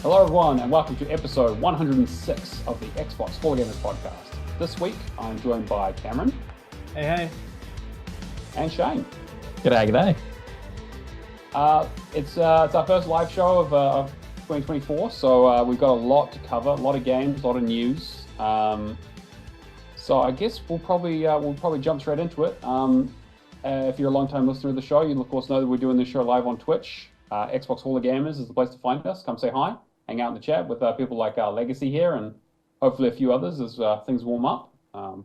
Hello, everyone, and welcome to episode 106 of the Xbox 4 Gamers podcast. This week, I'm joined by Cameron. Hey. And Shane. G'day, g'day. It's our first live show of 2024, so we've got a lot to cover, a lot of games, a lot of news. So I guess we'll probably jump straight into it. If you're a long-time listener of the show, you'll of course know that we're doing this show live on Twitch. Xbox Hall of Gamers is the place to find us. Come say hi, hang out in the chat with people like Legacy here, and hopefully a few others as things warm up.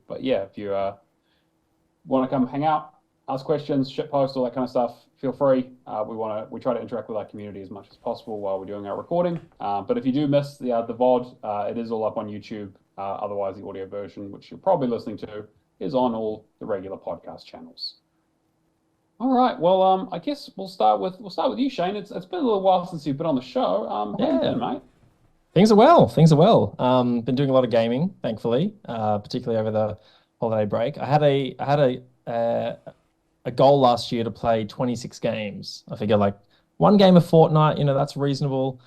But yeah, if you want to come hang out, ask questions, shitpost, all that kind of stuff, feel free. We try to interact with our community as much as possible while we're doing our recording. But if you do miss the VOD, it is all up on YouTube. Otherwise, the audio version, which you're probably listening to, is on all the regular podcast channels. All right. Well, I guess we'll start with you, Shane. It's been a little while since you've been on the show. How you been, mate? Things are well. Been doing a lot of gaming, thankfully, particularly over the holiday break. I had a goal last year to play 26 games. I figure like one game a fortnight, that's reasonable.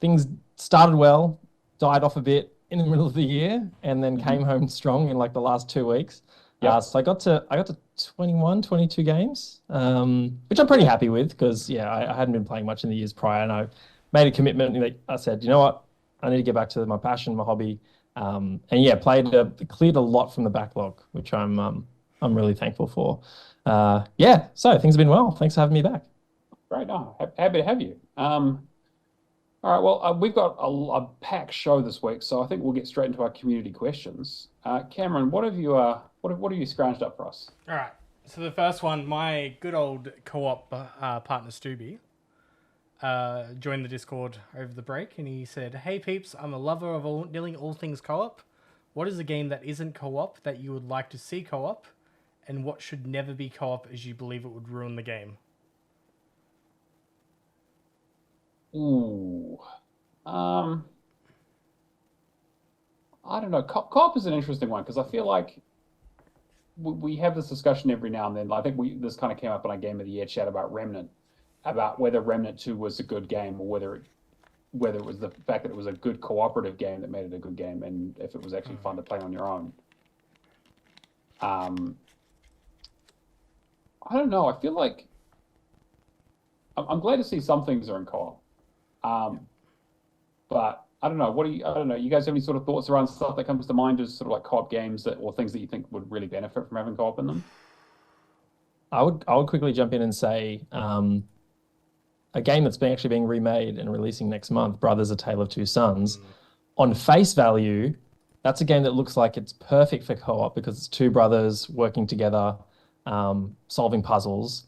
Things started well, died off a bit in the middle of the year, and then came home strong in like the last 2 weeks. So I got to 21, 22 games, which I'm pretty happy with because, I hadn't been playing much in the years prior, and I made a commitment. I said, you know what, I need to get back to my passion, my hobby, cleared a lot from the backlog, which I'm really thankful for. So things have been well. Thanks for having me back. Great, happy to have you. All right, well, we've got a packed show this week, so I think we'll get straight into our community questions. Cameron, what have you scrounged up for us? All right. So the first one, my good old co-op partner Stubby joined the Discord over the break, and he said, "Hey peeps, I'm a lover of nearly all things co-op. What is a game that isn't co-op that you would like to see co-op, and what should never be co-op as you believe it would ruin the game?" Ooh, I don't know. Co-op is an interesting one because I feel like we have this discussion every now and then. I think this kind of came up in our Game of the Year chat about Remnant, about whether Remnant 2 was a good game or whether it was the fact that it was a good cooperative game that made it a good game, and if it was actually fun to play on your own. I don't know. I feel like I'm glad to see some things are in co-op. But I don't know. I don't know. You guys have any sort of thoughts around stuff that comes to mind as sort of like co-op games or things that you think would really benefit from having co-op in them? I would quickly jump in and say a game that's actually being remade and releasing next month, Brothers: A Tale of Two Sons. On face value, that's a game that looks like it's perfect for co-op because it's two brothers working together, solving puzzles.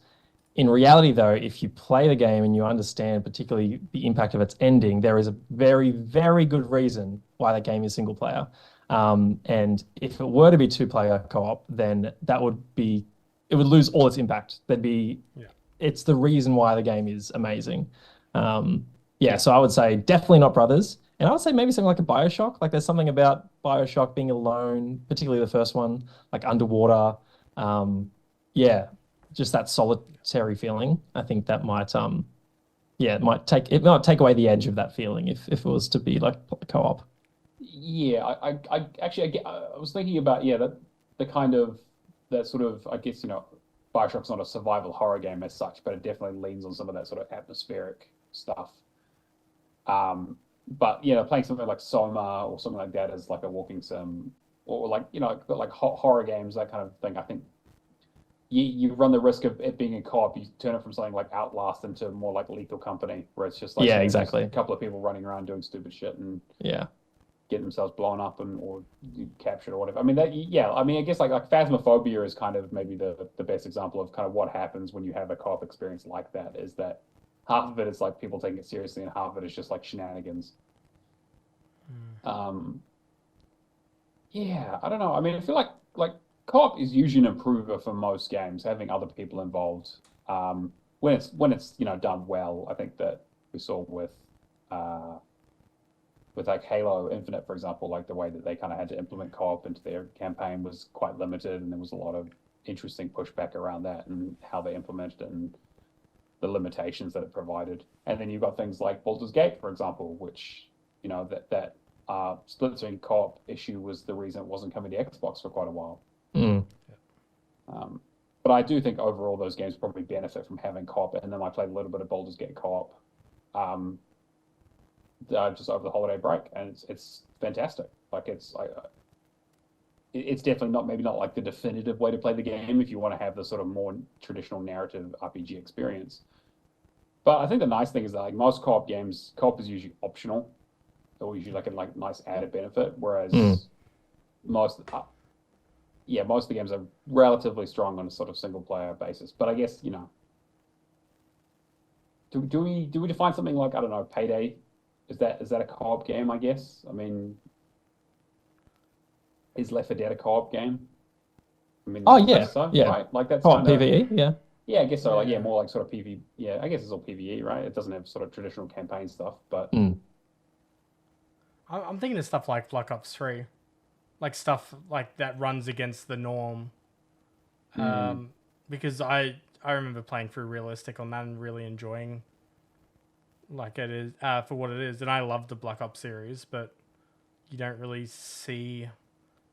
In reality, though, if you play the game and you understand particularly the impact of its ending, there is a very, very good reason why that game is single player. And if it were to be two-player co-op, then it would lose all its impact. It's the reason why the game is amazing. So I would say definitely not Brothers. And I would say maybe something like a BioShock. Like there's something about BioShock being alone, particularly the first one, like underwater. Just that solitary feeling. I think that might it might take away the edge of that feeling if it was to be like co-op. Yeah, I actually I was thinking about the kind of that sort of, I guess, BioShock's not a survival horror game as such, but it definitely leans on some of that sort of atmospheric stuff. But playing something like Soma or something like that as like a walking sim, or like like horror games, that kind of thing, I think you run the risk of it being a co-op. You turn it from something like Outlast into more like Lethal Company, where it's just like exactly just a couple of people running around doing stupid shit and getting themselves blown up or captured or whatever. I mean I guess like Phasmophobia is kind of maybe the best example of kind of what happens when you have a co-op experience like that, is that half of it is like people taking it seriously and half of it is just like shenanigans. I don't know. I mean, I feel like co-op is usually an improver for most games, having other people involved. When it's done well. I think that we saw with like Halo Infinite, for example, like the way that they kind of had to implement co-op into their campaign was quite limited, and there was a lot of interesting pushback around that and how they implemented it. And the limitations that it provided. And then you've got things like Baldur's Gate, for example, which, you know, that split screen co-op issue was the reason it wasn't coming to Xbox for quite a while. But I do think overall those games probably benefit from having co-op. And then I played a little bit of Baldur's Gate co-op just over the holiday break, and it's fantastic. Like it's definitely maybe not like the definitive way to play the game if you want to have the sort of more traditional narrative RPG experience. But I think the nice thing is that like most co-op games, co-op is usually optional, or usually like a nice added benefit, whereas most of the games are relatively strong on a sort of single player basis. But I guess, you know, do we define something like, I don't know, Payday? Is that a co-op game, I guess? I mean, is Left 4 Dead a co-op game? I mean, right? Like that's co-op PvE, yeah. Yeah, I guess so. Like, more like sort of PvE. Yeah, I guess it's all PvE, right? It doesn't have sort of traditional campaign stuff, but I'm thinking of stuff like Black Ops 3, like stuff like that runs against the norm. Because I remember playing through Realistic on that and really enjoying like it is for what it is, and I love the Black Ops series, but you don't really see,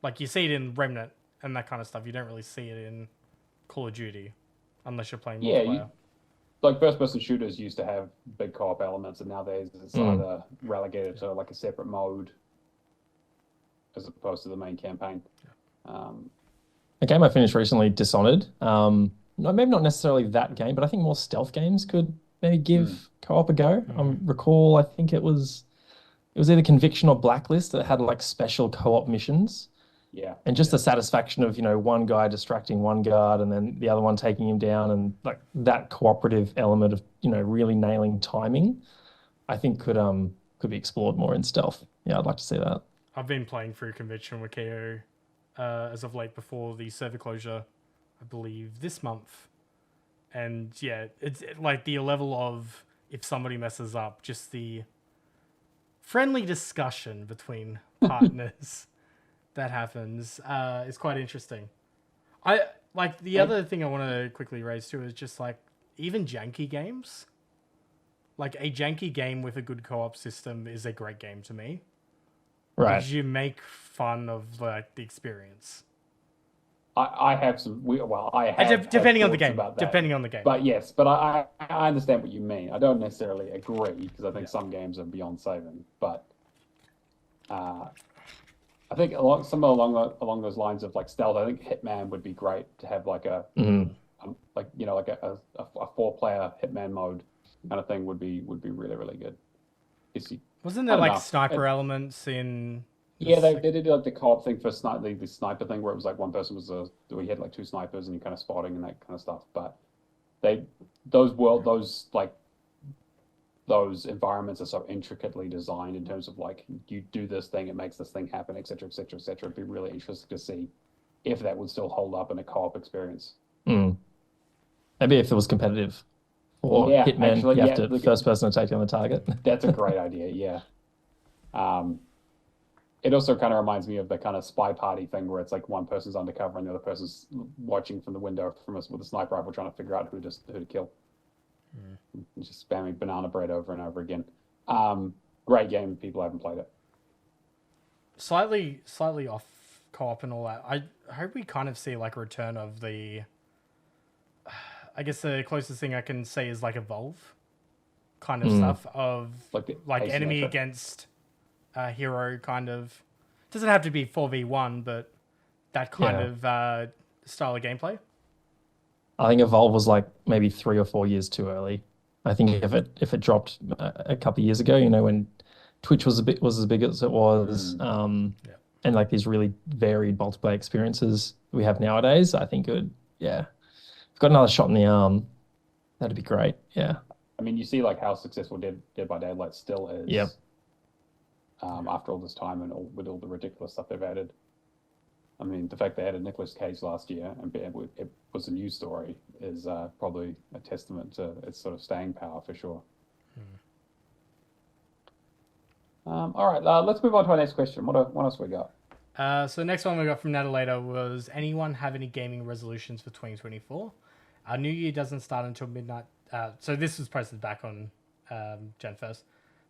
like, you see it in Remnant and that kind of stuff. You don't really see it in Call of Duty unless you're playing multiplayer. Like first-person shooters used to have big co-op elements, and nowadays it's either relegated to like a separate mode as opposed to the main campaign. A game I finished recently, Dishonored. Maybe not necessarily that game, but I think more stealth games could maybe give co-op a go. I think it was either Conviction or Blacklist that had like special co-op missions. Yeah. And just the satisfaction of, you know, one guy distracting one guard and then the other one taking him down, and like that cooperative element of, you know, really nailing timing, I think could be explored more in stealth. Yeah, I'd like to see that. I've been playing through Conviction with KO as of late before the server closure, I believe this month. And yeah, it's like the level of, if somebody messes up, just the friendly discussion between partners that happens is quite interesting. The other thing I want to quickly raise too is just like even janky games. Like a janky game with a good co-op system is a great game to me. Right. Because you make fun of like the experience. I have some. I have depending on the game. About that. Depending on the game. But yes, but I understand what you mean. I don't necessarily agree because I think some games are beyond saving. But I think along those lines of like stealth, I think Hitman would be great to have like a like, you know, like a 4-player Hitman mode kind of thing would be really, really good. Wasn't there like sniper elements in? Yeah, they did like the co-op thing for the sniper thing where it was like one person we had like 2 snipers and you kind of spotting and that kind of stuff. But those environments are so intricately designed in terms of like, you do this thing, it makes this thing happen, et cetera, et cetera, et cetera. It'd be really interesting to see if that would still hold up in a co-op experience. Maybe if it was competitive. Or Hitman, you have to first person to take down the target. That's a great idea, yeah. It also kind of reminds me of the kind of spy party thing where it's like one person's undercover and the other person's watching from the window with a sniper rifle trying to figure out who to kill. Just spamming banana bread over and over again. Great game. People haven't played it. Slightly off co-op and all that. I hope we kind of see like a return of the. I guess the closest thing I can say is like Evolve kind of stuff of like enemy against hero kind of. Doesn't have to be 4v1, but that kind of style of gameplay. I think Evolve was like maybe 3 or 4 years too early. I think if it dropped a couple of years ago, you know, when Twitch was as big as it was, and like these really varied multiplayer experiences we have nowadays, I think it would, got another shot in the arm, that'd be great. Yeah. I mean, you see like how successful Dead by Daylight still is. Yep. After all this time and with all the ridiculous stuff they've added. I mean, the fact they added Nicolas Cage last year and it was a news story is probably a testament to its sort of staying power for sure. All right, let's move on to our next question. What else we got? So the next one we got from Natalator was, anyone have any gaming resolutions for 2024? Our new year doesn't start until midnight So this was posted back on Gen 1st.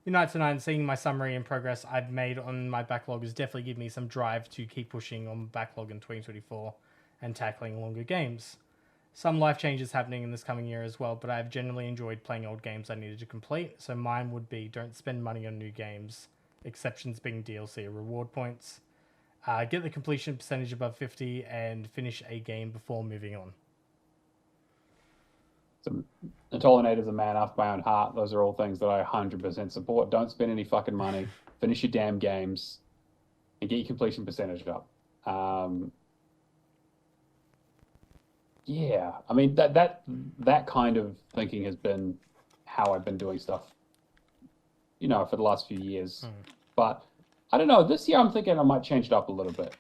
Midnight tonight, seeing my summary and progress I've made on my backlog has definitely given me some drive to keep pushing on backlog in 2024 and tackling longer games. Some life changes happening in this coming year as well, but I've generally enjoyed playing old games I needed to complete, so mine would be don't spend money on new games, exceptions being DLC or reward points. Get the completion percentage above 50 and finish a game before moving on. So, Natolinator's a man after my own heart. Those are all things that I 100% support. Don't spend any fucking money. Finish your damn games and get your completion percentage up. Yeah, I mean that kind of thinking has been how I've been doing stuff, for the last few years. But I don't know. This year I'm thinking I might change it up a little bit.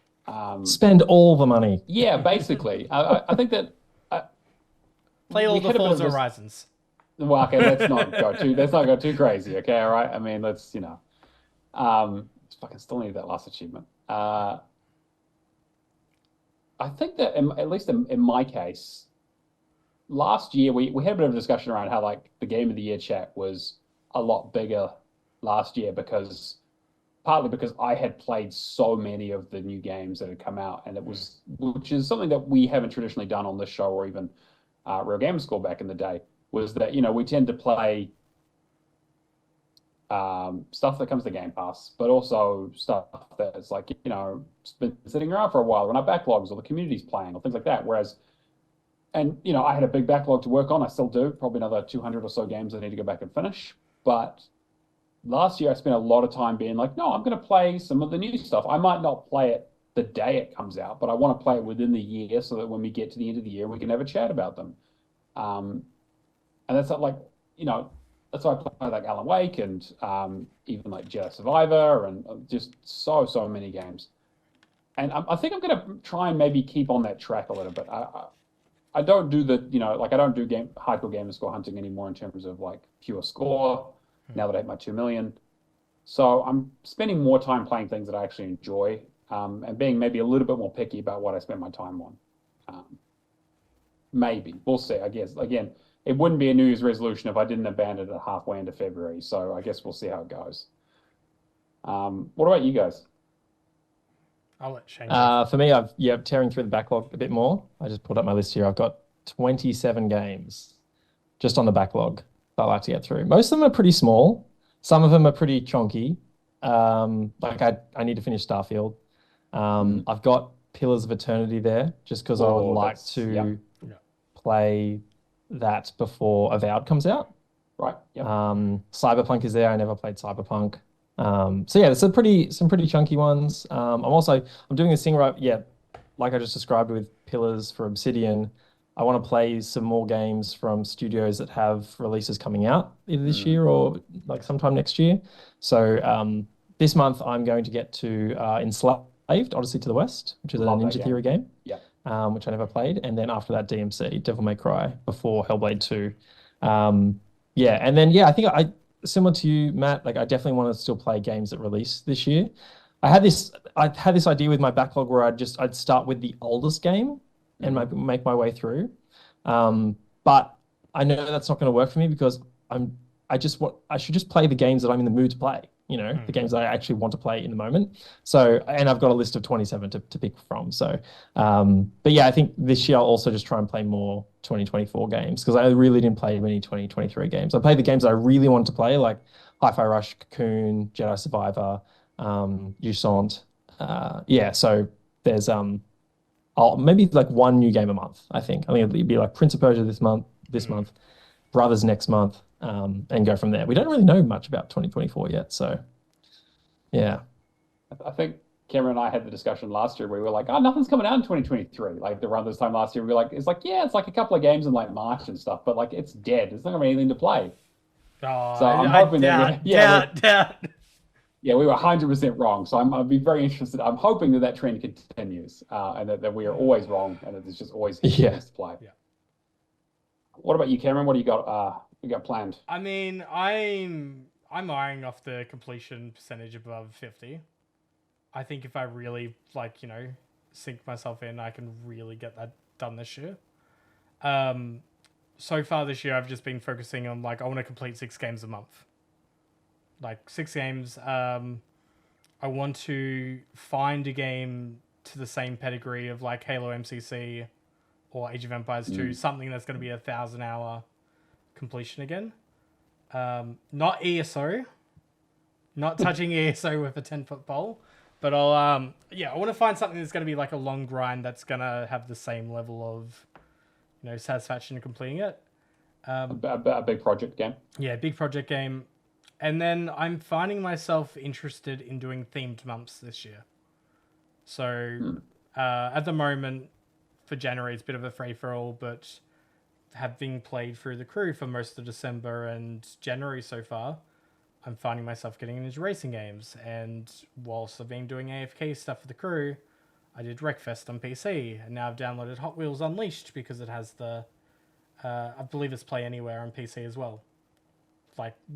Spend all the money. Yeah, basically. I think that play all the Forza Horizons. Well, okay, let's not go too crazy. Okay, all right. I mean, let's fucking still need that last achievement. I think that at least in my case, last year we had a bit of a discussion around how like the Game of the Year chat was a lot bigger last year partly because I had played so many of the new games that had come out, and which is something that we haven't traditionally done on this show or even Real Gamer School back in the day, was that we tend to play stuff that comes to Game Pass, but also stuff that's like been sitting around for a while when our backlogs or the community's playing or things like that. Whereas, I had a big backlog to work on. I still do, probably another 200 or so games I need to go back and finish. But last year I spent a lot of time being like, no, I'm going to play some of the new stuff. I might not play it the day it comes out, but I want to play it within the year so that when we get to the end of the year, we can have a chat about them. And that's not like, that's why I play like Alan Wake and even like Jedi Survivor and just so many games. And I think I'm going to try and maybe keep on that track a little bit. I don't do I don't do hardcore gamer score hunting anymore in terms of like pure score now that I hit my 2 million. So I'm spending more time playing things that I actually enjoy and being maybe a little bit more picky about what I spend my time on. Maybe. We'll see, I guess. Again, it wouldn't be a New Year's resolution if I didn't abandon it halfway into February. So I guess we'll see how it goes. What about you guys? I'll let Shane. For me, I'm tearing through the backlog a bit more. I just pulled up my list here. I've got 27 games just on the backlog that I like to get through. Most of them are pretty small. Some of them are pretty chunky. Like I need to finish Starfield. I've got Pillars of Eternity there just because I would like to play that before Avowed comes out. Right. Yep. Cyberpunk is there. I never played Cyberpunk. So yeah, there's some pretty chunky ones. I'm doing this thing right. Yeah, like I just described with Pillars for Obsidian. I want to play some more games from studios that have releases coming out either this year or like sometime next year. So this month I'm going to get to Enslaved, Odyssey to the West, which is a Ninja Theory game. Yeah. Which I never played, and then after that DMC, Devil May Cry, before Hellblade 2. And then I think similar to you, Matt, like I definitely want to still play games that release this year. I had this idea with my backlog where I'd start with the oldest game and make my way through. But I know that's not going to work for me because I should just play the games that I'm in the mood to play. The games that I actually want to play in the moment. So, and I've got a list of 27 to pick from. So, but yeah, I think this year I'll also just try and play more 2024 games because I really didn't play many 2023 games. I played the games that I really wanted to play, like Hi-Fi Rush, Cocoon, Jedi Survivor, Usant. So there's maybe like one new game a month, I think. It'll be like Prince of Persia this month, Brothers next month. And go from there. We don't really know much about 2024 yet, so yeah. I think Cameron and I had the discussion last year where we were like, oh, nothing's coming out in 2023. Like around this time last year, we were like, it's like a couple of games in like March and stuff, but like it's dead. There's not gonna be anything to play. Oh, so I'm hoping that we were 100% wrong. So I'd be very interested. I'm hoping that trend continues and that we are always wrong and that there's just always games to play. Yeah. What about you, Cameron? What do you got? You got planned? I mean, I'm eyeing off the completion percentage above 50. I think if I really sink myself in, I can really get that done this year. so far this year, I've just been focusing on I want to complete 6 games a month. 6 games. I want to find a game to the same pedigree of Halo MCC or Age of Empires 2, something that's going to be a 1,000-hour completion again. Not ESO, not touching ESO with a 10-foot pole, but I want to find something that's going to be a long grind that's going to have the same level of, satisfaction in completing it. A big project game. Yeah, big project game. And then I'm finding myself interested in doing themed months this year. So at the moment, for January, it's a bit of a free-for-all, but having played through the crew for most of December and January so far, I'm finding myself getting into racing games. And whilst I've been doing AFK stuff for the crew, I did Wreckfest on PC, and now I've downloaded Hot Wheels Unleashed because it has the, I believe it's Play Anywhere on PC as well.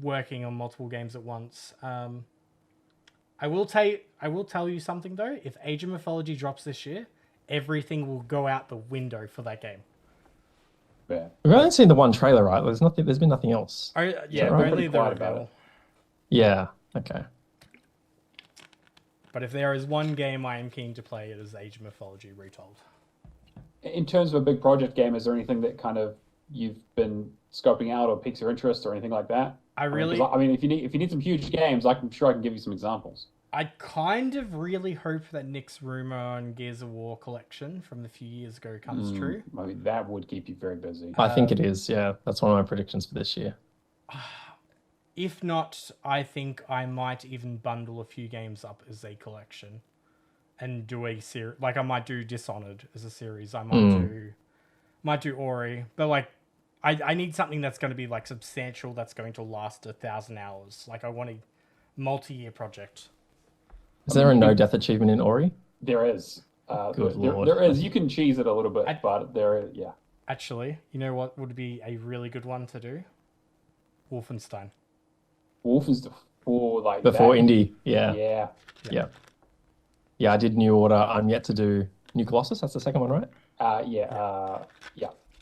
Working on multiple games at once. I will tell you something though. If Age of Mythology drops this year, everything will go out the window for that game. Yeah. We've only seen the one trailer, right? There's been nothing else. Oh, yeah, right? only the reveal. Yeah. Okay. But if there is one game I am keen to play, it is Age of Mythology Retold. In terms of a big project game, is there anything that kind of you've been scoping out or piques your interest or anything like that? I mean, if you need some huge games, I'm sure I can give you some examples. I kind of really hope that Nick's rumor on Gears of War collection from a few years ago comes true. I mean, that would keep you very busy. I think it is. Yeah, that's one of my predictions for this year. If not, I think I might even bundle a few games up as a collection and do a series. I might do Dishonored as a series. I might do Ori, but I need something that's going to be substantial, that's going to last 1,000 hours. I want a multi-year project. Is there a no-death achievement in Ori? There is. Good lord. There is. You can cheese it a little bit, but there is, yeah. Actually, you know what would be a really good one to do? Wolfenstein. Wolfenstein before Before indie, yeah. Yeah. Yeah, I did New Order. I'm yet to do New Colossus. That's the second one, right? Yeah.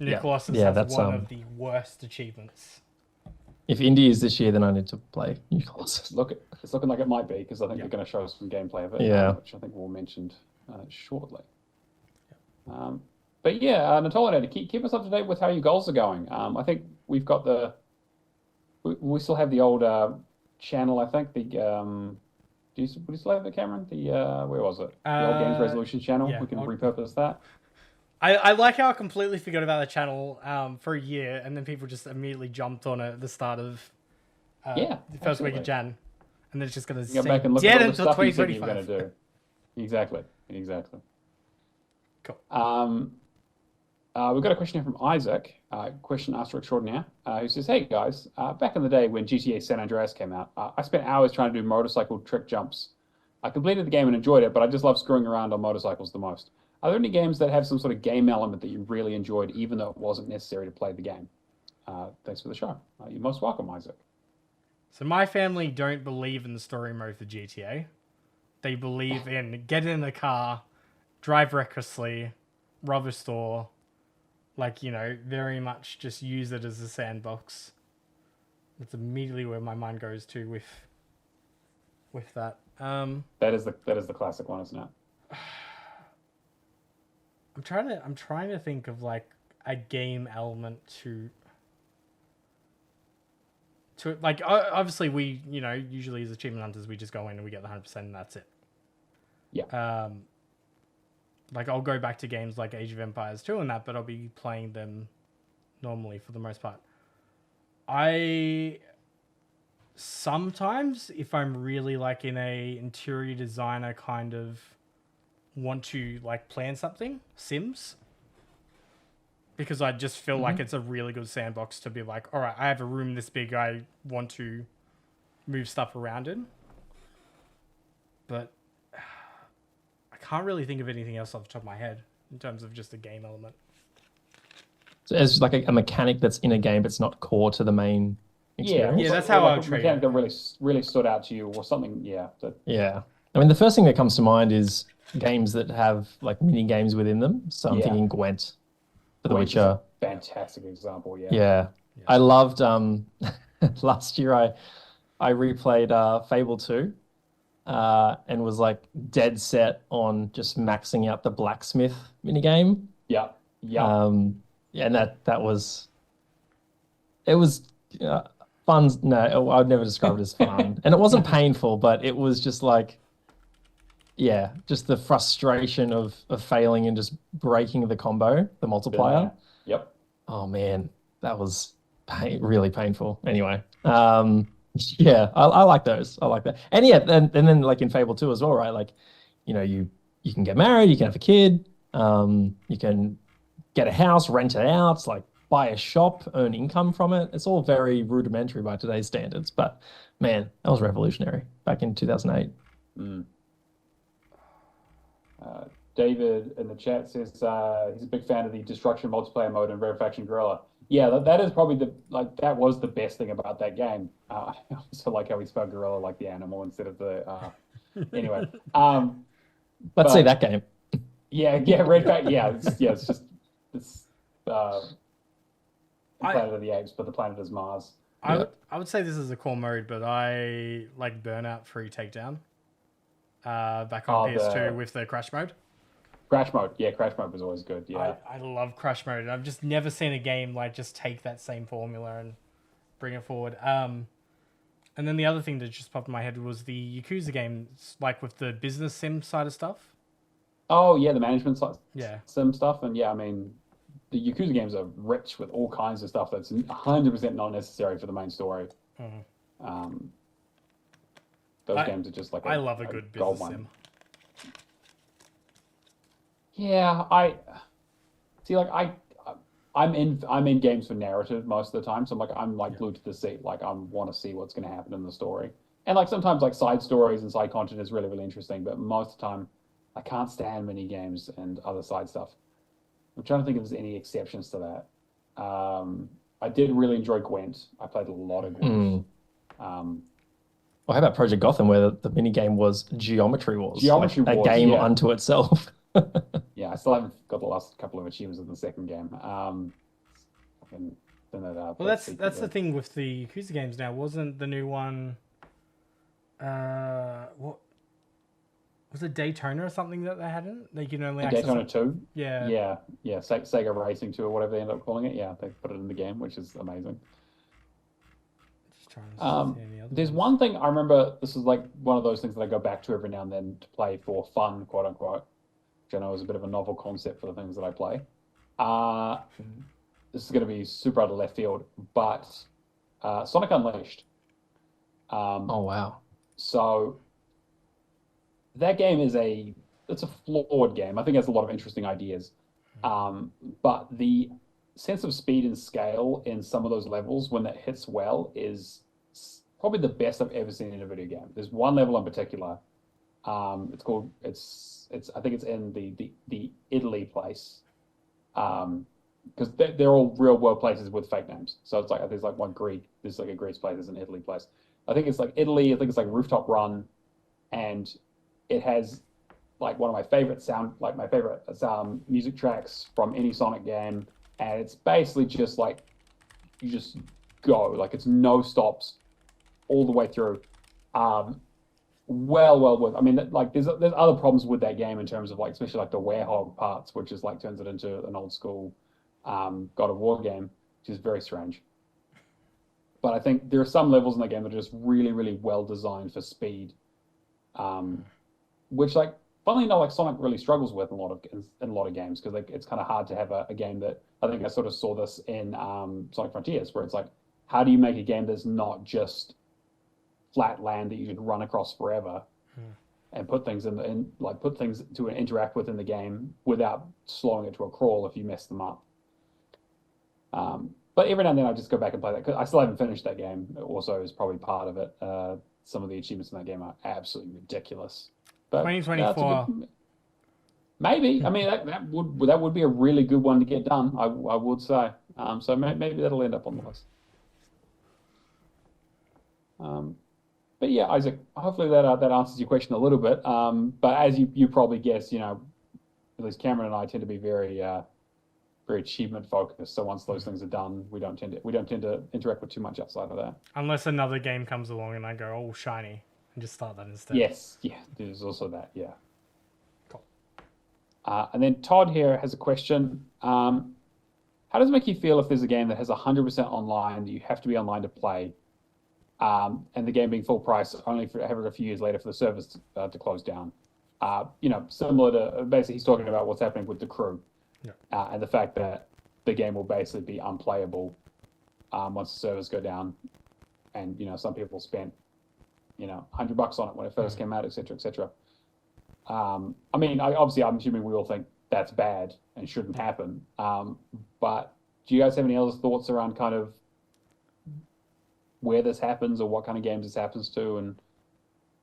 New Colossus has one of the worst achievements. If indie is this year, then I need to play New Colossus. It's looking like it might be, because I think they're going to show us some gameplay of it, which I think we'll mention shortly. But yeah, Natola, keep us up to date with how your goals are going. I think we've got we still have the old channel, I think. Would you still have it, Cameron? Where was it? The old Games Resolution channel? Yeah, we can repurpose that. I like how I completely forgot about the channel for a year, and then people just immediately jumped on it at the start of the first week of Jan, and then it's just going to go back and look dead at all the until stuff you said you were 2025. going to do. Exactly. Cool. We've got a question here from Isaac, question asker extraordinaire, who says, "Hey guys, back in the day when GTA San Andreas came out, I spent hours trying to do motorcycle trick jumps. I completed the game and enjoyed it, but I just love screwing around on motorcycles the most. Are there any games that have some sort of game element that you really enjoyed, even though it wasn't necessary to play the game? Thanks for the show. You're most welcome, Isaac." So my family don't believe in the story mode for GTA. They believe in get in the car, drive recklessly, rob a store, very much just use it as a sandbox. That's immediately where my mind goes to with that. That is the classic one, isn't it? I'm trying to think of a game element to obviously we usually as achievement hunters we just go in and we get the 100% and that's it. Yeah. I'll go back to games like Age of Empires 2 and that, but I'll be playing them normally for the most part. I sometimes, if I'm really in a interior designer kind of want to plan something, Sims, because I just feel like it's a really good sandbox to be all right, I have a room this big, I want to move stuff around in. But I can't really think of anything else off the top of my head in terms of just a game element. So as a mechanic that's in a game, but it's not core to the main experience. Yeah, that's how I would treat it. That really stood out to you, or something. Yeah. Yeah. I mean, the first thing that comes to mind is games that have mini games within them. So I'm thinking Gwent, for The Gwent is a Witcher. fantastic example. Yeah. Yeah. I loved last year I replayed Fable 2 and was like dead set on just maxing out the blacksmith minigame. Yeah. Yeah. Yeah, and that was it was fun. No, I would never describe it as fun. And it wasn't painful, but it was just like, yeah, just the frustration of failing and just breaking the combo, the multiplier. Yep. Oh man, that was really painful. Anyway, yeah, I like those. I like that. And yeah, and then like in Fable 2 as well, right? Like, you can get married, you can have a kid, you can get a house, rent it out, like buy a shop, earn income from it. It's all very rudimentary by today's standards, but man, that was revolutionary back in 2008. David in the chat says he's a big fan of the destruction multiplayer mode in Rarefaction Gorilla. Yeah, that is probably that was the best thing about that game. I also like how we spelled gorilla like the animal instead of the anyway. Let's say that game. Yeah, Red Fact. Yeah, it's just the Planet of the Apes, but the planet is Mars. I would say this is a core mode, but I like Burnout Free Takedown. Back on PS2 with the crash mode. Crash mode, yeah, crash mode was always good. Yeah, I love crash mode, and I've just never seen a game like just take that same formula and bring it forward. And then the other thing that just popped in my head was the Yakuza games, like with the business sim side of stuff. Oh yeah, the management side, yeah, sim stuff, and yeah, I mean, the Yakuza games are rich with all kinds of stuff that's 100% not necessary for the main story. Those games are just like I love a good business sim. Yeah, I see. Like I'm in games for narrative most of the time, so I'm glued to the seat. Like I want to see what's going to happen in the story, and like sometimes like side stories and side content is really interesting, but most of the time I can't stand mini games and other side stuff. I'm trying to think if there's any exceptions to that. I did really enjoy Gwent. I played a lot of Gwent. Well, how about Project Gotham, where the mini game was Geometry Wars? Geometry Wars, a game unto itself. Yeah, I still haven't got the last couple of achievements in the second game. Well, that's the thing with the Yakuza games now. Wasn't the new one? What was it? Daytona or something that they hadn't? They can only access Daytona 2. Yeah. Sega Racing 2 or whatever they end up calling it. Yeah, they put it in the game, which is amazing. There's one thing I remember. This is like one of those things that I go back to every now and then to play for fun, quote unquote, which I know is a bit of a novel concept for the things that I play. This is going to be super out of left field, but Sonic Unleashed. Oh wow! So that game it's a flawed game. I think it has a lot of interesting ideas, but the sense of speed and scale in some of those levels when that hits well is probably the best I've ever seen in a video game. There's one level in particular. I think it's in the Italy place. Because they're all real world places with fake names. So it's like there's like a Greece place, there's an Italy place. I think it's like Italy, I think it's like Rooftop Run, and it has like one of my favorite music tracks from any Sonic game. And it's basically just like you just go, like it's no stops all the way through. Well worth. I mean, like there's other problems with that game in terms of like, especially like the werehog parts, which is like turns it into an old school God of War game, which is very strange. But I think there are some levels in the game that are just really, really well designed for speed, which like funnily enough, like Sonic really struggles with in a lot of games because like it's kind of hard to have a game that I think I sort of saw this in Sonic Frontiers, where it's like, how do you make a game that's not just flat land that you can run across forever and put things to interact with in the game without slowing it to a crawl if you mess them up. But every now and then I just go back and play that because I still haven't finished that game. Also, is probably part of it. Some of the achievements in that game are absolutely ridiculous. But 2024. Maybe. I mean, that would be a really good one to get done. I would say. So maybe that'll end up on the list. But yeah, Isaac, hopefully that answers your question a little bit. But as you probably guessed, at least Cameron and I tend to be very very achievement focused. So once those things are done, we don't tend to interact with too much outside of that. Unless another game comes along and I go, oh, shiny, and just start that instead. Yes, yeah, there's also that. Yeah. Cool. And then Todd here has a question. How does it make you feel if there's a game that has 100% online that you have to be online to play, and the game being full price only for having a few years later for the service to close down? Similar to basically he's talking about what's happening with The Crew, and the fact that the game will basically be unplayable once the servers go down, and some people spent $100 on it when it first came out, etc., etc. Obviously, I'm assuming we all think that's bad and shouldn't happen. But do you guys have any other thoughts around kind of where this happens or what kind of games this happens to, and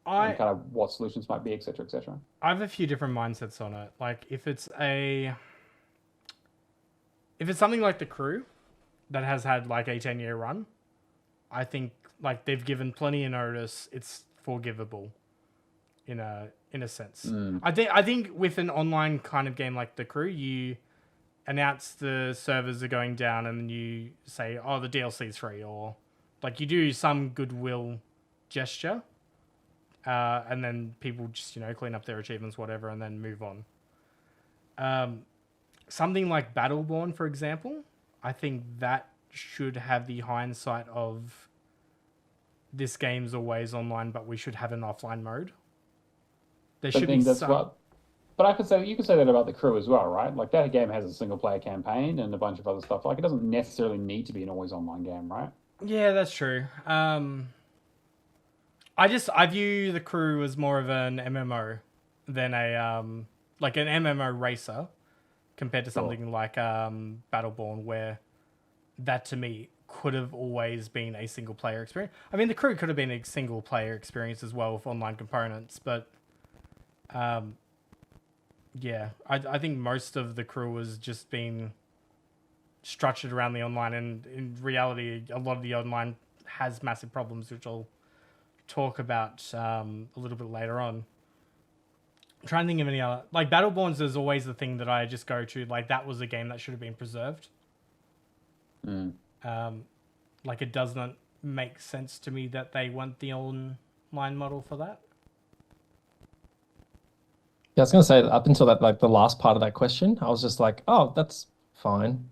kind of what solutions might be, etc., etc.? I have a few different mindsets on it. Like if it's something like The Crew that has had like a 10-year run, I think like they've given plenty of notice. It's forgivable in a sense. I think with an online kind of game like The Crew, you announce the servers are going down and you say, oh, the DLC's free, or like you do some goodwill gesture, and then people just clean up their achievements, whatever, and then move on. Something like Battleborn, for example, I think that should have the hindsight of this game's always online, but we should have an offline mode. There should be some... But you could say that about The Crew as well, right? Like that game has a single player campaign and a bunch of other stuff. Like it doesn't necessarily need to be an always online game, right? Yeah, that's true. I view The Crew as more of an MMO than an MMO racer compared to something like Battleborn, where that to me could have always been a single player experience. I mean, The Crew could have been a single player experience as well with online components, but I think most of The Crew was just being structured around the online, and in reality, a lot of the online has massive problems, which I'll talk about a little bit later on. I'm trying to think of any other... Like, Battleborns is always the thing that I just go to. Like, that was a game that should have been preserved. Like, it does not make sense to me that they want the online model for that. Yeah, I was going to say up until that, like the last part of that question, I was just like, oh, that's fine,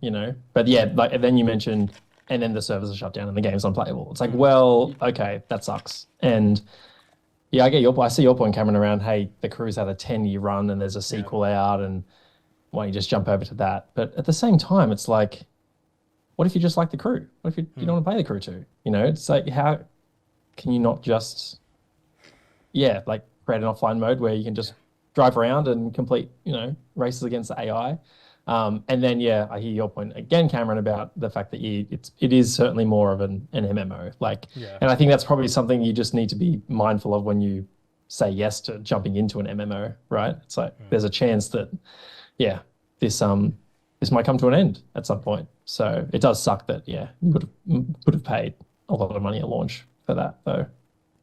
But yeah, like then you mentioned, and then the servers are shut down and the game's unplayable. It's like, well, okay, that sucks. And yeah, I see your point, Cameron, around, hey, The Crew's had a 10-year run and there's a sequel out, and why don't you just jump over to that? But at the same time, it's like, what if you just like The Crew? What if you don't want to play The Crew too? It's like, how can you not just, create an offline mode where you can just drive around and complete, races against the AI. And then, I hear your point again, Cameron, about the fact that it is certainly more of an MMO. And I think that's probably something you just need to be mindful of when you say yes to jumping into an MMO, right? It's like there's a chance that, this might come to an end at some point. So it does suck that, you would have paid a lot of money at launch for that, though.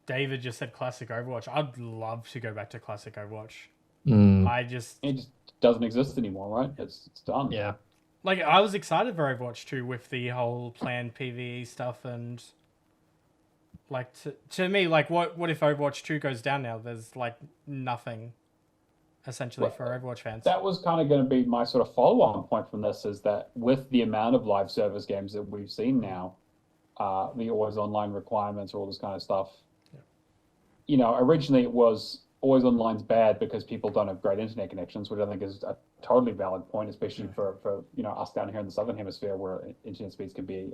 David just said classic Overwatch. I'd love to go back to classic Overwatch. It just doesn't exist anymore, right? It's done. Yeah. Like, I was excited for Overwatch 2 with the whole planned PvE stuff, and like to me, like what if Overwatch 2 goes down now? There's like nothing essentially for Overwatch fans. That was kind of going to be my sort of follow-on point from this, is that with the amount of live service games that we've seen now, the always online requirements, all this kind of stuff. Originally it was always online's bad because people don't have great internet connections, which I think is a totally valid point, especially for us down here in the southern hemisphere where internet speeds can be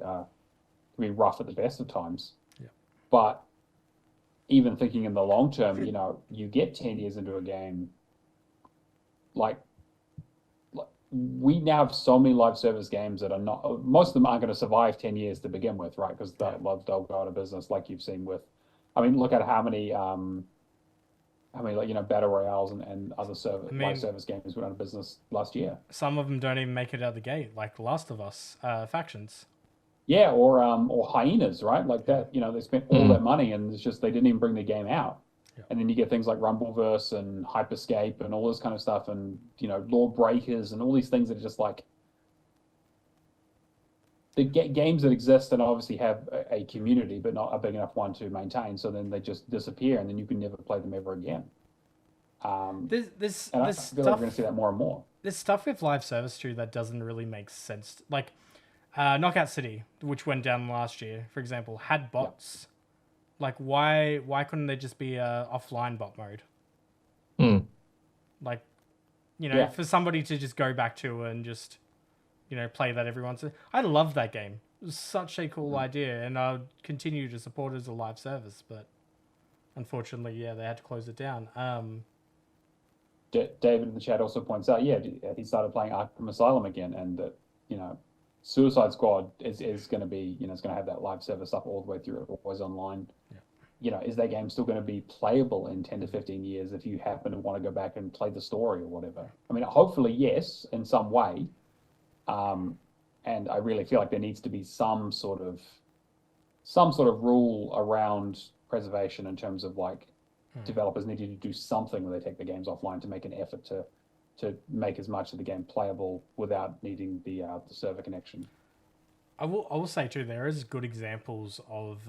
rough at the best of times. Yeah. But even thinking in the long term, you get 10 years into a game, like we now have so many live service games that are not, most of them aren't going to survive 10 years to begin with, right? Because they'll go out of business, like you've seen with, look at how many battle royales and other live service games went out of business last year. Some of them don't even make it out of the gate, like Last of Us factions. Yeah, or Hyenas, right? Like that, they spent all that money and it's just they didn't even bring the game out. Yeah. And then you get things like Rumbleverse and Hyperscape and all this kind of stuff, and Law Breakers and all these things that are just like, games that exist and obviously have a community, but not a big enough one to maintain. So then they just disappear, and then you can never play them ever again. This And I this feel like we're stuff going to see that more and more. there's stuff with live service too that doesn't really make sense. Like Knockout City, which went down last year, for example, had bots. Like why couldn't there just be a offline bot mode? Like, for somebody to just go back to and just play that every once. I love that game. It was such a cool idea, and I would continue to support it as a live service. But unfortunately, they had to close it down. David in the chat also points out, he started playing Arkham Asylum again, and that Suicide Squad is going to be, it's going to have that live service up all the way through, always online. Is that game still going to be playable in 10 to 15 years if you happen to want to go back and play the story or whatever? I mean, hopefully yes, in some way. And I really feel like there needs to be some sort of rule around preservation in terms of like developers needing to do something when they take the games offline to make an effort to make as much of the game playable without needing the server connection. I will say too, there is good examples of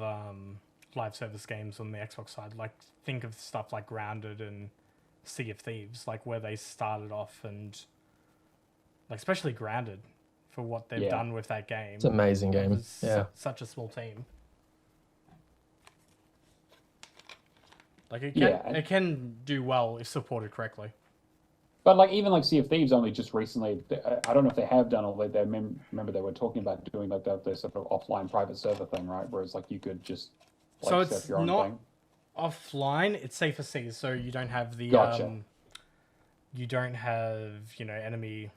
live service games on the Xbox side. Like think of stuff like Grounded and Sea of Thieves, like where they started off, and like especially Grounded for what they've done with that game. It's an amazing game. Such a small team. Like it can do well if supported correctly. But like even like Sea of Thieves only just recently, I don't know if they have done all that. Remember they were talking about doing like the sort of offline private server thing, right? Whereas like you could just so it's your own not thing. Offline. It's safer seas, so you don't have the you don't have enemy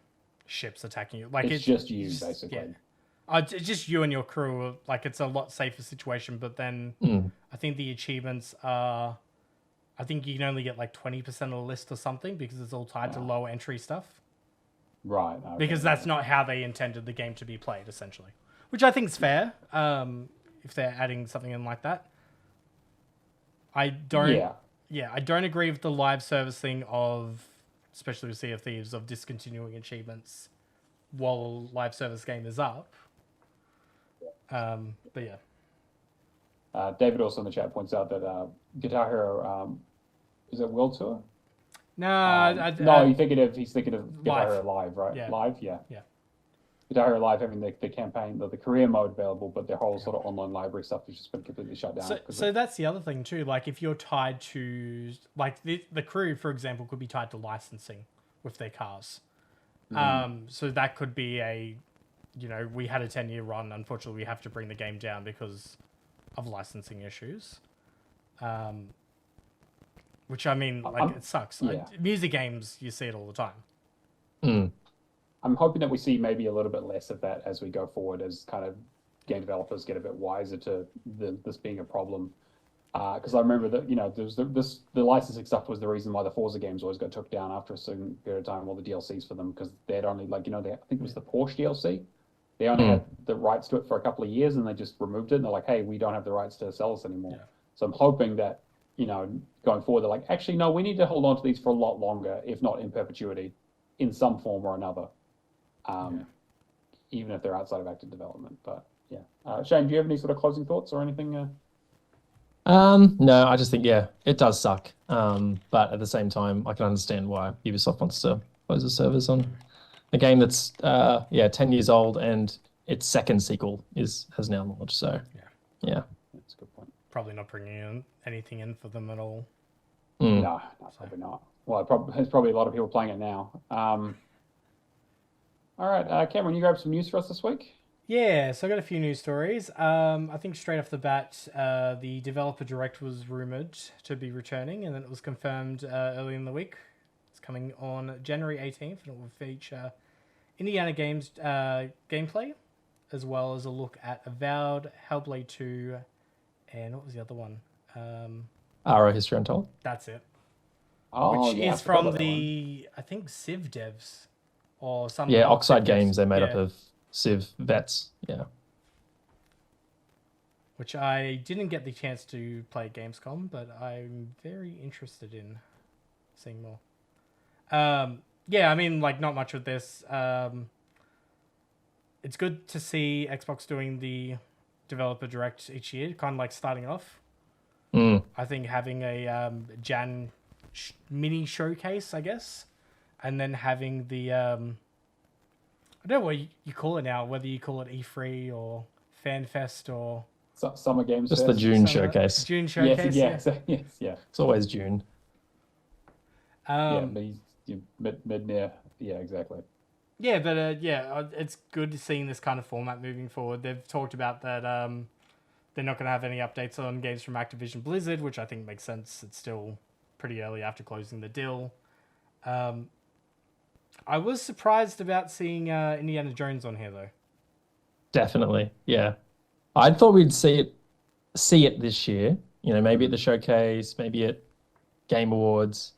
ships attacking you. Like it's just you basically. Yeah. It's just you and your crew. Like it's a lot safer situation. But then I think the achievements are. I think you can only get like 20% of the list or something because it's all tied to low entry stuff. Right. Okay. Because that's not how they intended the game to be played, essentially. Which I think is fair. If they're adding something in like that. I don't agree with the live service thing of, especially with Sea of Thieves, of discontinuing achievements while a live service game is up. But yeah. David also in the chat points out that Guitar Hero, is it World Tour? No, no, he's thinking of Guitar Hero Live, right? Yeah. Live, yeah. Guitar Hero Live having the campaign, the career mode available, but their whole sort of online library stuff has just been completely shut down. So that's the other thing too. Like if you're tied to, like the crew, for example, could be tied to licensing with their cars. So that could be we had a 10-year run. Unfortunately, we have to bring the game down because of licensing issues. Which I mean, like it sucks. Yeah. Music games, you see it all the time. I'm hoping that we see maybe a little bit less of that as we go forward, as kind of game developers get a bit wiser to this being a problem. Because I remember that there's the licensing stuff was the reason why the Forza games always got took down after a certain period of time, all the DLCs for them, because they had only I think it was the Porsche DLC. They only had the rights to it for a couple of years, and they just removed it. And they're like, hey, we don't have the rights to sell this anymore. Yeah. So I'm hoping that going forward, they're like, actually, no, we need to hold on to these for a lot longer, if not in perpetuity, in some form or another. Even if they're outside of active development. But yeah. Shane, do you have any sort of closing thoughts or anything? No, I just think, it does suck. But at the same time, I can understand why Ubisoft wants to close the servers on a game that's 10 years old, and its second sequel has now launched. So yeah. That's a good point. Probably not bringing anything in for them at all. No, probably not. Well, there's probably a lot of people playing it now. All right, Cameron, you grab some news for us this week? Yeah, so I got a few news stories. I think straight off the bat, the developer direct was rumored to be returning, and then it was confirmed early in the week. It's coming on January 18th, and it will feature Indiana Games gameplay, as well as a look at Avowed, Hellblade 2, and what was the other one? Ara History Untold. That's it. Oh, which is from the, I think, Civ devs or something. Yeah, Oxide Games. They made up of Civ vets. Yeah. Which I didn't get the chance to play at Gamescom, but I'm very interested in seeing more. Yeah, I mean, like, not much with this. it's good to see Xbox doing the developer direct each year, kind of like starting off. I think having a mini showcase, I guess, and then having the I don't know what you call it now, whether you call it E3 or FanFest or Summer Games Just Fest. the June showcase. June showcase. Yes, yes, yeah. It's always June. Yeah, but mid near. Yeah, exactly. Yeah, but it's good seeing this kind of format moving forward. They've talked about that they're not going to have any updates on games from Activision Blizzard, which I think makes sense. It's still pretty early after closing the deal. I was surprised about seeing Indiana Jones on here, though. Definitely, yeah. I thought we'd see it this year. You know, maybe at the showcase, maybe at Game Awards.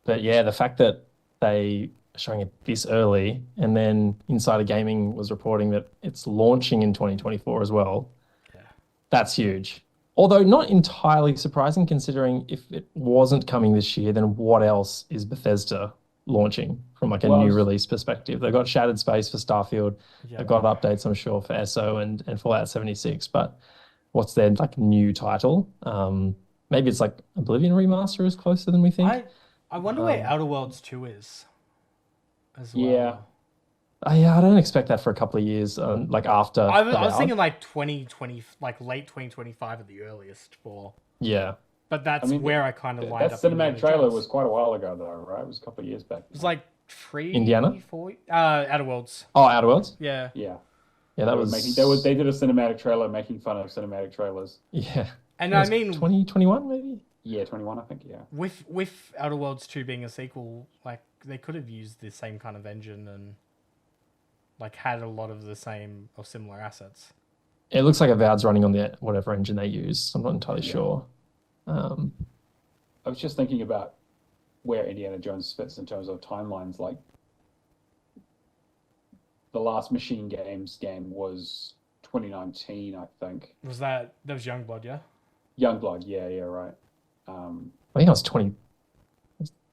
But yeah, the fact that they are showing it this early, and then Insider Gaming was reporting that it's launching in 2024 as well. Yeah. That's huge. Although not entirely surprising, considering if it wasn't coming this year, then what else is Bethesda launching from like a new release perspective? They've got Shattered Space for Starfield. Yeah. They've got updates, I'm sure, for SO and Fallout 76. But what's their like new title? Maybe it's like Oblivion Remaster is closer than we think. I wonder where Outer Worlds 2 is as well. Yeah. Yeah, I don't expect that for a couple of years, like after. I was thinking like 2020, like late 2025 at the earliest for. Yeah. But that's where I kind of lined up. That cinematic trailer was quite a while ago, though, right? It was a couple of years back. It was like Indiana? 4 Outer Worlds. Oh, Outer Worlds? Yeah. Yeah. Yeah, that was. They did a cinematic trailer making fun of cinematic trailers. Yeah. And I mean 2021 maybe? Yeah, 21, I think, yeah. With Outer Worlds 2 being a sequel, like they could have used the same kind of engine and like had a lot of the same or similar assets. It looks like Avowed's running on the whatever engine they use. I'm not entirely sure. I was just thinking about where Indiana Jones fits in terms of timelines. Like the last Machine Games game was 2019, I think. That was Youngblood, yeah? Youngblood, yeah, right. I think it was 20.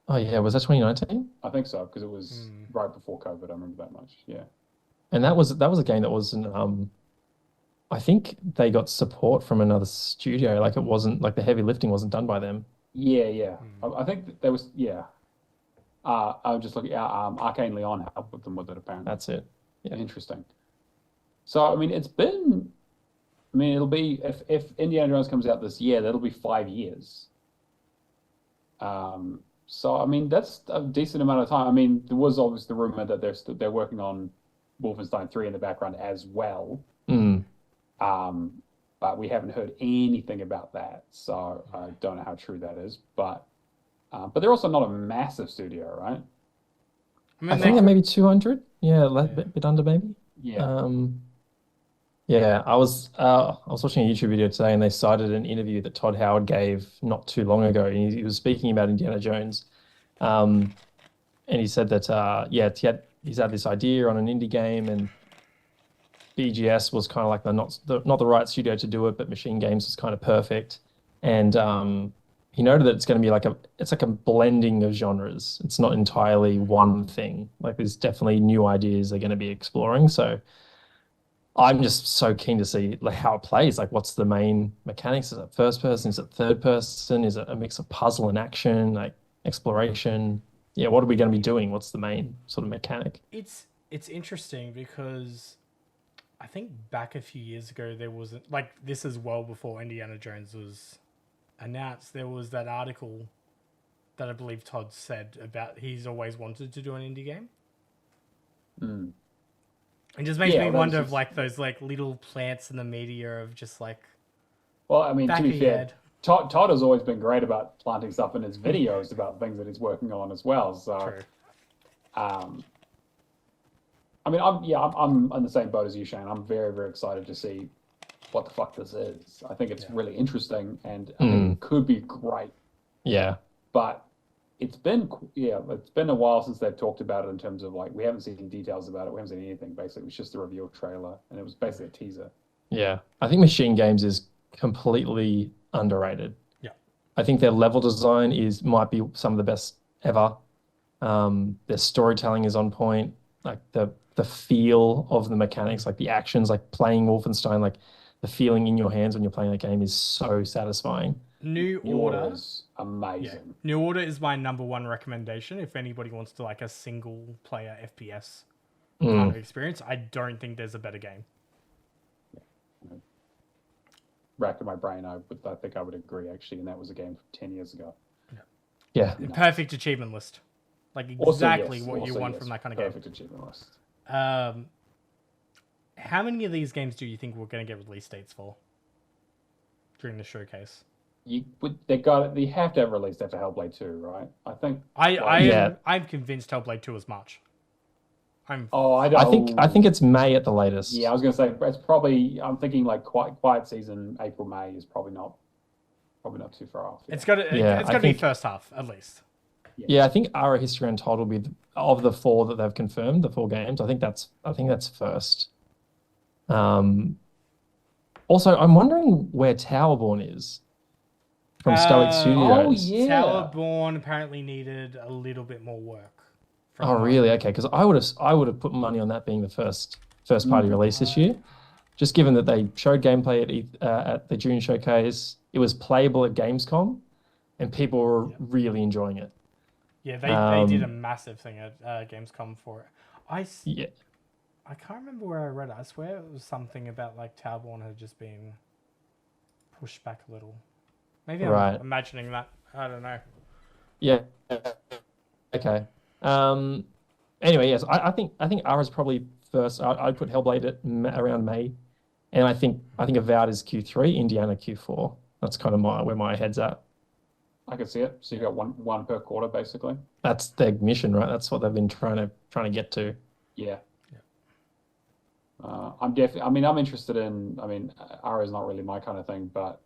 Oh yeah, was that 2019? I think so, because it was right before COVID. I remember that much. Yeah. And that was a game that wasn't. I think they got support from another studio. Like it wasn't like the heavy lifting wasn't done by them. Yeah. I think there was. Yeah. I was just looking. Arcane Leon helped them with it apparently. That's it. Yeah. Interesting. So I mean, it's been. I mean, it'll be if Indiana Jones comes out this year, that'll be 5 years. So I mean, that's a decent amount of time. I mean, there was obviously the rumor that they're working on Wolfenstein 3 in the background as well. But we haven't heard anything about that, so I don't know how true that is. But they're also not a massive studio, right? I think they're maybe 200. Yeah, a bit under maybe. Yeah. Yeah, I was watching a YouTube video today, and they cited an interview that Todd Howard gave not too long ago. And he was speaking about Indiana Jones, and he said that he's had this idea on an indie game, and BGS was kind of like not the right studio to do it, but Machine Games was kind of perfect. And he noted that it's going to be like a blending of genres. It's not entirely one thing. Like there's definitely new ideas they're going to be exploring. So I'm just so keen to see like how it plays. Like what's the main mechanics? Is it first person? Is it third person? Is it a mix of puzzle and action, like exploration? Yeah, what are we going to be doing? What's the main sort of mechanic? It's interesting because I think back a few years ago there wasn't like this is well before Indiana Jones was announced. There was that article that I believe Todd said about he's always wanted to do an indie game. It just makes me wonder of like those like little plants in the media of just like. Well, I mean, to be fair, Todd has always been great about planting stuff in his videos about things that he's working on as well. So, true. I mean, I'm in the same boat as you, Shane. I'm very, very excited to see what the fuck this is. I think it's really interesting, and I think it could be great. Yeah, but it's been a while since they've talked about it in terms of like we haven't seen details about it. We haven't seen anything. Basically, it was just the reveal trailer, and it was basically a teaser. Yeah, I think Machine Games is completely underrated. Yeah, I think their level design might be some of the best ever. Their storytelling is on point. like the feel of the mechanics, like the actions, like playing Wolfenstein, like the feeling in your hands when you're playing that game is so satisfying. New New Order Order. is Yeah. amazing. New Order is my number one recommendation if anybody wants to like a single player FPS kind of experience. I don't think there's a better game. Racking my brain, I think I would agree actually, and that was a game from 10 years ago. Yeah. Perfect achievement list. Like exactly what you want from that kind of game. Perfect achievement list. How many of these games do you think we're going to get release dates for during the showcase? They have to have released that for Hellblade 2, right? I think. I'm convinced Hellblade 2 is March. I don't. I think it's May at the latest. Yeah, I was going to say it's probably. I'm thinking like quiet season, April, May is probably not too far off. Yeah. It's got to be first half at least. Yeah, I think Ara History Untold will be of the 4 that they've confirmed, the 4 games. I think that's first. Also, I'm wondering where Towerborn is from Stoic Studios. Oh yeah, Towerborn apparently needed a little bit more work. Oh really? Okay, because I would have put money on that being the first party release this year, just given that they showed gameplay at the June showcase. It was playable at Gamescom, and people were really enjoying it. Yeah, they did a massive thing at Gamescom for it. I can't remember where I read it. I swear it was something about like Towerborn had just been pushed back a little. Maybe I'm imagining that. I don't know. Yeah. Okay. Anyway, yes, I think Ara's probably first. I'd put Hellblade at around May, and I think Avowed is Q3, Indiana Q4. That's kind of where my head's at. I can see it. So you got one per quarter, basically. That's their mission, right? That's what they've been trying to get to. Yeah. I'm definitely. I mean, I'm interested in. I mean, Ara is not really my kind of thing, but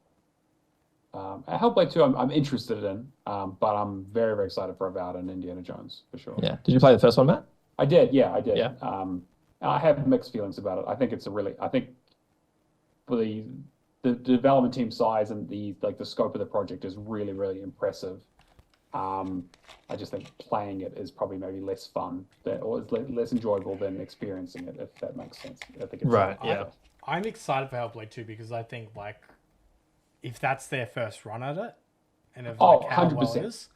Hellblade 2, I'm interested in. But I'm very, very excited for Avowed and Indiana Jones for sure. Yeah. Did you play the first one, Matt? I did. Yeah, I did. Yeah. I have mixed feelings about it. I think for the development team size and the scope of the project is really, really impressive. I just think playing it is probably maybe less fun or it's less enjoyable than experiencing it, if that makes sense. I think it's right. Yeah. I'm excited for Hellblade 2 because I think like if that's their first run at it, and of like how 100%. well it is.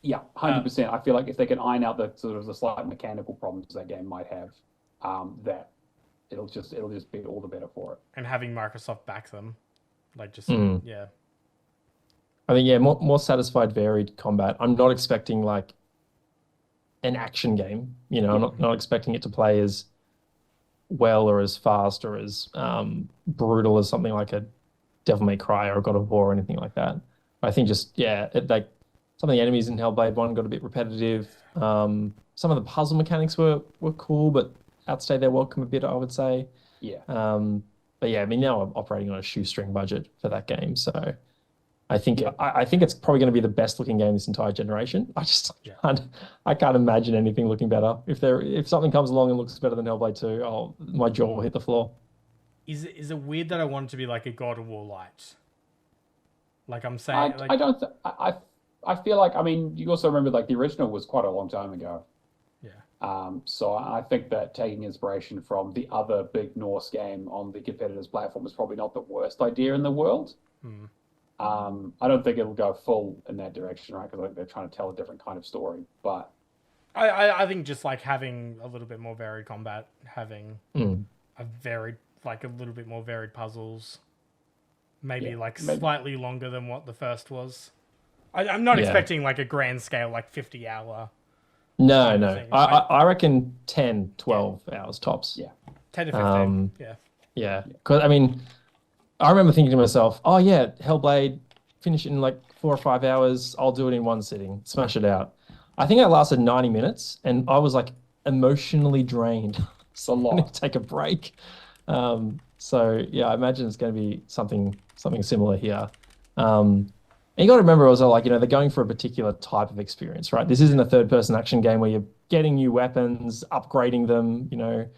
Yeah, 100%. I feel like if they can iron out the slight mechanical problems that game might have, that it'll just be all the better for it. And having Microsoft back them, like just yeah. I think more satisfied, varied combat. I'm not expecting like an action game. You know, I'm not expecting it to play as well or as fast or as brutal as something like a Devil May Cry or a God of War or anything like that. I think just like some of the enemies in Hellblade 1 got a bit repetitive. Some of the puzzle mechanics were cool, but outstayed their welcome a bit, I would say. Yeah. But yeah, I mean, now I'm operating on a shoestring budget for that game, so I think it's probably going to be the best looking game this entire generation. I can't imagine anything looking better. If something comes along and looks better than Hellblade 2, my jaw will hit the floor. Is it weird that I want it to be like a God of War light? Like I'm saying, I feel like, I mean, you also remember like the original was quite a long time ago. Yeah. So I think that taking inspiration from the other big Norse game on the competitor's platform is probably not the worst idea in the world. I don't think it'll go full in that direction, right? Because I think they're trying to tell a different kind of story. But I think just like having a little bit more varied combat, having a little bit more varied puzzles, maybe slightly longer than what the first was. I'm not expecting like a grand scale, like 50-hour. No. I reckon 10, 12 hours tops. Yeah. 10 to 15. Yeah. Because, I mean, I remember thinking to myself, oh, yeah, Hellblade, finish it in like 4 or 5 hours. I'll do it in one sitting, smash it out. I think I lasted 90 minutes and I was like emotionally drained. So long. I need to take a break. So, yeah, I imagine it's going to be something similar here. And you got to remember also, like, you know, they're going for a particular type of experience, right? This isn't a third-person action game where you're getting new weapons, upgrading them, you know,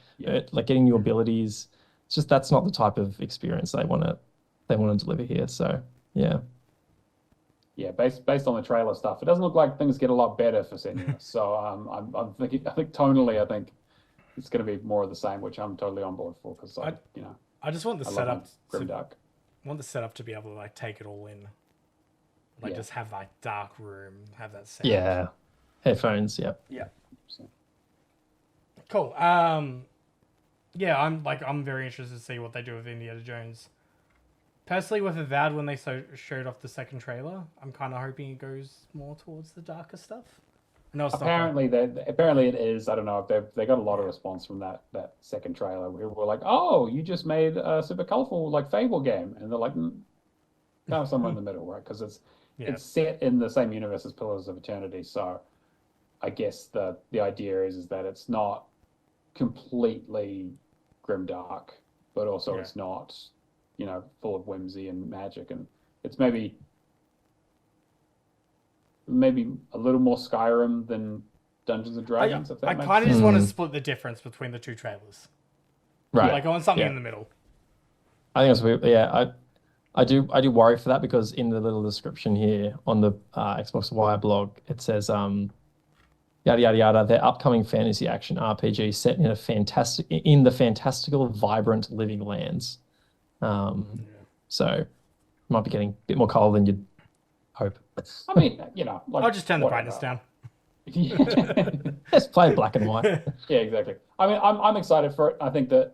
like getting new abilities. It's just that's not the type of experience they want to deliver here. So, yeah. Yeah, based on the trailer stuff, it doesn't look like things get a lot better for Senua. So I think tonally, I think it's going to be more of the same, which I'm totally on board for because I just want the I love setup. my grimdark. Want the setup to be able to like take it all in, like just have like dark room, have that sound. Yeah, headphones. Yeah. Yeah. Cool. Yeah, I'm very interested to see what they do with Indiana Jones. Personally, with Avowed, when they showed off the second trailer, I'm kind of hoping it goes more towards the darker stuff. No, apparently it is. I don't know if they got a lot of response from that second trailer. We were like, "Oh, you just made a super colorful like Fable game," and they're like, kind of somewhere in the middle, right? Because it's set in the same universe as Pillars of Eternity. So, I guess the idea is that it's not completely grimdark, but also it's not, full of whimsy and magic, and it's maybe a little more Skyrim than Dungeons and Dragons. I kind of just want to split the difference between the two trailers, right? Like I want something in the middle. I think that's weird. Yeah, I do worry for that because in the little description here on the Xbox Wire blog, it says yada yada yada. Their upcoming fantasy action RPG set in the fantastical, vibrant living lands. So might be getting a bit more color than you'd hope. I mean, I'll just turn the brightness down. Let's play black and white. Yeah, exactly. I mean, I'm excited for it. I think that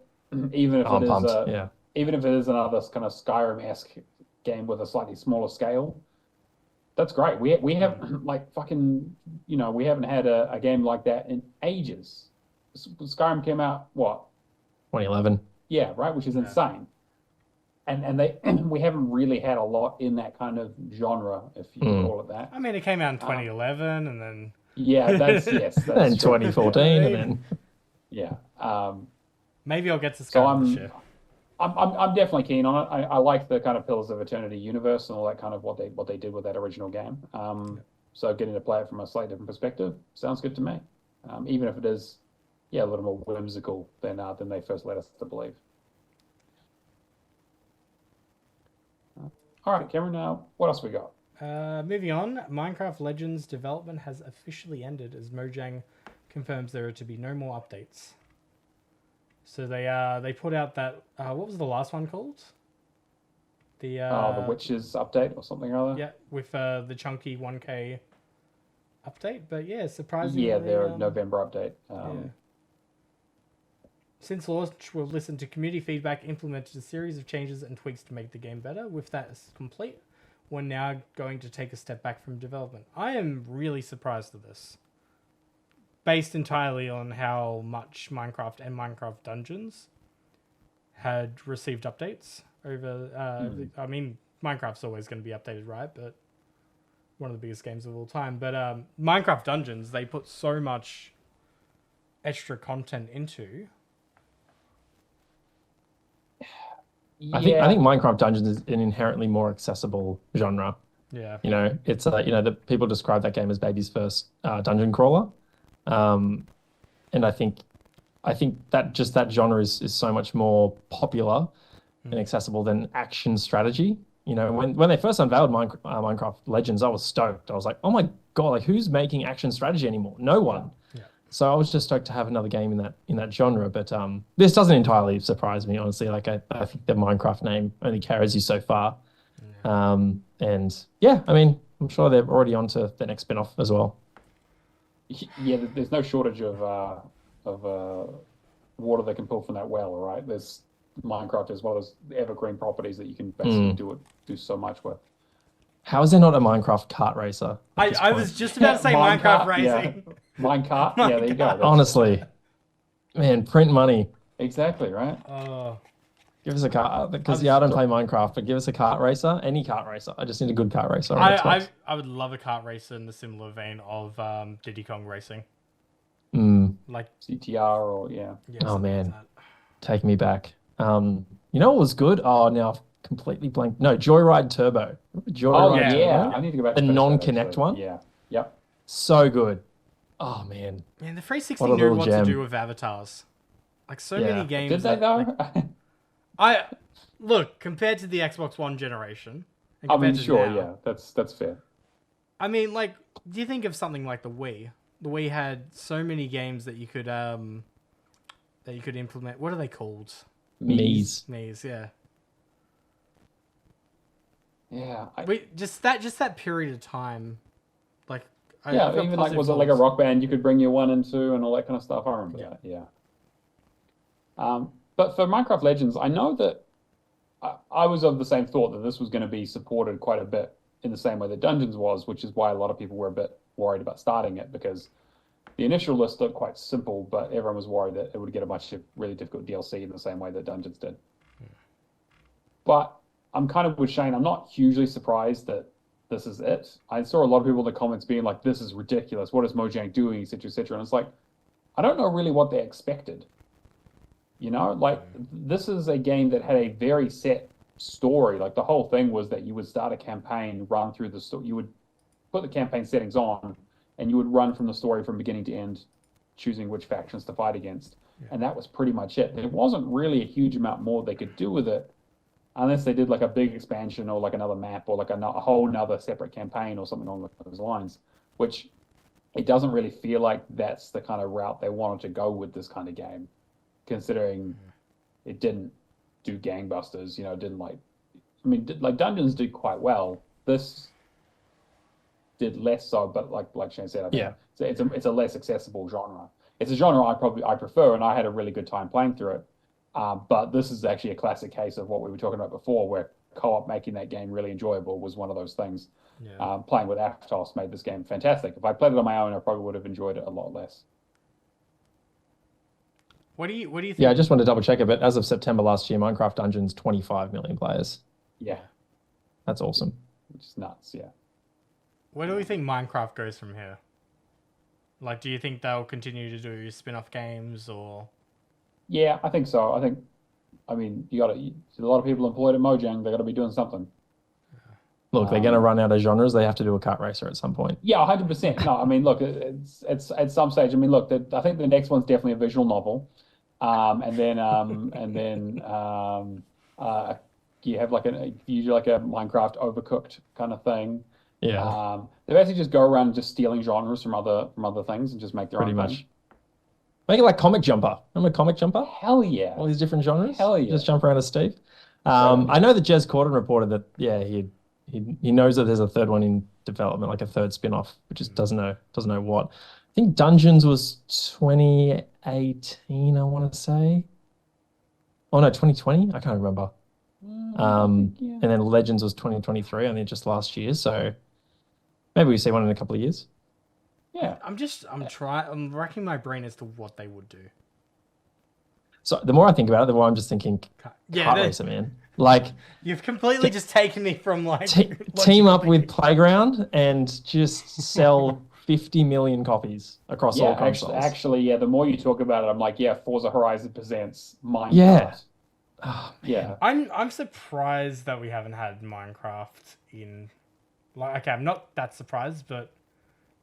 even if it is another kind of Skyrim-esque game with a slightly smaller scale, that's great. We have like fucking we haven't had a game like that in ages. Skyrim came out what? 2011. Yeah, right, which is insane. And we haven't really had a lot in that kind of genre, if you call it that. I mean, it came out in 2011, and then that's and 2014, and then maybe I'll get to Skyrim this year. I'm definitely keen on it. I like the kind of Pillars of Eternity universe and all that kind of what they did with that original game. So getting to play it from a slightly different perspective sounds good to me. Even if it is, a little more whimsical than they first led us to believe. All right, Cameron. What else we got? Moving on, Minecraft Legends development has officially ended as Mojang confirms there are to be no more updates. So they put out that what was the last one called? The Witches update or something or other. Yeah, with the chunky 1K update, but surprisingly. Yeah, their November update. Since launch, we've listened to community feedback, implemented a series of changes and tweaks to make the game better. With that complete, we're now going to take a step back from development. I am really surprised at this. Based entirely on how much Minecraft and Minecraft Dungeons had received updates over... I mean, Minecraft's always going to be updated, right? But one of the biggest games of all time. But Minecraft Dungeons, they put so much extra content into... I think Minecraft Dungeons is an inherently more accessible genre. Yeah. It's the people describe that game as baby's first dungeon crawler. And I think that just that genre is so much more popular and accessible than action strategy. When they first unveiled Minecraft Legends, I was stoked. I was like, oh my God, like who's making action strategy anymore? No one. Yeah. So I was just stoked to have another game in that genre. But this doesn't entirely surprise me, honestly. Like I think the Minecraft name only carries you so far. Yeah. I mean, I'm sure they're already on to the next spin-off as well. Yeah, there's no shortage of water they can pull from that well, right? There's Minecraft as well as the evergreen properties that you can basically do so much with. How is there not a Minecraft kart racer? I was just about to say Minecraft racing. Yeah. Minecart. Yeah, there you go. Honestly, man, print money. Exactly, right? Give us a kart, because I don't play Minecraft, but give us a kart racer, any kart racer. I just need a good kart racer. I would love a kart racer in the similar vein of Diddy Kong Racing. Like CTR or oh man, take me back. You know what was good? Oh, now I've completely blanked. No, Joyride Turbo. Joyride Turbo? I need to go back the to non-Connect one. Yeah. Yep. So good. Oh man. Man, the 360 knew what to do with avatars. Like so many games. Did they though? Look, compared to the Xbox One generation. I mean, sure, now, that's fair. I mean, like, do you think of something like the Wii? The Wii had so many games that you could that you could implement. What are they called? Mies. Mies, yeah. Yeah. Just that period of time, like Even like was it like a rock band you could bring your one into and all that kind of stuff? I remember that. Yeah. But for Minecraft Legends, I know that I was of the same thought that this was going to be supported quite a bit in the same way that Dungeons was, which is why a lot of people were a bit worried about starting it because the initial list looked quite simple, but everyone was worried that it would get a bunch of really difficult DLC in the same way that Dungeons did. But I'm kind of with Shane. I'm not hugely surprised that this is it. I saw a lot of people in the comments being like, "This is ridiculous. What is Mojang doing?" etc., etc. And it's like, I don't know really what they expected. Like this is a game that had a very set story. Like the whole thing was that you would start a campaign, run through the story. You would put the campaign settings on, and you would run from the story from beginning to end, choosing which factions to fight against. Yeah. And that was pretty much it. There wasn't really a huge amount more they could do with it, unless they did like a big expansion or like another map or like a whole nother separate campaign or something along those lines, which it doesn't really feel like that's the kind of route they wanted to go with this kind of game, considering it didn't do gangbusters, it didn't like Dungeons did quite well. This did less so, but like Shane said, I think it's a less accessible genre. It's a genre I prefer, and I had a really good time playing through it. But this is actually a classic case of what we were talking about before, where co-op making that game really enjoyable was one of those things. Yeah. Playing with Aptos made this game fantastic. If I played it on my own, I probably would have enjoyed it a lot less. What do you think? Yeah, I just wanted to double check it, but as of September last year, Minecraft Dungeons 25 million players. Yeah, that's awesome. Which is nuts. Yeah. Where do we think Minecraft goes from here? Like, do you think they'll continue to do spin-off games or? Yeah, I think so. I mean, a lot of people employed at Mojang. They got to be doing something. Look, they're going to run out of genres. They have to do a kart racer at some point. Yeah, 100%. No, I mean, look, it's at some stage. I mean, look, I think the next one's definitely a visual novel, and then you have you do like a Minecraft Overcooked kind of thing. Yeah. They basically just go around just stealing genres from other things and just make their own much. Thing. Make it like Comic Jumper. Remember Comic Jumper? Hell yeah. All these different genres. Hell yeah. Just jump around as Steve. I know that Jez Corden reported that, he knows that there's a third one in development, like a third spin-off, which just doesn't know what. I think Dungeons was 2018, I want to say. Oh no, 2020? I can't remember. And then Legends was 2023, I think just last year. So maybe we see one in a couple of years. Yeah. I'm racking my brain as to what they would do. So the more I think about it, the more I'm just thinking kart racer, man. Like, you've completely just taken me from like team up with Playground and just sell 50 million copies across all consoles. Actually, the more you talk about it, I'm like, Forza Horizon presents Minecraft. Yeah. Oh, yeah. I'm surprised that we haven't had Minecraft in okay, I'm not that surprised, but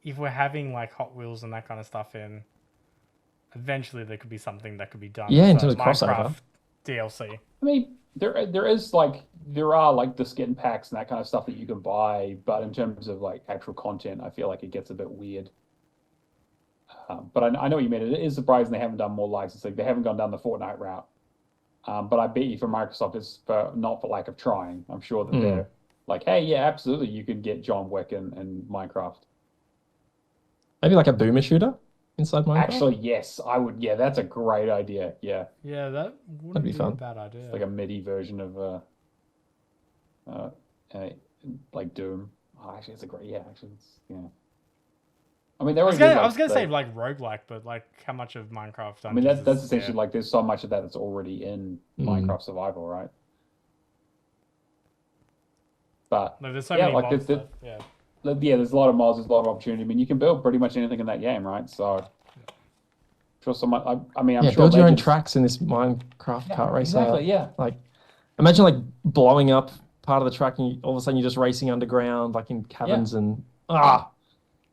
if we're having like Hot Wheels and that kind of stuff in, eventually there could be something that could be done. Yeah, in terms of crossover DLC. I mean, there are like the skin packs and that kind of stuff that you can buy, but in terms of like actual content, I feel like it gets a bit weird. But I know what you mean. It is surprising they haven't done more licensing. They haven't gone down the Fortnite route. But I bet you for Microsoft, it's not for lack of trying. I'm sure that they're like, hey, yeah, absolutely, you could get John Wick and Minecraft. Maybe like a boomer shooter inside Minecraft? Actually, yes, I would. Yeah, that's a great idea. Yeah. Yeah, that wouldn't be fun. A bad idea. It's like a MIDI version of like Doom. Oh, actually, it's a great. Yeah, actually, I mean, I was gonna say like roguelike, but like how much of Minecraft? I mean, that's essentially like there's so much of that that's already in Minecraft Survival, right? But there's so many mods there's a lot of mods, there's a lot of opportunity. I mean, you can build pretty much anything in that game, right? So, I'm sure I'm sure build your own tracks in this Minecraft kart racer. Exactly, yeah. Like, imagine like blowing up part of the track, and all of a sudden you're just racing underground, like in caverns and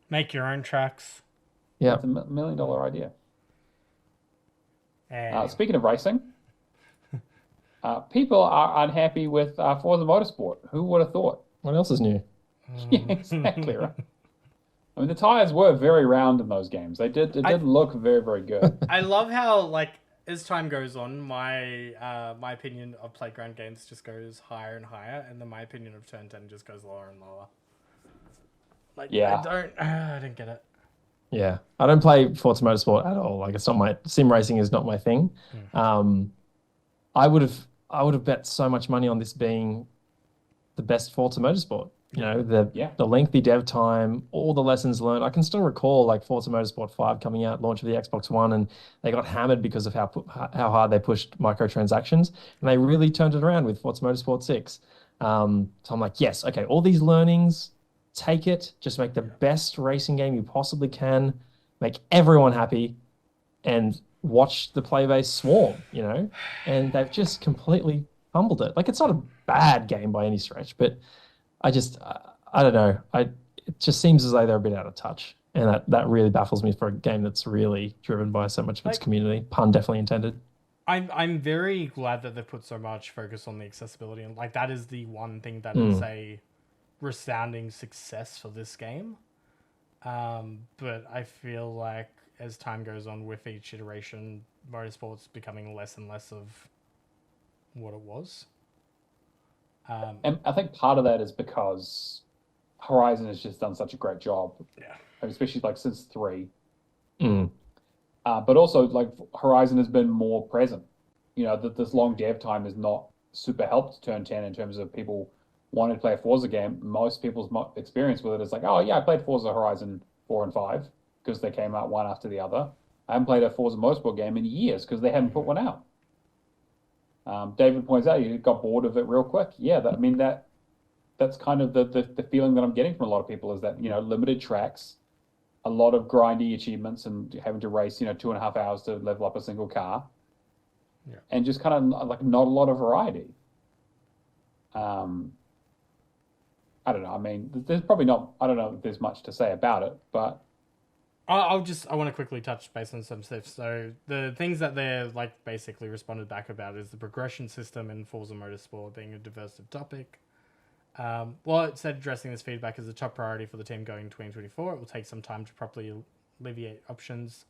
make your own tracks. Yeah, it's $1 million idea. Speaking of racing, people are unhappy with Forza Motorsport. Who would have thought? What else is new? Yeah, exactly right. I mean, the tires were very round in those games. It did look very, very good. I love how like as time goes on, my opinion of playground games just goes higher and higher, and then my opinion of Turn 10 just goes lower and lower. Like, Yeah. I don't get it. Yeah, I don't play Forza Motorsport at all. Like, it's not my sim racing is not my thing. I would have bet so much money on this being the best Forza Motorsport. You know, the lengthy dev time, all the lessons learned. I can still recall like Forza Motorsport 5 coming out, launch of the Xbox One, and they got hammered because of how hard they pushed microtransactions, and they really turned it around with Forza Motorsport 6. So I'm like, yes, okay, all these learnings, take it, just make the best racing game you possibly can, make everyone happy, and watch the play base swarm, you know? And they've just completely fumbled it. Like, it's not a bad game by any stretch, but I don't know. It just seems as though they're a bit out of touch. And that really baffles me for a game that's really driven by so much of its community. Pun definitely intended. I'm very glad that they've put so much focus on the accessibility, and like that is the one thing that is a resounding success for this game. But I feel like as time goes on with each iteration, Motorsport's becoming less and less of what it was. And I think part of that is because Horizon has just done such a great job. Yeah. Especially like since 3. But also like Horizon has been more present. You know, that this long dev time has not super helped Turn 10 in terms of people wanting to play a Forza game. Most people's experience with it is like, oh yeah, I played Forza Horizon 4 and 5 because they came out one after the other. I haven't played a Forza Motorsport game in years because they hadn't put one out. David points out you got bored of it real quick. Yeah, that's kind of the feeling that I'm getting from a lot of people is that, you know, limited tracks, a lot of grindy achievements and having to race, 2.5 hours to level up a single car. Yeah. And just kind of like not a lot of variety. I don't know. I mean, there's probably not, I don't know if there's much to say about it, but I want to quickly touch base on some stuff. So the things that they're like basically responded back about is the progression system in Forza Motorsport being a diversive topic. Well, it said addressing this feedback is a top priority for the team going in 2024. It will take some time to properly alleviate options,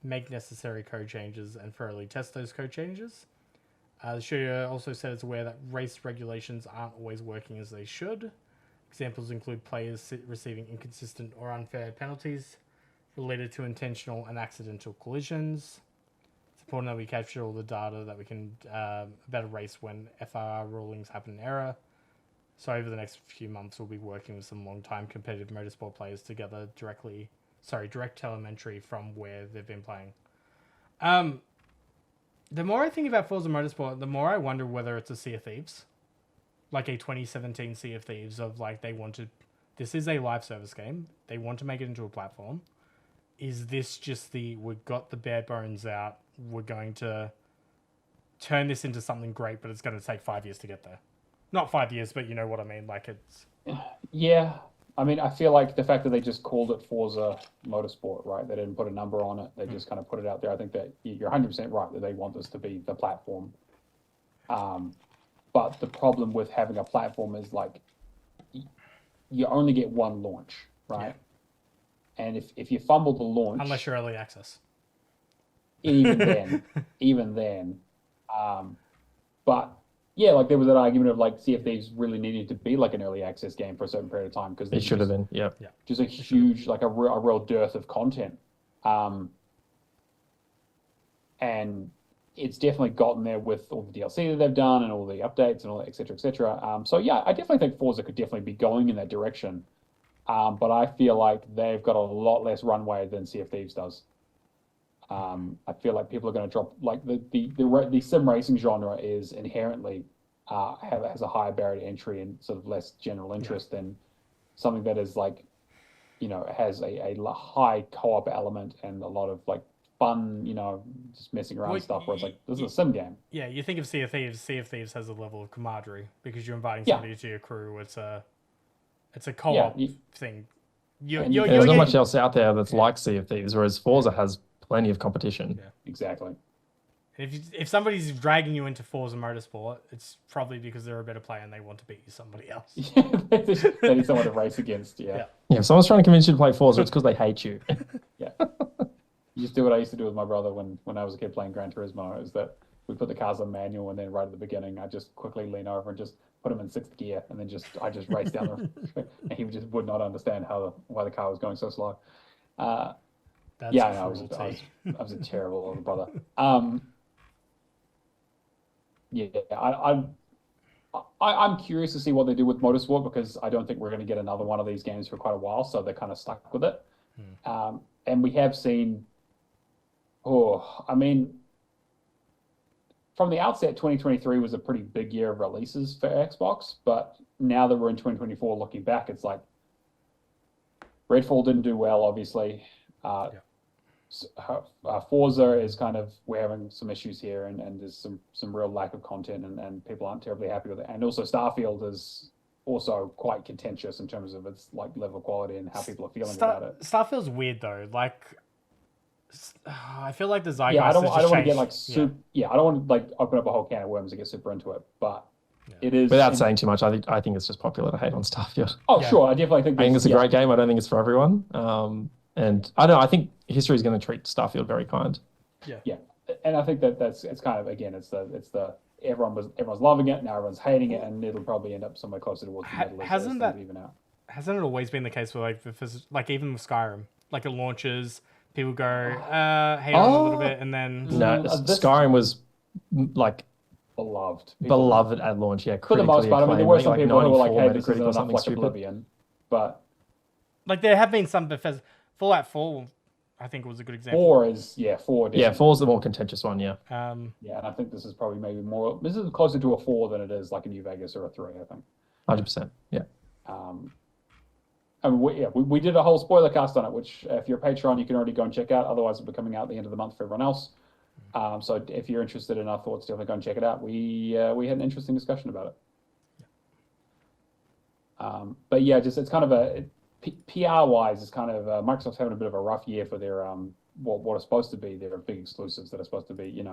make necessary code changes, and thoroughly test those code changes. The studio also said it's aware that race regulations aren't always working as they should. Examples include players receiving inconsistent or unfair penalties related to intentional and accidental collisions. It's important that we capture all the data that we can about a race when FRR rulings happen in error. So over the next few months, we'll be working with some long-time competitive motorsport players to gather direct telemetry from where they've been playing. The more I think about Forza Motorsport, the more I wonder whether it's a Sea of Thieves. Like a 2017 Sea of Thieves of like this is a live service game. They want to make it into a platform. Is this just we've got the bare bones out, we're going to turn this into something great, but it's going to take 5 years to get there? Not 5 years, but you know what I mean. Like it's... Yeah. I mean, I feel like the fact that they just called it Forza Motorsport, right? They didn't put a number on it. They just kind of put it out there. I think that you're 100% right that they want this to be the platform. But the problem with having a platform is like you only get one launch, right? Yeah. And if you fumble the launch... Unless you're early access. Even then. But yeah, like there was an argument of like Sea of Thieves really needed to be like an early access game for a certain period of time because it should have been, yeah. Just a huge, like a real dearth of content. And it's definitely gotten there with all the DLC that they've done and all the updates and all that, et cetera, et cetera. So yeah, I definitely think Forza could definitely be going in that direction. But I feel like they've got a lot less runway than Sea of Thieves does. I feel like people are going to drop, like the sim racing genre is inherently has a higher barrier to entry and sort of less general interest than something that is like, has a high co-op element and a lot of like fun, just messing around stuff where it's like, this is a sim game. Yeah, you think of Sea of Thieves has a level of camaraderie because you're inviting somebody to your crew. It's a co-op thing. There's not much else out there that's like Sea of Thieves, whereas Forza has plenty of competition. Yeah, exactly. If somebody's dragging you into Forza Motorsport, it's probably because they're a better player and they want to beat somebody else. They need someone to race against. Yeah. If someone's trying to convince you to play Forza, it's because they hate you. Yeah. just do what I used to do with my brother when I was a kid playing Gran Turismo. Is that we put the cars on manual, and then right at the beginning, I just quickly lean over and just put them in sixth gear, and then I just race down the, and he just would not understand why the car was going so slow. That's Yeah, cruelty. I was a terrible older brother. Yeah, I'm curious to see what they do with Motorsport because I don't think we're going to get another one of these games for quite a while, so they're kind of stuck with it. And we have seen, I mean, from the outset, 2023 was a pretty big year of releases for Xbox, but now that we're in 2024, looking back, it's like Redfall didn't do well, obviously. Forza is kind of, we're having some issues here, and there's some real lack of content, and people aren't terribly happy with it. And also Starfield is also quite contentious in terms of its like level of quality and how people are feeling about it. Starfield's weird though. Like, I feel like the zeitgeist. Yeah, I don't want to get like I don't want to like open up a whole can of worms and get super into it, but it is. Without saying too much, I think it's just popular to hate on Starfield. Oh, sure, I definitely think. I think it's a great game. I don't think it's for everyone. And I don't know. I think history is going to treat Starfield very kind. Yeah, and I think it's kind of, again, it's the everyone's loving it, now everyone's hating it, and it'll probably end up somewhere closer towards the middle. Hasn't it always been the case with like even with Skyrim, like it launches, people go hate on it a little bit, and then Skyrim was like beloved at launch. Yeah, for the most part. I mean, there were some people who were like, "Hey, this is enough like stupid. Oblivion," but like there have been some Bethesda. Fallout 4, I think, was a good example. 4 is 4. Yeah, 4's the more contentious one. Yeah. And I think this is probably maybe more. This is closer to a 4 than it is like a New Vegas or a 3. I think. 100%. Yeah. And we did a whole spoiler cast on it, which if you're a Patreon, you can already go and check out. Otherwise, it'll be coming out at the end of the month for everyone else. So if you're interested in our thoughts, definitely go and check it out. We had an interesting discussion about it. But yeah, just it's kind of PR-wise, it's kind of Microsoft's having a bit of a rough year for their what are supposed to be their big exclusives that are supposed to be,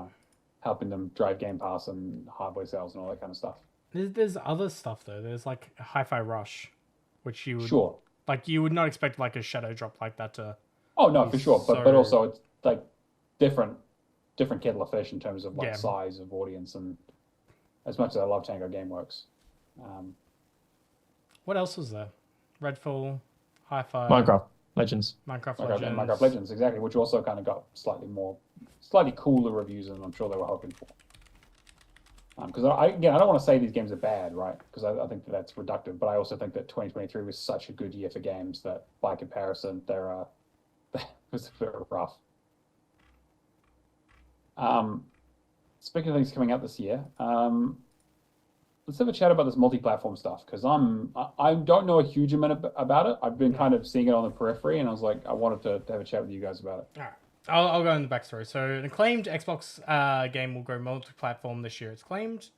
helping them drive Game Pass and hardware sales and all that kind of stuff. There's other stuff though. There's like Hi-Fi Rush, which you would you would not expect like a shadow drop like that to. Oh no, for sure, but also it's like different kettle of fish in terms of like size of audience, and as much as I love Tango Gameworks. What else was there? Redfall. Hi-Fi. Minecraft Legends, exactly, which also kind of got slightly cooler reviews than I'm sure they were hoping for. Because I don't want to say these games are bad, right? Because I think that's reductive, but I also think that 2023 was such a good year for games that, by comparison, it was very rough. Speaking of things coming out this year, let's have a chat about this multi-platform stuff, because I don't know a huge amount about it. I've been kind of seeing it on the periphery, and I was like, I wanted to have a chat with you guys about it. All right. I'll go in the backstory. So an acclaimed Xbox game will go multi-platform this year. It's claimed,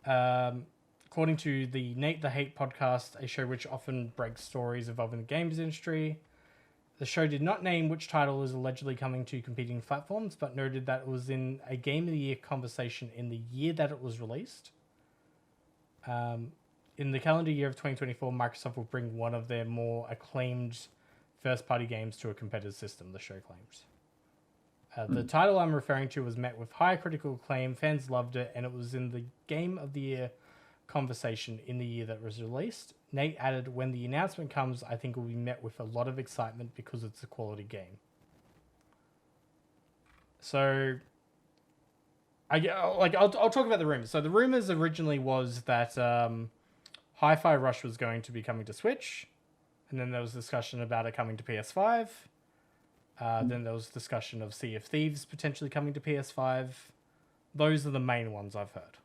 according to the Nate the Hate podcast, a show which often breaks stories involving the games industry. The show did not name which title is allegedly coming to competing platforms, but noted that it was in a Game of the Year conversation in the year that it was released. In the calendar year of 2024, Microsoft will bring one of their more acclaimed first-party games to a competitive system, the show claims. The title I'm referring to was met with high critical acclaim, fans loved it, and it was in the Game of the Year conversation in the year that it was released. Nate added, when the announcement comes, I think it will be met with a lot of excitement because it's a quality game. So, I'll talk about the rumors. So the rumors originally was that Hi-Fi Rush was going to be coming to Switch, and then there was discussion about it coming to PS5. Then there was discussion of Sea of Thieves potentially coming to PS5. Those are the main ones I've heard.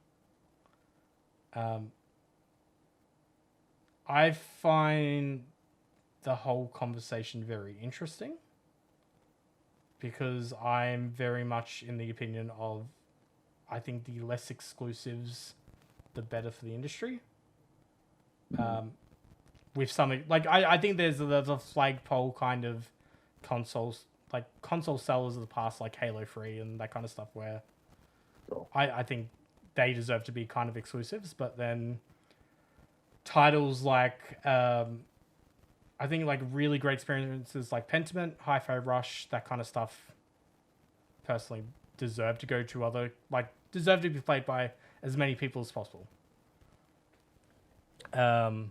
I find the whole conversation very interesting because I'm very much in the opinion of I think the less exclusives, the better for the industry. With something like I think there's a flagpole kind of consoles, like console sellers of the past, like Halo 3 and that kind of stuff, where I think they deserve to be kind of exclusives, but then titles like I think like really great experiences like Pentiment, Hi-Fi Rush, that kind of stuff personally deserve to go to deserve to be played by as many people as possible. But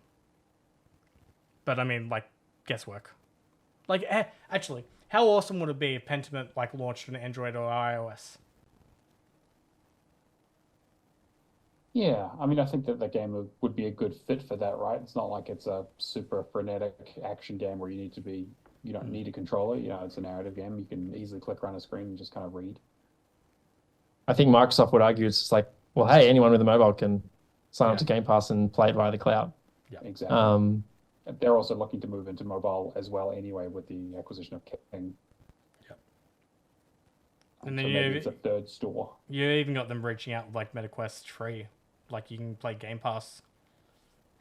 I mean, like, guesswork. Like, actually, how awesome would it be if Pentiment like launched on Android or iOS? Yeah, I mean, I think that the game would be a good fit for that, right? It's not like it's a super frenetic action game where you don't need a controller. You know, it's a narrative game. You can easily click around a screen and just kind of read. I think Microsoft would argue it's just like, well, hey, anyone with a mobile can sign up to Game Pass and play it via the cloud. Yeah, exactly. They're also looking to move into mobile as well anyway with the acquisition of King. Yeah. And then so maybe it's a third store. You even got them reaching out with like MetaQuest free. Like you can play Game Pass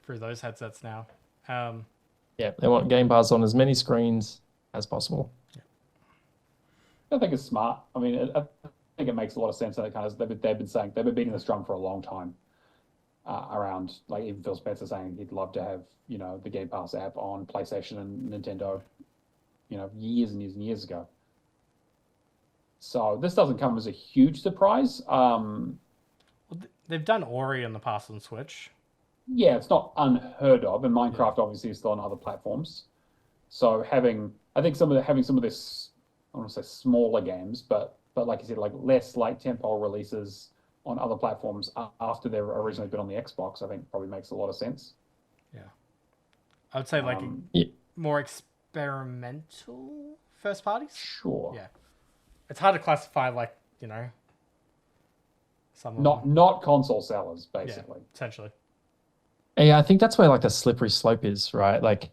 through those headsets now. Yeah, they want Game Pass on as many screens as possible. Yeah. I think it's smart. I mean, I think it makes a lot of sense. That they've been beating this drum for a long time. Around, like, even Phil Spencer saying he'd love to have, you know, the Game Pass app on PlayStation and Nintendo, you know, years and years and years ago. So this doesn't come as a huge surprise. Well, they've done Ori in the past on Switch. Yeah, it's not unheard of, and Minecraft obviously is still on other platforms. So having some of this, I don't want to say smaller games, but like you said, like less like tentpole releases on other platforms after they've originally been on the Xbox, I think probably makes a lot of sense. Yeah, I would say like more experimental first parties. Sure. Yeah, it's hard to classify, like, you know, some not console sellers basically. Yeah, essentially. Yeah, I think that's where like the slippery slope is, right? Like,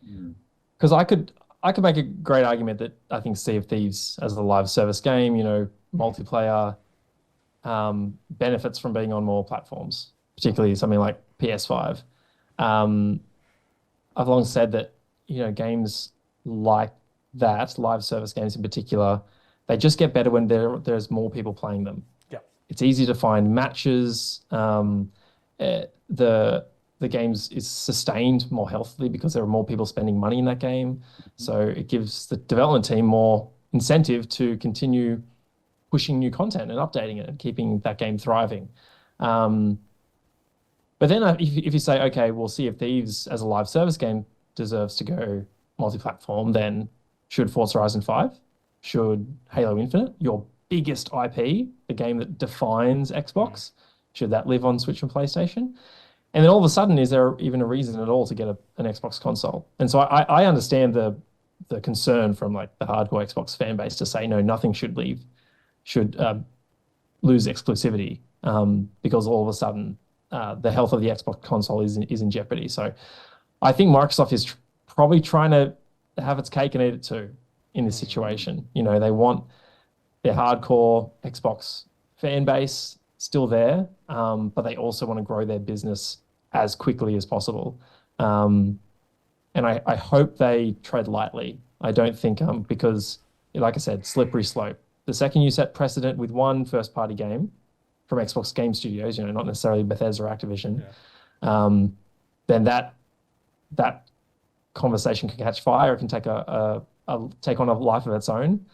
because I could make a great argument that I think Sea of Thieves as a live service game, you know, multiplayer, benefits from being on more platforms, particularly something like PS5. I've long said that, you know, games like that, live service games in particular, they just get better when there's more people playing them. Yeah, it's easy to find matches. The games is sustained more healthily because there are more people spending money in that game. So it gives the development team more incentive to continue pushing new content and updating it and keeping that game thriving. But then if you say, okay, we'll see if Thieves as a live service game deserves to go multi-platform, then should Forza Horizon 5? Should Halo Infinite, your biggest IP, the game that defines Xbox, should that live on Switch and PlayStation? And then all of a sudden, is there even a reason at all to get an Xbox console? And so I understand the concern from like the hardcore Xbox fan base to say, no, nothing should lose exclusivity, because all of a sudden the health of the Xbox console is in jeopardy. So I think Microsoft is probably trying to have its cake and eat it too in this situation. You know, they want their hardcore Xbox fan base still there, but they also want to grow their business as quickly as possible. And I hope they tread lightly. I don't think, because, like I said, slippery slope. The second you set precedent with one first-party game from Xbox Game Studios, you know, not necessarily Bethesda or Activision, then that conversation can catch fire. It can take take on a life of its own.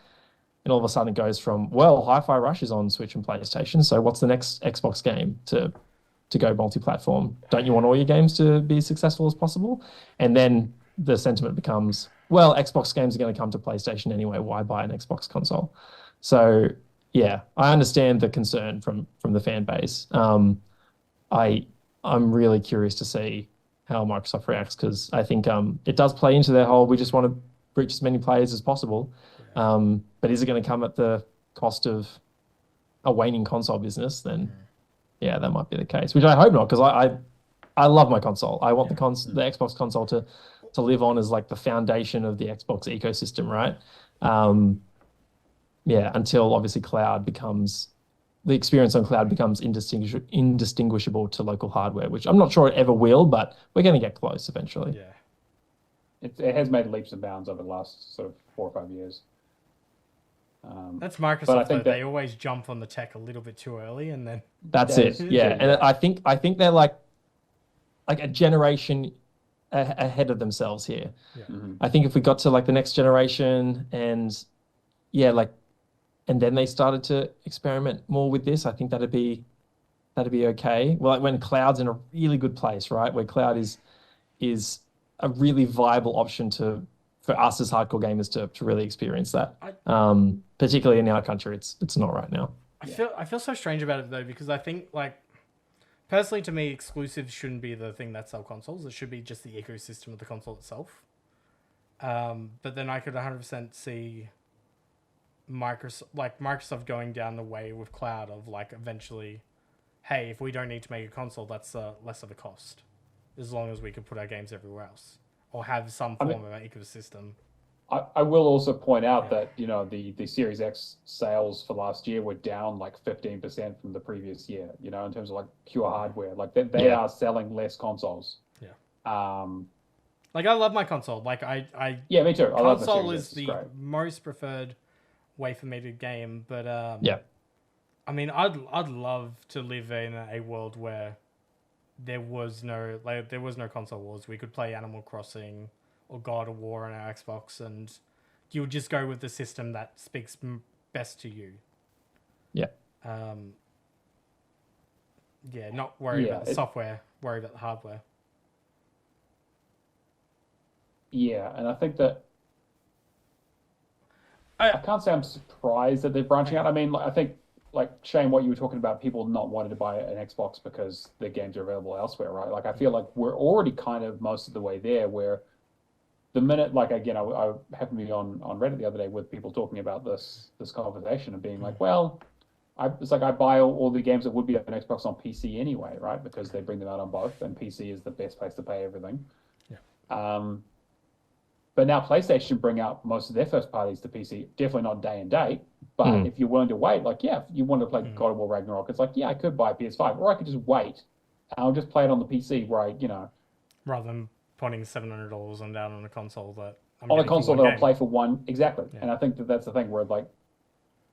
And all of a sudden it goes from, well, Hi-Fi Rush is on Switch and PlayStation, so what's the next Xbox game to go multi-platform? Don't you want all your games to be as successful as possible? And then the sentiment becomes, well, Xbox games are going to come to PlayStation anyway. Why buy an Xbox console? So, yeah, I understand the concern from the fan base. I'm really curious to see how Microsoft reacts, because I think it does play into their whole, we just want to reach as many players as possible. But is it going to come at the cost of a waning console business? Then, yeah, that might be the case, which I hope not, because I love my console. I want the Xbox console to live on as like the foundation of the Xbox ecosystem, right? Until obviously the experience on cloud becomes indistinguishable to local hardware, which I'm not sure it ever will, but we're going to get close eventually. Yeah. It has made leaps and bounds over the last sort of 4 or 5 years. That's Microsoft, though. They always jump on the tech a little bit too early, and then that's it. Yeah, and I think they're like a generation ahead of themselves here. Yeah. I think if we got to like the next generation, and like and then they started to experiment more with this, I think that'd be okay. Well, like when cloud's in a really good place, right? Where cloud is a really viable option for us as hardcore gamers to really experience that. Particularly in our country, it's not right now. I feel so strange about it though, because I think like personally to me, exclusives shouldn't be the thing that sell consoles. It should be just the ecosystem of the console itself. But then I could 100% see Microsoft going down the way with cloud of like eventually, hey, if we don't need to make a console, that's less of a cost, as long as we can put our games everywhere else or have some form of an ecosystem. I will also point out that the Series X sales for last year were down like 15% from the previous year. In terms of like pure hardware, like they are selling less consoles. Yeah. Like I love my console. Like I yeah, me too. I love the console Series is X. the Great. most preferred way for me to game, but Yeah. I mean, I'd love to live in a world where there was no console wars. We could play Animal Crossing or God of War on our Xbox, and you would just go with the system that speaks best to you. Yeah. Not worry about the software, worry about the hardware. Yeah, and I think that I can't say I'm surprised that they're branching out. I mean, I think, like Shane, what you were talking about, people not wanting to buy an Xbox because their games are available elsewhere, right? Like, I feel like we're already kind of most of the way there, where the minute, like, again, I happened to be on Reddit the other day with people talking about this conversation and being like, well, it's like I buy all the games that would be on Xbox on PC anyway, right? Because they bring them out on both, and PC is the best place to play everything. Yeah. But now PlayStation bring out most of their first parties to PC. Definitely not day and date. But if you're willing to wait, like, if you want to play God of War Ragnarok, it's like, I could buy a PS5, or I could just wait. And I'll just play it on the PC where rather than putting $700 on down on a console that on a console that I'll play for one. Exactly. Yeah. And I think that's the thing where like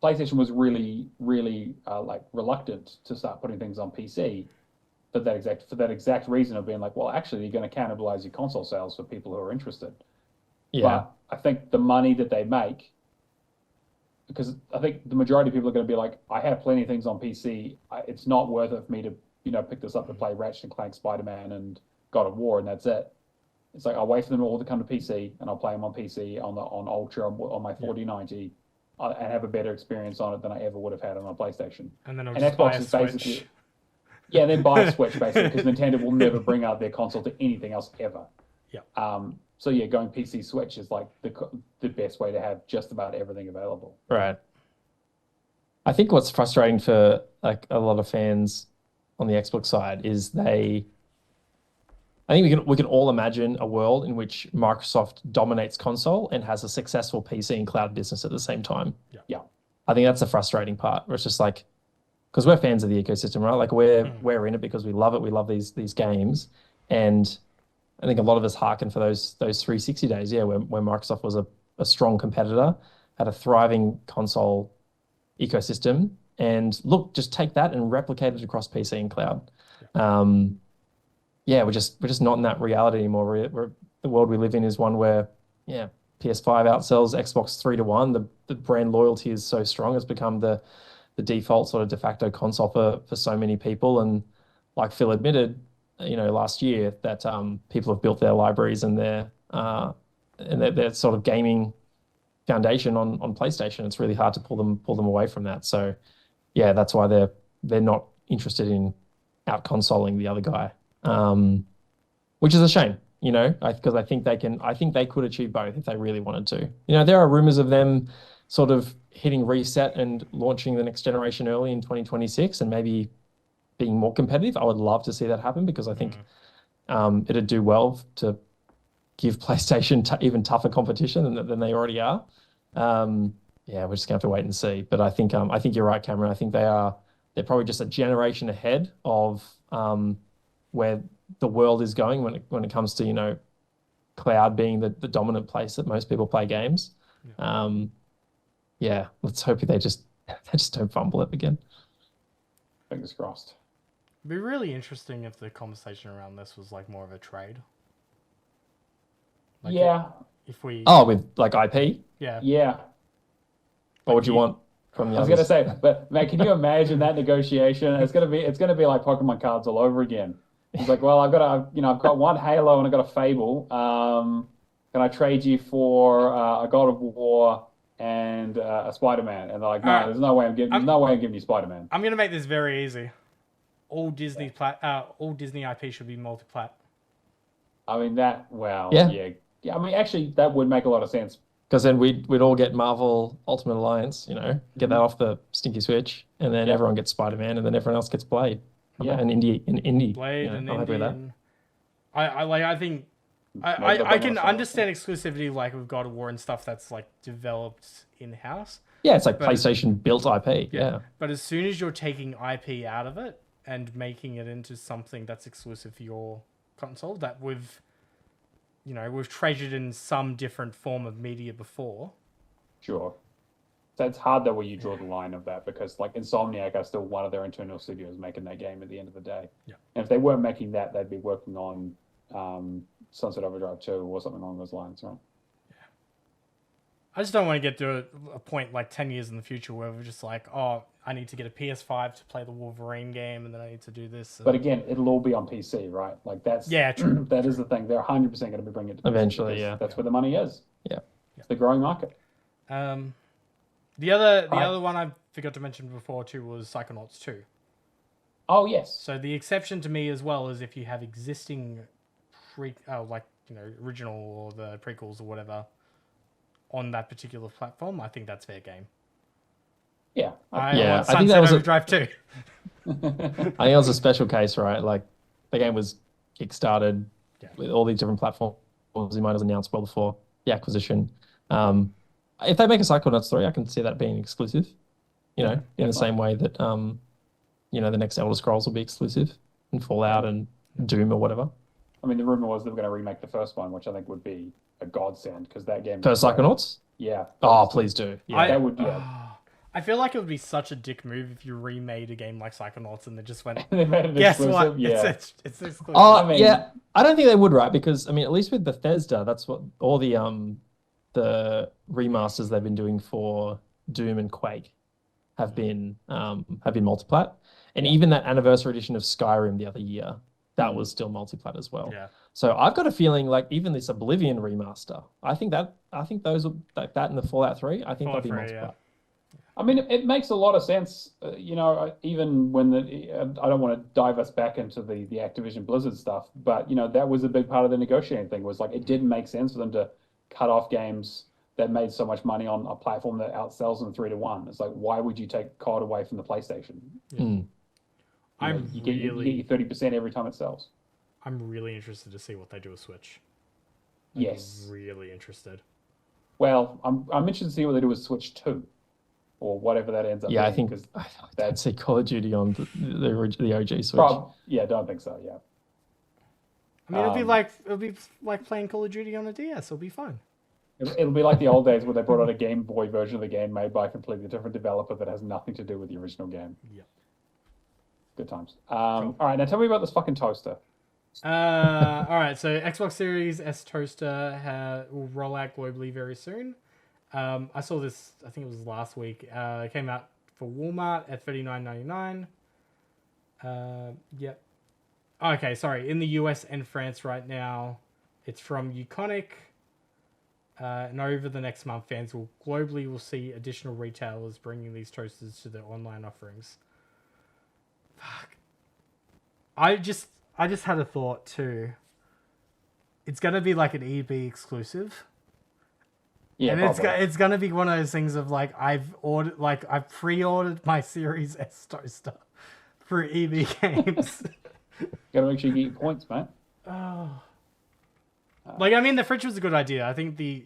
PlayStation was really, really like reluctant to start putting things on PC for that exact reason of being like, well, actually, you're going to cannibalize your console sales for people who are interested. Yeah. But I think the money that they make, because I think the majority of people are going to be like, I have plenty of things on PC. It's not worth it for me to, pick this up to play Ratchet and Clank, Spider-Man, and God of War, and that's it. It's like I'll wait for them all to come to PC, and I'll play them on PC on Ultra on my 4090, and have a better experience on it than I ever would have had on a PlayStation. And then Xbox buy a Switch. Yeah, then buy a Switch basically, because Nintendo will never bring out their console to anything else ever. Yeah. So yeah, going PC Switch is like the best way to have just about everything available. Right. I think what's frustrating for like a lot of fans on the Xbox side is I think we can all imagine a world in which Microsoft dominates console and has a successful PC and cloud business at the same time. Yeah. I think that's the frustrating part, where it's just like, because we're fans of the ecosystem, right? Like we're in it because we love it. We love these games, and I think a lot of us hearken for those 360 days, where Microsoft was a strong competitor, had a thriving console ecosystem, and look, just take that and replicate it across PC and cloud. We're just not in that reality anymore. The world we live in is one where PS5 outsells Xbox 3-1. The brand loyalty is so strong; it's become the default sort of de facto console for so many people. And like Phil admitted, last year, that people have built their libraries and their sort of gaming foundation on PlayStation. It's really hard to pull them away from that. So that's why they're not interested in out consoling the other guy, which is a shame, because I think they could achieve both if they really wanted to. There are rumors of them sort of hitting reset and launching the next generation early in 2026 and maybe being more competitive. I would love to see that happen, because I think it'd do well to give PlayStation even tougher competition than they already are. We're just gonna have to wait and see. But I think you're right, Cameron. I think they're probably just a generation ahead of where the world is going when it comes to cloud being the dominant place that most people play games. Let's hope they just don't fumble it again. Fingers crossed. It'd be really interesting if the conversation around this was like more of a trade. Like if we with like IP. Yeah. Yeah. What would you want? from the I was gonna others. say, but man, can you imagine that negotiation? It's gonna be like Pokemon cards all over again. It's like, well, I've got one Halo and I've got a Fable. Can I trade you for a God of War and a Spider-Man? And they're like, no, there's no way I'm giving you Spider-Man. I'm gonna make this very easy. All Disney IP should be multi-plat. I mean Yeah. yeah. I mean, actually, that would make a lot of sense. Because then we'd all get Marvel Ultimate Alliance, get that off the stinky Switch, and then everyone gets Spider-Man, and then everyone else gets Blade. Yeah. An indie. Blade I'm and happy with that. Indie. I think I can understand exclusivity like with God of War and stuff that's like developed in-house. Yeah, it's like PlayStation built IP. Yeah. But as soon as you're taking IP out of it and making it into something that's exclusive for your console that we've treasured in some different form of media before. Sure. So it's hard though where you draw the line of that because like Insomniac are still one of their internal studios making that game at the end of the day. Yeah. And if they weren't making that, they'd be working on Sunset Overdrive 2 or something along those lines, right? I just don't want to get to a point like 10 years in the future where we're just like, oh, I need to get a PS5 to play the Wolverine game and then I need to do this. But again, it'll all be on PC, right? Like that's true. That is the thing. They're 100% going to be bringing it to PC Eventually, yeah. That's where the money is. Yeah. It's the growing market. The other one I forgot to mention before too was Psychonauts 2. Oh, yes. So the exception to me as well is if you have existing original or the prequels or whatever on that particular platform, I think that's fair game. Yeah. I want Sunset Overdrive 2. I think that was a special case, right? Like the game was kickstarted with all these different platforms. You might have announced well before the acquisition. If they make a Psychonauts 3, I can see that being exclusive. In the same way that the next Elder Scrolls will be exclusive, and Fallout and Doom or whatever. I mean, the rumor was they were going to remake the first one, which I think would be a godsend because that game. First Psychonauts? Yeah. Oh, please do. Yeah, that would. Yeah. I feel like it would be such a dick move if you remade a game like Psychonauts and they just went, they made it guess exclusive? what? Yeah. It's exclusive. Oh, yeah. I don't think they would, right? Because I mean, at least with Bethesda, that's what all the remasters they've been doing for Doom and Quake have been multiplat, and even that anniversary edition of Skyrim the other year, that was still multiplat as well. Yeah. So I've got a feeling like even this Oblivion remaster, I think those like that and the Fallout 3, I think they'll be multiplat. Yeah. I mean, it makes a lot of sense, even when I don't want to dive us back into the Activision Blizzard stuff, but, that was a big part of the negotiating thing was like, it didn't make sense for them to cut off games that made so much money on a platform that outsells them 3-1. It's like, why would you take COD away from the PlayStation? Yeah. You get your 30% every time it sells. I'm really interested to see what they do with Switch. Yes. Really interested. Well, I'm interested to see what they do with Switch 2. Or whatever that ends up being. I think I'd say Call of Duty on the OG Switch. I don't think so, yeah. I mean, it'll be like playing Call of Duty on a DS. It'll be fun. It'll be like the old days where they brought out a Game Boy version of the game made by a completely different developer that has nothing to do with the original game. Yeah. Good times. All right, now tell me about this fucking toaster. All right, so Xbox Series S toaster will roll out globally very soon. I saw this, I think it was last week. It came out for Walmart at $39.99. Yep. Okay, sorry. In the US and France right now, it's from Uconic. And over the next month, fans will see additional retailers bringing these toasters to their online offerings. Fuck. I just had a thought too. It's gonna be like an EB exclusive. Yeah, and it's gonna be one of those things of like I've pre-ordered my Series S toaster for EB Games. Gotta make sure you get your points, mate. Oh. I mean, the fridge was a good idea. I think this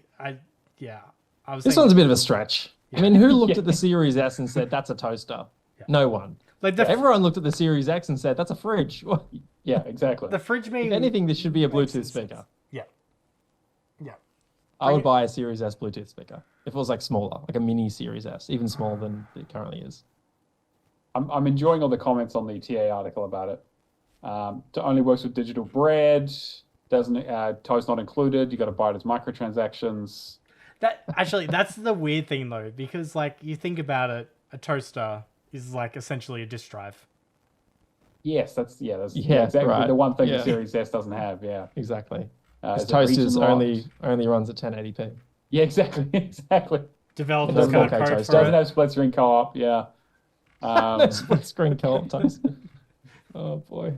one's a bit of a stretch. Yeah. I mean, who looked at the Series S and said that's a toaster? Yeah. No one. Everyone looked at the Series X and said that's a fridge. Yeah, exactly. The fridge means... If anything, this should be a Bluetooth speaker. Yeah. Yeah. I would buy a Series S Bluetooth speaker if it was like smaller, like a mini Series S, even smaller than it currently is. I'm enjoying all the comments on the TA article about it. It only works with digital bread. Doesn't toast not included. You got to buy it as microtransactions. That's the weird thing though, because like you think about it, a toaster is like essentially a disk drive. Yes, that's Yeah, exactly right. the one thing Yeah. the Series S doesn't have. Yeah, Exactly. is This it toasters region only locked? runs at 1080p. Yeah, exactly, exactly. Developers No can't 4K code toaster. for Doesn't it. have split screen co-op. Yeah, No split screen co-op toaster. Oh boy.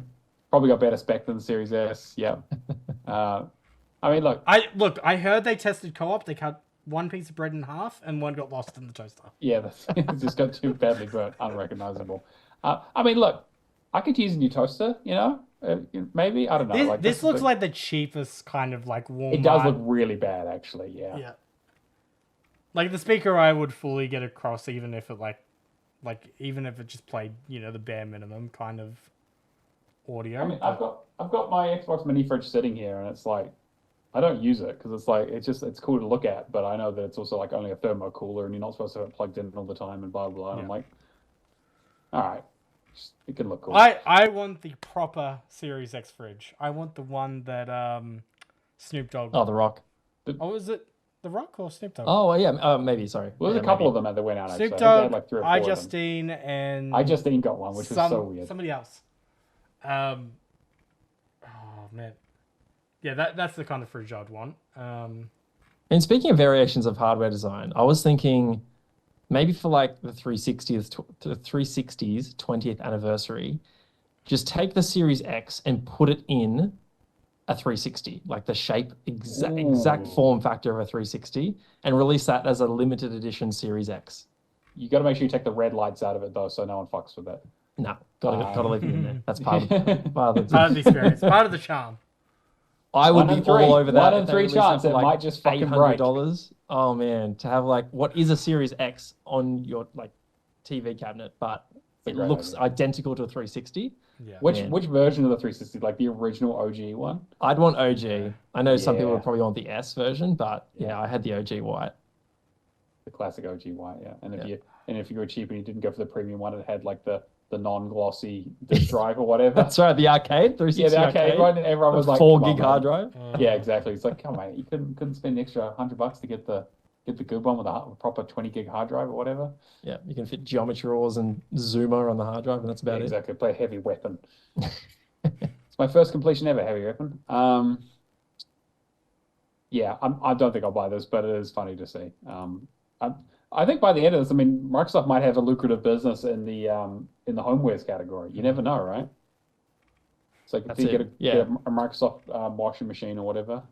probably got better spec than the Series S. Yeah. I mean, look, I heard they tested co-op. They cut one piece of bread in half, and one got lost in the toaster. yeah, that's it's just got too badly burnt, unrecognizable. I mean, look, I could use a new toaster. Maybe I don't know. This looks like the cheapest kind of like Walmart. it does look really bad, actually. Yeah. Yeah. Like the speaker, I would fully get across, even if it even if it just played, the bare minimum kind of audio. I mean, I've got my Xbox Mini fridge sitting here, and it's like I don't use it because it's like it's cool to look at, but I know that it's also like only a thermo cooler, and you're not supposed to have it plugged in all the time, and blah blah blah. And I'm like, all right, it can look cool. I want the proper Series X fridge. I want the one that Snoop Dogg. Oh, The Rock. Is it The Rock or Snoop Dogg? Oh, yeah. Maybe, sorry. Well, there's Yeah, a couple maybe. of them that went out. Snoop Actually, I think they Dogg, had like 3 or 4 of them. Justine, and Justine got one, which was so weird. Somebody else. Oh man, yeah, that's the kind of fridge I'd want. And speaking of variations of hardware design, I was thinking maybe for like the 360's 20th anniversary, just take the Series X and put it in a 360, like the shape, exact form factor of a 360, and release that as a limited edition Series X. You got to make sure you take the red lights out of it though, so no one fucks with it. No, gotta leave it in there. That's part of the Part of the experience, part of the charm. I would be all over that. 1 in 3 chance it might just fucking break. $800. Oh man, to have like what is a Series X on your like TV cabinet, but it looks identical to a 360. Yeah. Which version of the 360? Like the original OG one? I'd want OG. I know some people would probably want the S version, but yeah, I had the OG white. The classic OG white, yeah. And if you were cheap and you didn't go for the premium one, it had like the non-glossy disk drive or whatever. That's right, the arcade 360. Yeah, the arcade one, and everyone was like 4 gig hard drive. Yeah, exactly. It's like, come on, you couldn't spend an extra $100 to get the good one with a proper 20 gig hard drive or whatever. Yeah, you can fit Geometry Wars and Zoomer on the hard drive, and that's about it. Exactly. Play Heavy Weapon. It's my first completion ever, Heavy Weapon. Yeah, I don't think I'll buy this, but it is funny to see. I think by the end of this, I mean, Microsoft might have a lucrative business in the homewares category. You never know, right? So if you get a Microsoft washing machine or whatever.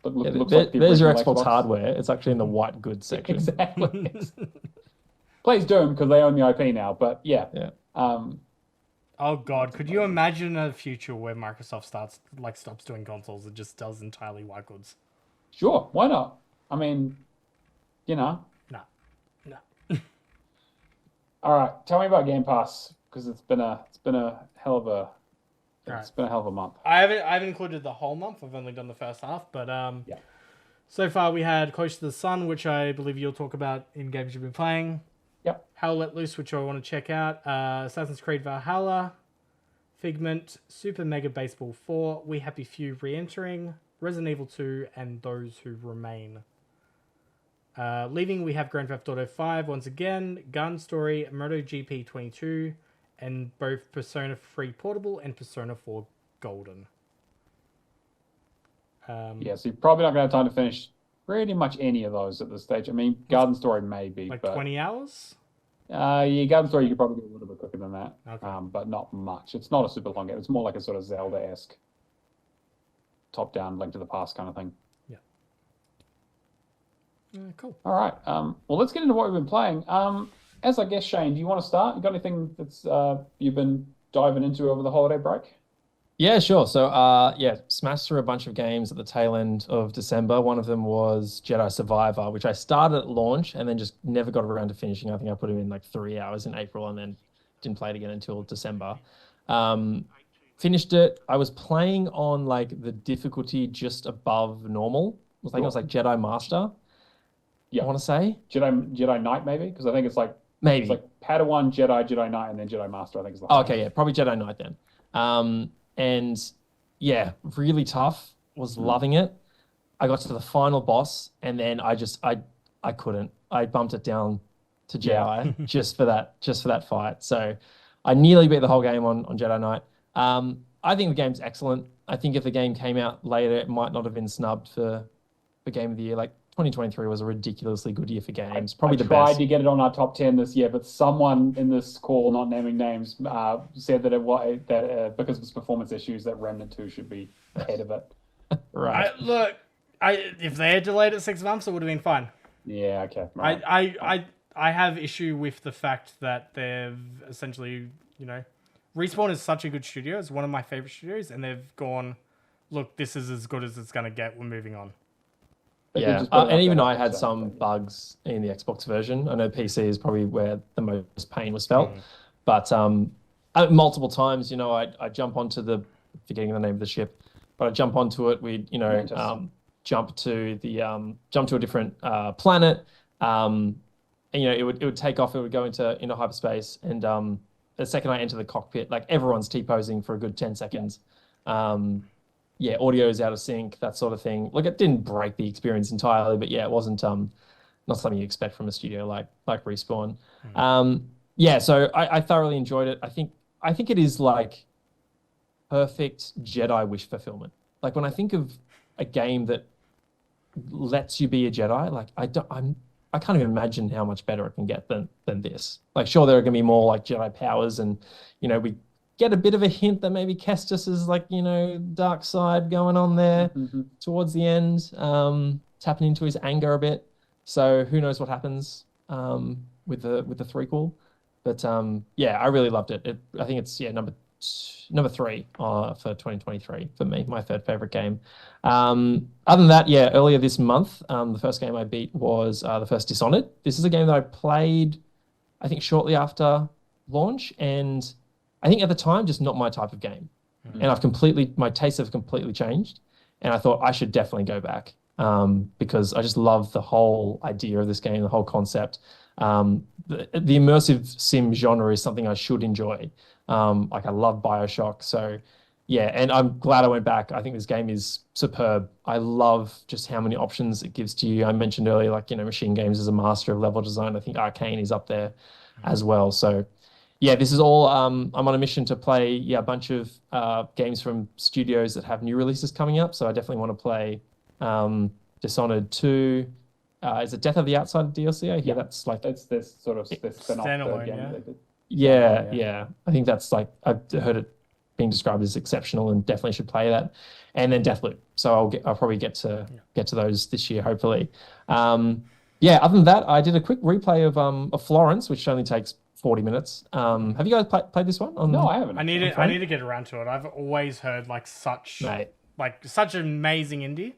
But looks like there's your original Xbox hardware. It's actually in the white goods section. Exactly. Plays Doom because they own the IP now. But yeah. Oh god, could you imagine a future where Microsoft stops doing consoles and just does entirely white goods? Sure, why not? I mean, No. All right, tell me about Game Pass because it's been a hell of a month. I haven't included the whole month. I've only done the first half, but so far we had Close to the Sun, which I believe you'll talk about in games you've been playing. Yep. Hell Let Loose, which I want to check out. Assassin's Creed Valhalla, Figment, Super Mega Baseball 4, We Happy Few re-entering, Resident Evil 2, and Those Who Remain. Leaving, we have Grand Theft Auto 5 once again, Gun Story, MotoGP 22, and both Persona 3 Portable and Persona 4 Golden. So you're probably not going to have time to finish pretty much any of those at this stage. I mean, Garden Story maybe. Like but 20 hours? Yeah, Garden Story you could probably do a little bit quicker than that. Okay. But not much. It's not a super long game. It's more like a sort of Zelda-esque top-down Link to the Past kind of thing. Cool. All right. Well, let's get into what we've been playing. As I guess, Shane, do you want to start? You got anything that's you've been diving into over the holiday break? Yeah, sure. So, smashed through a bunch of games at the tail end of December. One of them was Jedi Survivor, which I started at launch and then just never got around to finishing. I think I put in like 3 hours in April and then didn't play it again until December. Finished it. I was playing on like the difficulty just above normal. I think it was like Jedi Master. Yeah, I want to say Jedi Knight maybe because I think it's like Padawan, Jedi Knight, and then Jedi Master. I think is the okay, yeah, probably Jedi Knight then. And yeah, really tough. Was loving it. I got to the final boss, and then I couldn't. I bumped it down to Jedi just for that fight. So I nearly beat the whole game on Jedi Knight. I think the game's excellent. I think if the game came out later, it might not have been snubbed for Game of the Year. Like 2023 was a ridiculously good year for games. Probably the best. I tried to get it on our top 10 this year, but someone in this call, not naming names, said that because of its performance issues, that Remnant 2 should be ahead of it. Right. If they had delayed it 6 months, it would have been fine. Yeah, okay. Right. I have issue with the fact that they've essentially, Respawn is such a good studio. It's one of my favorite studios, and they've gone, look, this is as good as it's going to get. We're moving on. Yeah, and even I had some bugs in the Xbox version. I know PC is probably where the most pain was felt, but multiple times, I jump onto forgetting the name of the ship, but I jump onto it. We, jump to a different planet, and it would take off. It would go into hyperspace, and the second I enter the cockpit, like everyone's T-posing for a good 10 seconds. Yeah, audio is out of sync, that sort of thing. Look, it didn't break the experience entirely, but yeah, it wasn't not something you expect from a studio like Respawn. Yeah, so I thoroughly enjoyed it. I think it is like perfect Jedi wish fulfillment. Like when I think of a game that lets you be a Jedi, like I can't even imagine how much better it can get than this. Like sure, there are going to be more like Jedi powers, and we get a bit of a hint that maybe Kestis is like, dark side going on there towards the end, tapping into his anger a bit. So who knows what happens with the threequel. But yeah, I really loved it. I think it's number 3 for 2023 for me, my third favorite game. Other than that, yeah, earlier this month, the first game I beat was the first Dishonored. This is a game that I played, I think, shortly after launch, and I think at the time, just not my type of game. And my tastes have completely changed. And I thought I should definitely go back because I just love the whole idea of this game, the whole concept. The immersive sim genre is something I should enjoy. Like I love BioShock. So yeah, and I'm glad I went back. I think this game is superb. I love just how many options it gives to you. I mentioned earlier, like, Machine Games is a master of level design. I think Arcane is up there as well. So yeah, this is all, I'm on a mission to play a bunch of games from studios that have new releases coming up. So I definitely want to play Dishonored 2. Is it Death of the Outsider DLC? I hear that's like... It's this sort of spin-off game yeah. they did. Yeah. I think that's like, I've heard it being described as exceptional and definitely should play that. And then Deathloop. So I'll probably get to those this year, hopefully. Yeah, other than that, I did a quick replay of Florence, which only takes 40 minutes. Have you guys played this one? No, I haven't. I need to get around to it. I've always heard such an amazing indie.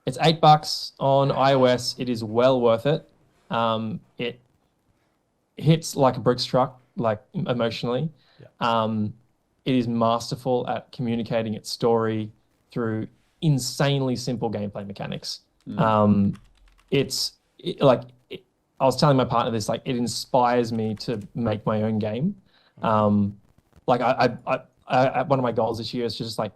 It's $8 on iOS. It is well worth it. It hits like a brick truck, like emotionally. Yeah. It is masterful at communicating its story through insanely simple gameplay mechanics. I was telling my partner this, like, it inspires me to make my own game. Like I one of my goals this year is to just like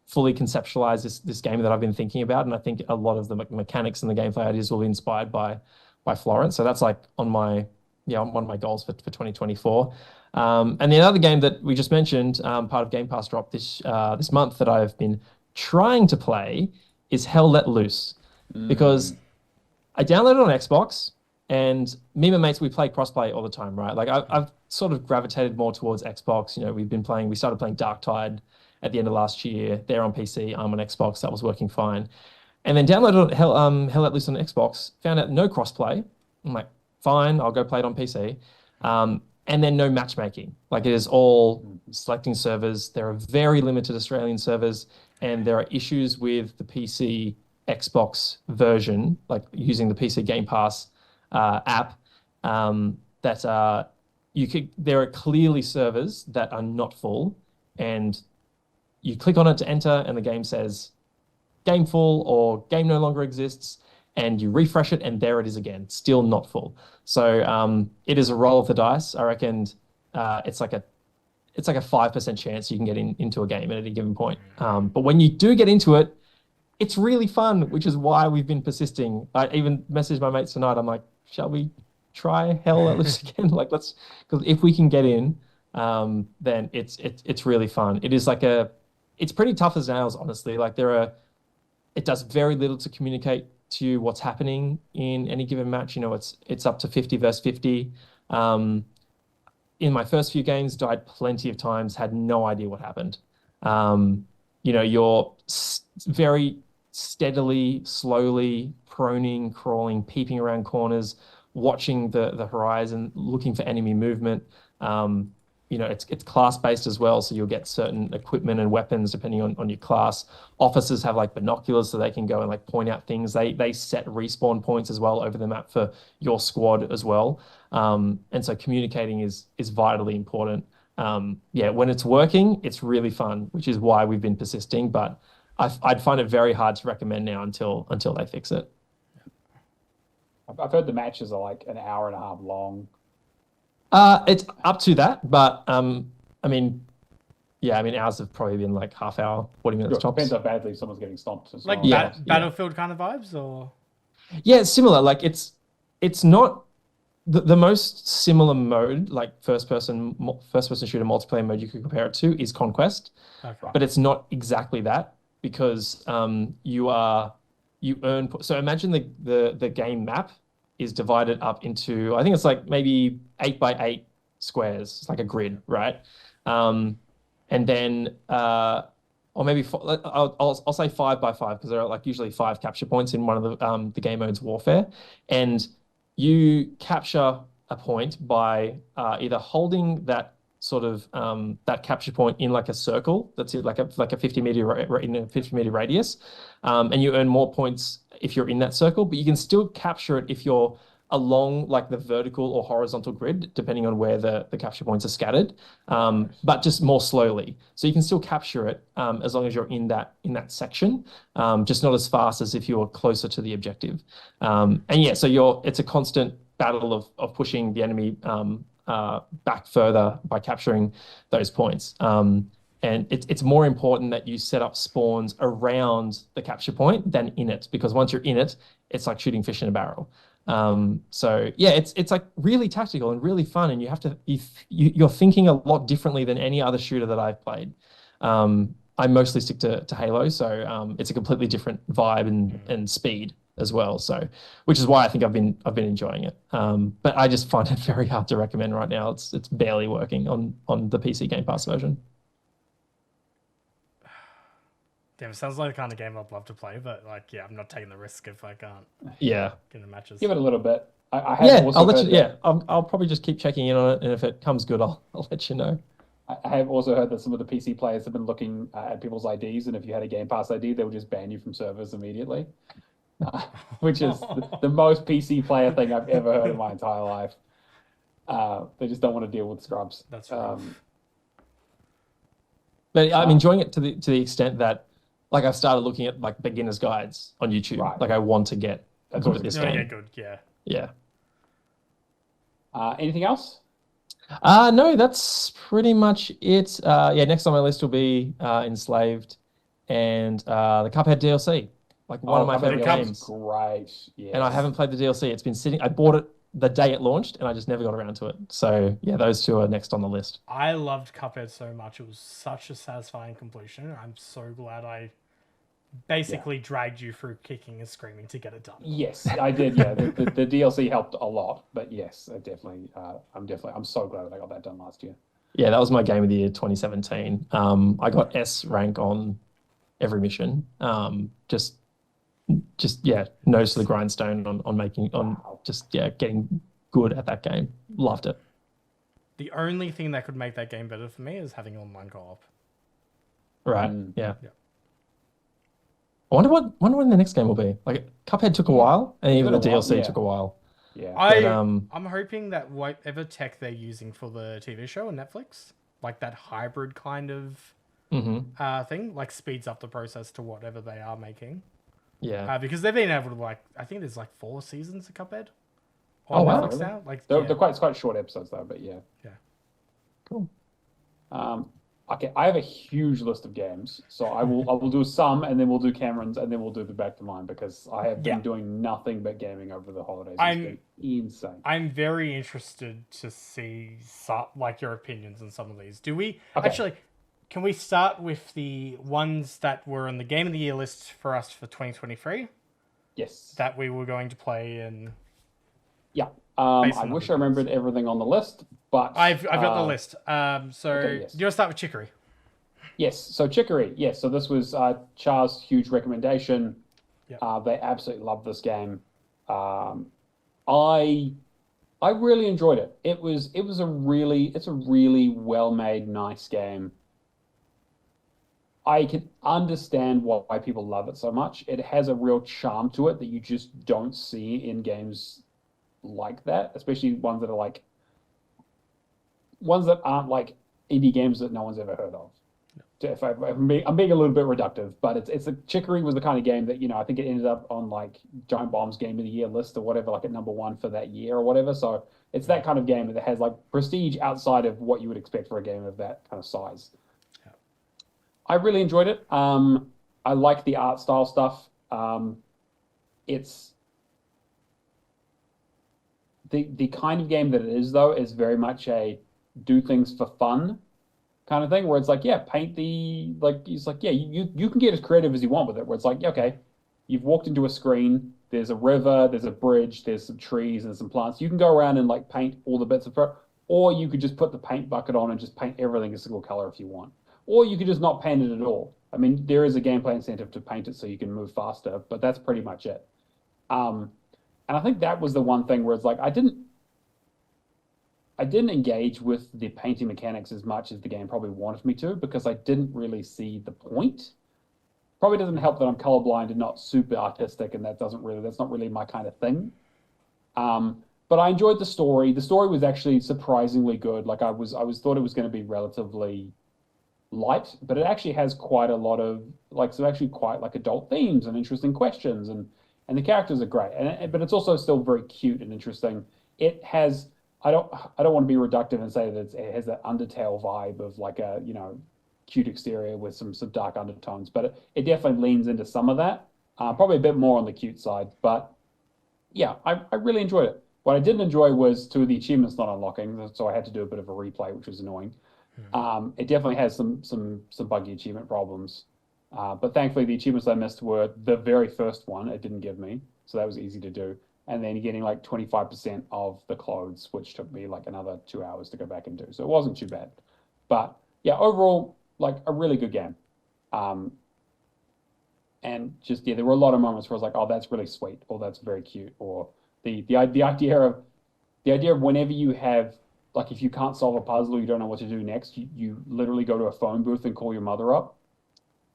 fully conceptualize this game that I've been thinking about, and I think a lot of the mechanics and the gameplay ideas will be inspired by Florence. So that's like on one of my goals for 2024. And the other game that we just mentioned, part of Game Pass drop this month that I've been trying to play is Hell Let Loose, because I downloaded it on Xbox. And me and my mates, we play crossplay all the time, right? Like I've sort of gravitated more towards Xbox. We started playing Darktide at the end of last year. They're on PC, I'm on Xbox. That was working fine. And then downloaded Hell Let Loose on Xbox, found out no crossplay. I'm like, fine, I'll go play it on PC. And then no matchmaking. Like it is all selecting servers. There are very limited Australian servers, and there are issues with the PC Xbox version, like using the PC Game Pass app, that there are clearly servers that are not full, and you click on it to enter and the game says game full or game no longer exists, and you refresh it and there it is again, still not full. So it is a roll of the dice. I reckon it's like a 5% chance you can get into a game at any given point. But when you do get into it, it's really fun, which is why we've been persisting. I even messaged my mates tonight. I'm like, shall we try hell at least again. Like because if we can get in, then it's really fun. It is like it's pretty tough as nails, honestly. Like it does very little to communicate to you what's happening in any given match. It's up to 50 versus 50. In my first few games, died plenty of times, had no idea what happened. You're very steadily, slowly proning, crawling, peeping around corners, watching the horizon, looking for enemy movement. It's class based as well, so you'll get certain equipment and weapons depending on your class. Officers have like binoculars so they can go and like point out things. They set respawn points as well over the map for your squad as well. And so communicating is vitally important. When it's working, it's really fun, which is why we've been persisting. But I'd find it very hard to recommend now until they fix it. I've heard the matches are like an hour and a half long. It's up to that, but ours have probably been like half hour, 40 minutes tops. Depends how badly someone's getting stomped as well. Like Battlefield kind of vibes, or yeah, it's similar. Like it's not the most similar mode, like first person shooter multiplayer mode you could compare it to is Conquest, okay. But it's not exactly that because you earn. So imagine the game map is divided up into, I think it's like maybe 8x8 squares. It's like a grid, right? And then, or maybe I'll say 5x5 because there are like usually 5 capture points in one of the game modes Warfare, and you capture a point by either holding that sort of that capture point in like a circle that's like a 50-meter in a 50-meter radius, and you earn more points if you're in that circle, but you can still capture it if you're along like the vertical or horizontal grid, depending on where the capture points are scattered, but just more slowly. So you can still capture it as long as you're in that section, just not as fast as if you were closer to the objective. So it's a constant battle of pushing the enemy back further by capturing those points. And it's more important that you set up spawns around the capture point than in it, because once you're in it, it's like shooting fish in a barrel. It's like really tactical and really fun, and you have to you're thinking a lot differently than any other shooter that I've played. I mostly stick to Halo, so it's a completely different vibe and speed as well. So, which is why I think I've been enjoying it. But I just find it very hard to recommend right now. It's barely working on the PC Game Pass version. Damn, it sounds like the kind of game I'd love to play, but like, yeah, I'm not taking the risk if I can't. Yeah, get in the matches. Give it a little bit. I'll let you. Yeah, I'll probably just keep checking in on it, and if it comes good, I'll let you know. I have also heard that some of the PC players have been looking at people's IDs, and if you had a Game Pass ID, they would just ban you from servers immediately, which is the most PC player thing I've ever heard in my entire life. They just don't want to deal with scrubs. That's right. But I'm enjoying it to the extent that, like, I've started looking at like beginner's guides on YouTube. Right. Like, I want to get good at this game. Yeah, good. Yeah. Yeah. Anything else? No, that's pretty much it. Next on my list will be Enslaved and the Cuphead DLC. Like one of my favorite games. Great. Yes. And I haven't played the DLC. It's been sitting. I bought it the day it launched, and I just never got around to it. So yeah, those two are next on the list. I loved Cuphead so much. It was such a satisfying completion. I'm so glad I basically dragged you through kicking and screaming to get it done. Yes, I did. Yeah, the DLC helped a lot, but yes, definitely. I'm so glad that I got that done last year. Yeah, that was my game of the year 2017. I got S rank on every mission. Just nose to the grindstone getting good at that game. Loved it. The only thing that could make that game better for me is having online co-op. Right. Yeah. I wonder when the next game will be. Like, Cuphead took a while, and even the DLC took a while. Yeah. I'm hoping that whatever tech they're using for the TV show on Netflix, like that hybrid kind of thing, like speeds up the process to whatever they are making. Yeah. Because they've been able to, I think there's 4 seasons of Cuphead on Netflix really? now. They're quite short episodes though, but yeah. Cool. Okay, I have a huge list of games, so I will do some, and then we'll do Cameron's, and then we'll do the back to mine because I have Yeah, been doing nothing but gaming over the holidays. It's I'm been insane. I'm very interested to see like your opinions on some of these. Do we Okay, actually? Can we start with the ones that were on the Game of the Year list for us for 2023 yes, that we were going to play and yeah. based I on wish numbers I points? remembered everything on the list, but I've got the list. okay, So do yes, you want to start with Chicory? yes. So Chicory, yes. So this was Char's huge recommendation. Yeah. They absolutely love this game. Um, I I really enjoyed it. It's a really well-made, nice game. I can understand why people love it so much. It has a real charm to it that you just don't see in games like that, especially ones that aren't like indie games that no one's ever heard of. I'm being a little bit reductive, but it's a Chicory was the kind of game that I think it ended up on like Giant Bomb's Game of the Year list or whatever, like at number one for that year or whatever. So it's that kind of game that has like prestige outside of what you would expect for a game of that kind of size. Yeah. I really enjoyed it. I like the art style stuff. It's the kind of game that it is though is very much a do things for fun kind of thing where it's like, yeah, paint the like it's like, yeah, you can get as creative as you want with it, where it's like, yeah, okay, you've walked into a screen, there's a river, there's a bridge, there's some trees and some plants. You can go around and like paint all the bits of it, or you could just put the paint bucket on and just paint everything a single color if you want. Or you could just not paint it at all. I mean, there is a gameplay incentive to paint it so you can move faster, but that's pretty much it. Um, and I think that was the one thing where it's like I didn't engage with the painting mechanics as much as the game probably wanted me to because I didn't really see the point. Probably doesn't help that I'm colorblind and not super artistic, and that's not really my kind of thing. But I enjoyed the story. The story was actually surprisingly good. Like I was thought it was going to be relatively light, but it actually has quite a lot of like some actually quite like adult themes and interesting questions, and the characters are great. But it's also still very cute and interesting. It has I don't want to be reductive and say that it has that Undertale vibe of like a cute exterior with some dark undertones, but it definitely leans into some of that. Probably a bit more on the cute side, but yeah, I really enjoyed it. What I didn't enjoy was two of the achievements not unlocking, so I had to do a bit of a replay, which was annoying. It definitely has some buggy achievement problems. But thankfully, the achievements I missed were the very first one it didn't give me, so that was easy to do. And then getting like 25% of the clothes, which took me like another 2 hours to go back and do. So it wasn't too bad. But yeah, overall, like a really good game. Um, and just yeah, there were a lot of moments where I was like, oh, that's really sweet, or that's very cute, or the idea of whenever you have like if you can't solve a puzzle, you don't know what to do next, you literally go to a phone booth and call your mother up,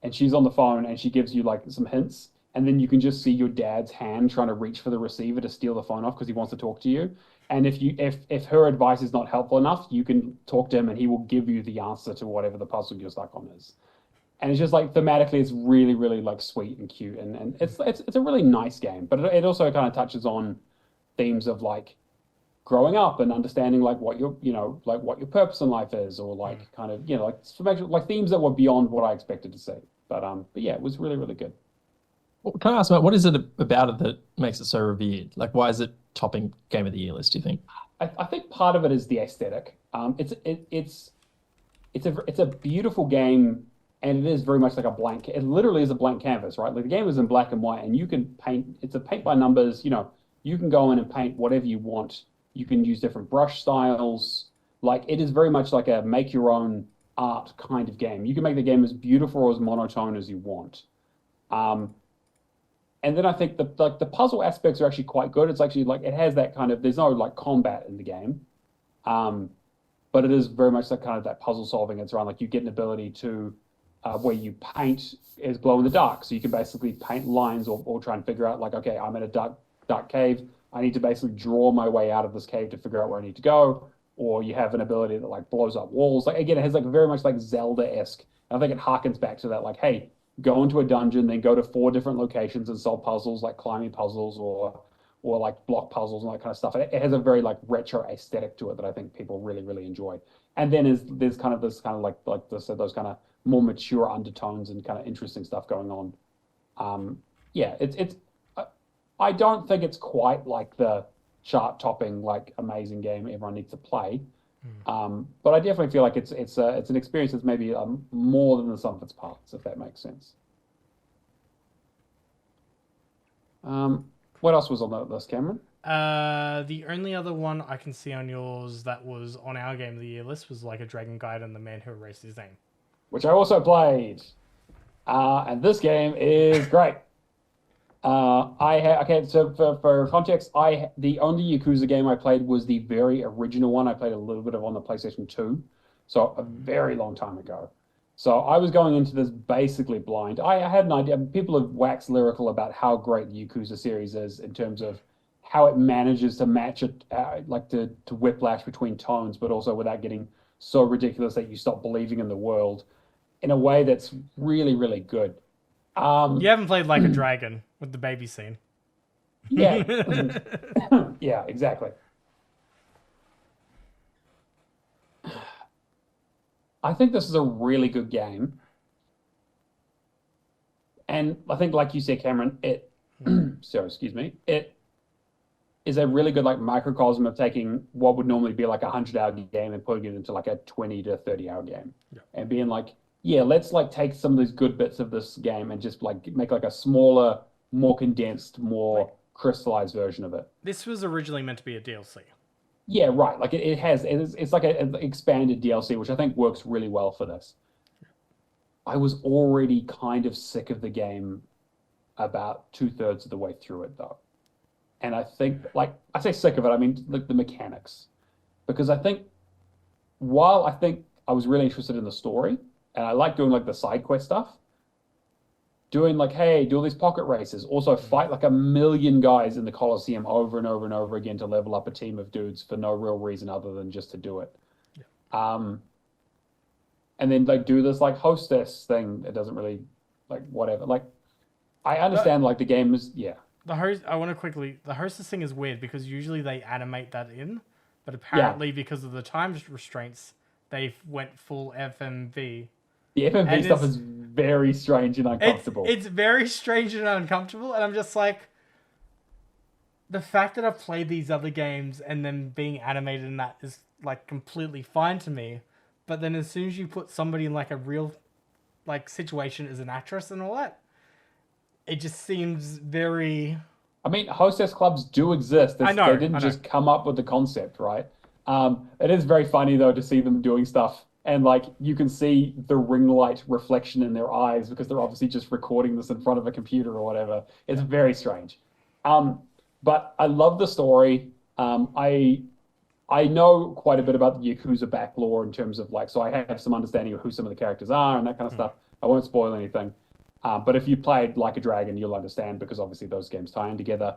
and she's on the phone and she gives you like some hints, and then you can just see your dad's hand trying to reach for the receiver to steal the phone off because he wants to talk to you. And if her advice is not helpful enough, you can talk to him and he will give you the answer to whatever the puzzle you're stuck on is. And it's just like thematically, it's really, really like sweet and cute, and it's a really nice game. But it also kind of touches on themes of like growing up and understanding like what your like what your purpose in life is, or like kind of like themes that were beyond what I expected to see. But yeah, it was really, really good. Well, can I ask about what is it about it that makes it so revered? Like, why is it topping Game of the Year list, do you think? I think part of it is the aesthetic. It's a beautiful game, and it is very much like a blank. It literally is a blank canvas, right? Like the game is in black and white, and you can paint. It's a paint by numbers. You can go in and paint whatever you want. You can use different brush styles. Like it is very much like a make your own art kind of game. You can make the game as beautiful or as monotone as you want. Um, and then I think the puzzle aspects are actually quite good. It's actually like it has that kind of there's no like combat in the game. Um, but it is very much that kind of that puzzle solving. It's around like you get an ability to where you paint is glow in the dark. So you can basically paint lines or try and figure out like, okay, I'm in a dark cave. I need to basically draw my way out of this cave to figure out where I need to go. Or you have an ability that like blows up walls. Like again, it has like very much like Zelda-esque. I think it harkens back to that, like, hey, go into a dungeon, then go to 4 different locations and solve puzzles, like climbing puzzles or like block puzzles and that kind of stuff. It has a very like retro aesthetic to it that I think people really, really enjoy. and then there's kind of this kind of like this, those kind of more mature undertones and kind of interesting stuff going on. Yeah, it's I don't think it's quite like the chart topping like amazing game everyone needs to play. But I definitely feel like it's an experience that's maybe more than the sum of its parts, if that makes sense. What else was on that list, Cameron? The only other one I can see on yours that was on our Game of the Year list was like a Dragon Guide and the Man Who Erased His Name, Which I also played. And this game is great. Okay, so for context, the only Yakuza game I played was the very original one. I played a little bit of on the PlayStation 2, so a very long time ago. So I was going into this basically blind. I had an idea. People have waxed lyrical about how great the Yakuza series is in terms of how it manages to match it, like to whiplash between tones, but also without getting so ridiculous that you stop believing in the world in a way that's really, really good. You haven't played Like a Dragon with the baby scene. Yeah. Yeah, exactly. I think this is a really good game. And I think, like you said, Cameron, excuse me, it is a really good like microcosm of taking what would normally be like a 100-hour game and putting it into like a 20 to 30-hour game. Yeah. And being like, yeah, let's like take some of these good bits of this game and just like make like a smaller, more condensed, more crystallized version of it. This was originally meant to be a DLC. Yeah, right. Like it's like an expanded DLC, which I think works really well for this. I was already kind of sick of the game about 2/3 of the way through it, though. And I think, like, I say sick of it, I mean like the mechanics, because I think while I think I was really interested in the story, and I like doing like the side quest stuff, doing like, hey, do all these pocket races, also fight like a million guys in the Coliseum over and over and over again to level up a team of dudes for no real reason other than just to do it. Yeah. And then like do this like hostess thing. It doesn't really like whatever. Like I understand like the game is The hostess thing is weird because usually they animate that in, but apparently because of the time restraints, they went full FMV. The FMV stuff is very strange and uncomfortable. It's very strange and uncomfortable, and I'm just like, the fact that I've played these other games and then being animated in that is like completely fine to me. But then as soon as you put somebody in like a real like situation as an actress and all that, it just seems very... I mean, hostess clubs do exist. They didn't just come up with the concept, right? It is very funny though to see them doing stuff and like you can see the ring light reflection in their eyes because they're obviously just recording this in front of a computer or whatever. It's very strange. But I love the story. I know quite a bit about the Yakuza back lore in terms of like, so I have some understanding of who some of the characters are and that kind of stuff. I won't spoil anything. But if you played Like a Dragon, you'll understand because obviously those games tie in together.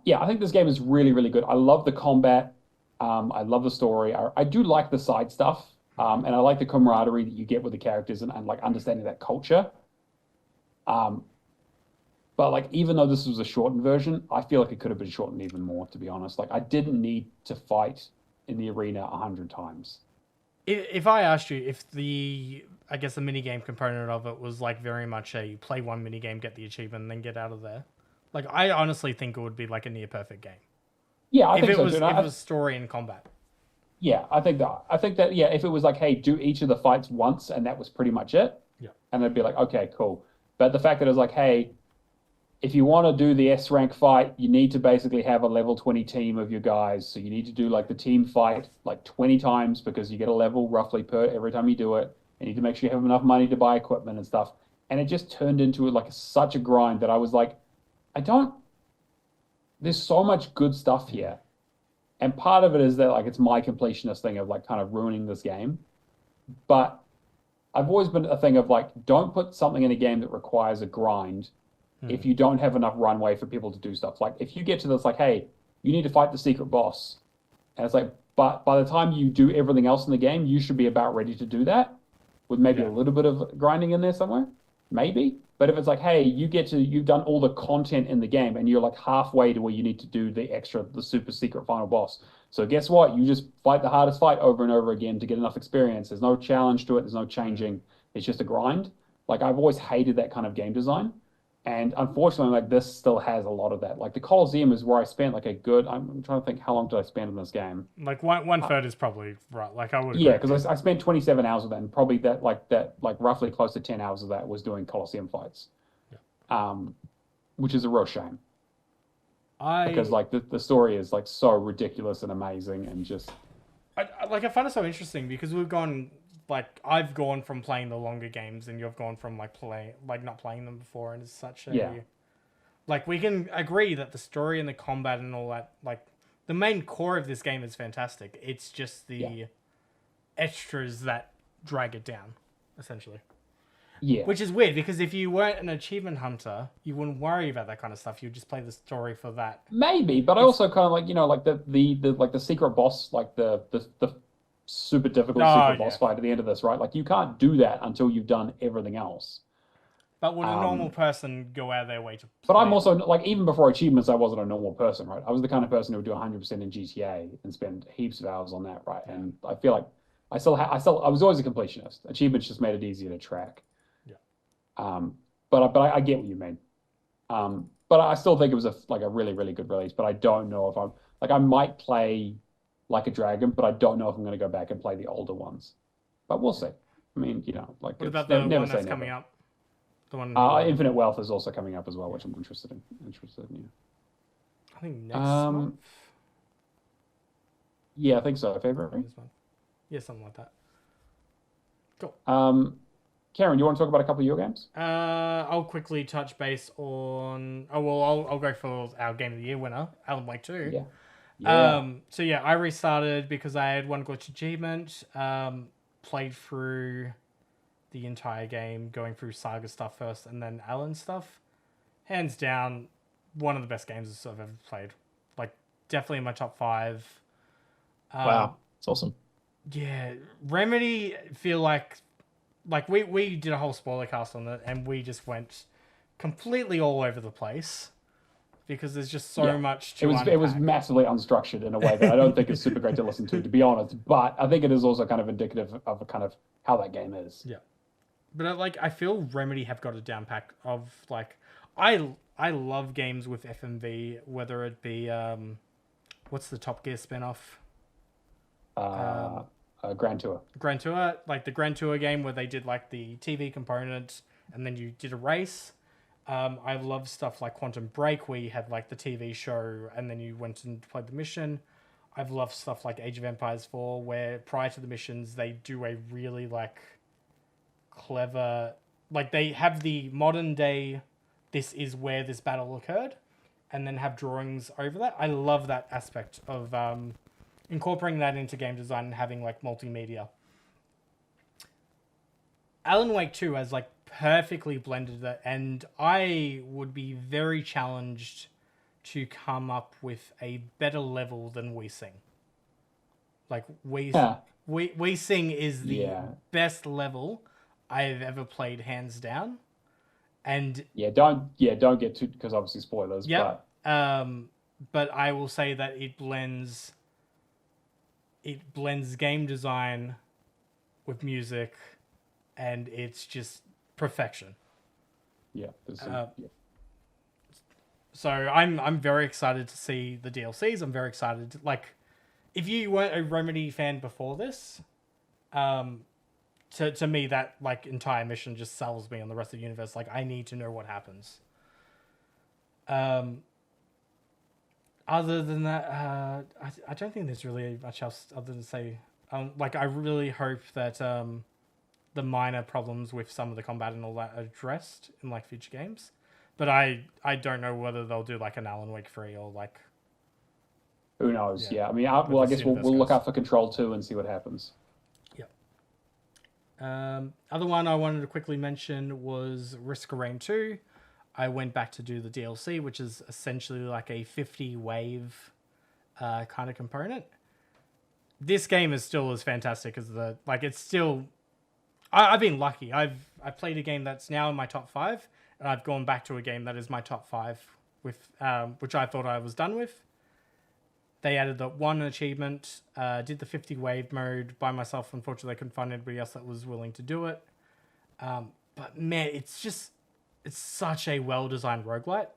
Yeah, I think this game is really, really good. I love the combat. I love the story. I do like the side stuff. And I like the camaraderie that you get with the characters and like understanding that culture. But like, even though this was a shortened version, I feel like it could have been shortened even more, to be honest. Like, I didn't need to fight in the arena 100 times. If I asked you if I guess the minigame component of it was like very much you play one minigame, get the achievement, and then get out of there. Like, I honestly think it would be like a near perfect game. Yeah, I think so. If it was story and combat. Yeah, I think that, yeah, if it was like, hey, do each of the fights once, and that was pretty much it. Yeah. And it'd be like, okay, cool. But the fact that it was like, hey, if you want to do the S rank fight, you need to basically have a level 20 team of your guys. So you need to do like the team fight like 20 times because you get a level roughly per every time you do it. And you need to make sure you have enough money to buy equipment and stuff. And it just turned into like such a grind that I was like, there's so much good stuff here. And part of it is that like it's my completionist thing of like kind of ruining this game. But I've always been a thing of like, don't put something in a game that requires a grind if you don't have enough runway for people to do stuff. Like if you get to this like, hey, you need to fight the secret boss. And it's like, but by the time you do everything else in the game, you should be about ready to do that with maybe a little bit of grinding in there somewhere. Maybe. But if it's like, hey, you've done all the content in the game and you're like halfway to where you need to do the super secret final boss. So guess what? You just fight the hardest fight over and over again to get enough experience. There's no challenge to it. There's no changing. It's just a grind. Like I've always hated that kind of game design. And unfortunately, like this still has a lot of that. Like the Colosseum is where I spent like a good, I'm trying to think how long did I spend in this game? Like one third is probably right. Like I would Yeah, agree. because I spent 27 hours with that, and probably that roughly close to 10 hours of that was doing Colosseum fights. Which is a real shame because like the story is like so ridiculous and amazing and just I find it so interesting because I've gone from playing the longer games and you've gone from not playing them before, and it's such a like we can agree that the story and the combat and all that, like the main core of this game is fantastic. It's just the extras that drag it down, essentially. yeah. Which is weird because if you weren't an achievement hunter, you wouldn't worry about that kind of stuff. You'd just play the story for that. Maybe, but I also kind of like like the secret boss, like the super difficult secret boss fight at the end of this, right? Like you can't do that until you've done everything else. But would a normal person go out of their way to play? But I'm also like even before achievements, I wasn't a normal person, right? I was the kind of person who would do 100% in GTA and spend heaps of hours on that, right? And I feel like I was always a completionist. Achievements just made it easier to track. But I get what you mean. But I still think it was a really, really good release. But I don't know if I might play Like a Dragon, but I don't know if I'm going to go back and play the older ones. But we'll see. I mean, like what about the one that's coming up? The one Infinite Wealth is also coming up as well, which I'm interested in. I think next month. Yeah, I think so. February. This month. Yeah, something like that. Cool. Karen, you want to talk about a couple of your games? I'll quickly touch base on. Oh well, I'll go for our Game of the Year winner, Alan Wake 2. Yeah. Yeah. So yeah, I restarted because I had one glitch achievement. Played through the entire game, going through Saga stuff first, and then Alan stuff. Hands down, one of the best games I've ever played. Like definitely in my top 5. Wow, it's awesome. Yeah, Remedy feel like we did a whole spoiler cast on it, and we just went completely all over the place because there's just so much to unpack. It was massively unstructured in a way that I don't think is super great to listen to be honest. But I think it is also kind of indicative of a kind of how that game is. Yeah, but I feel Remedy have got a down pack of like I love games with FMV, whether it be what's the Top Gear spinoff? Grand Tour. Grand Tour, like the Grand Tour game where they did like the TV component and then you did a race. I love stuff like Quantum Break where you had like the TV show and then you went and played the mission. I've loved stuff like Age of Empires 4 where prior to the missions they do a really like clever, like they have the modern day, this is where this battle occurred, and then have drawings over that. I love that aspect of incorporating that into game design and having like multimedia. Alan Wake 2 has like perfectly blended that, and I would be very challenged to come up with a better level than We Sing. Like We Sing is the best level I've ever played, hands down. And don't get too, because obviously spoilers. Yeah. But I will say that it blends game design with music, and it's just perfection. So I'm very excited to see the DLCs. I'm very excited to, like, if you weren't a Remedy fan before this, to me that like entire mission just sells me on the rest of the universe. Like I need to know what happens. Other than that, I don't think there's really much else other than say. Like I really hope that the minor problems with some of the combat and all that are addressed in like future games. But I don't know whether they'll do like an Alan Wake 3 or like. Who knows? Yeah. I mean, I guess we'll look out for Control 2 and see what happens. Other one I wanted to quickly mention was Risk of Rain 2. I went back to do the DLC, which is essentially like a 50 wave kind of component. This game is still as fantastic as it's still. I've been lucky. I've played a game that's now in my top 5, and I've gone back to a game that is my top 5, with which I thought I was done with. They added the one achievement, did the 50 wave mode by myself. Unfortunately, I couldn't find anybody else that was willing to do it. But man, it's such a well-designed roguelite.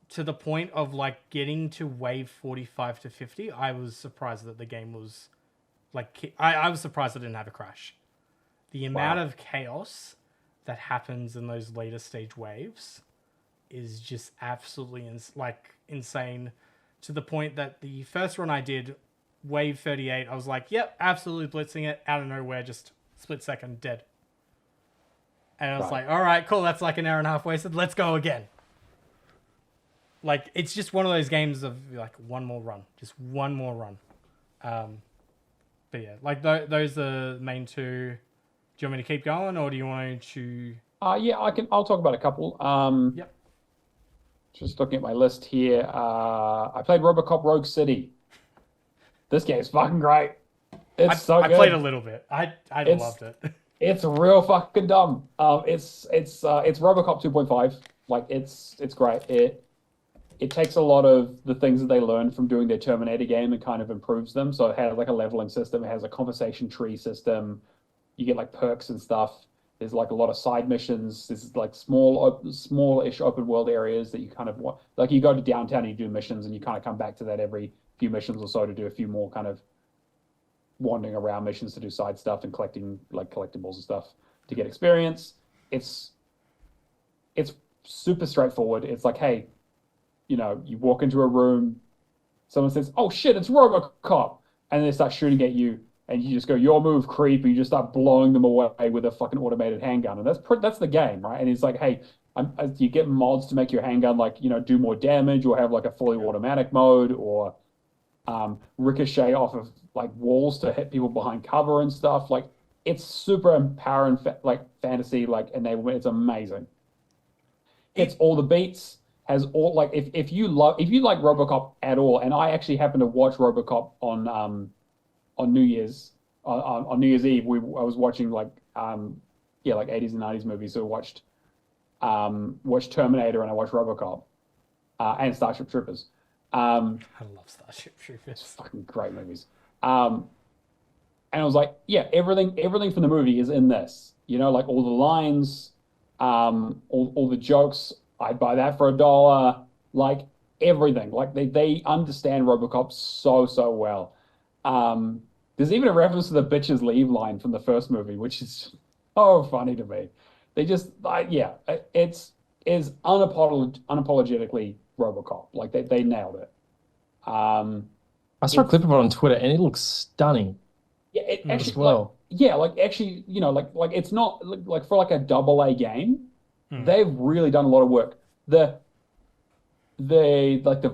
To the point of like getting to wave 45 to 50, I was surprised that the game was like, I was surprised I didn't have a crash. The amount of chaos that happens in those later stage waves is just absolutely insane, to the point that the first run I did, wave 38, I was like, yep, absolutely blitzing it, out of nowhere, just split second, dead. And I was like, all right, cool, that's like an hour and a half wasted, let's go again. Like, it's just one of those games of like one more run. But yeah, like those are the main two. Do you want me to keep going, or do you want to? Yeah, I'll talk about a couple. Yep. Just looking at my list here. I played RoboCop Rogue City. This game's fucking great. It's so good. I played a little bit. I loved it. It's real fucking dumb. It's RoboCop 2.5. Like it's great. It takes a lot of the things that they learned from doing their Terminator game and kind of improves them. So it has like a leveling system. It has a conversation tree system. You get like perks and stuff. There's like a lot of side missions. There's like small-ish open world areas that you kind of want. Like you go to downtown and you do missions, and you kind of come back to that every few missions or so to do a few more kind of wandering around missions to do side stuff and collecting like collectibles and stuff to get experience. It's super straightforward. It's like, hey, you know, you walk into a room, someone says, "Oh shit, it's RoboCop," and they start shooting at you, and you just go, "Your move, creep," and you just start blowing them away with a fucking automated handgun, and that's the game, right? And it's like, hey, you get mods to make your handgun like, you know, do more damage, or have like a fully automatic mode, or ricochet off of like walls to hit people behind cover and stuff. Like it's super empowering, like fantasy, like enablement. It's amazing. It's all the beats. Has all like if you like RoboCop at all, and I actually happened to watch RoboCop on New Year's on New Year's Eve. I was watching like 80s and 90s movies. So I watched Terminator and I watched RoboCop and Starship Troopers. I love Starship Troopers. It's fucking great movies. And I was like, yeah, everything from the movie is in this. You know, like all the lines, all the jokes. I'd buy that for $1. Like everything. Like they understand RoboCop so well. There's even a reference to the "bitches leave" line from the first movie, which is so funny to me. They just it's unapologetically RoboCop. Like they nailed it. I saw a clip of it on Twitter, and it looks stunning. Yeah, it actually as well. Actually, you know, like it's not like for like a AA game. They've really done a lot of work. The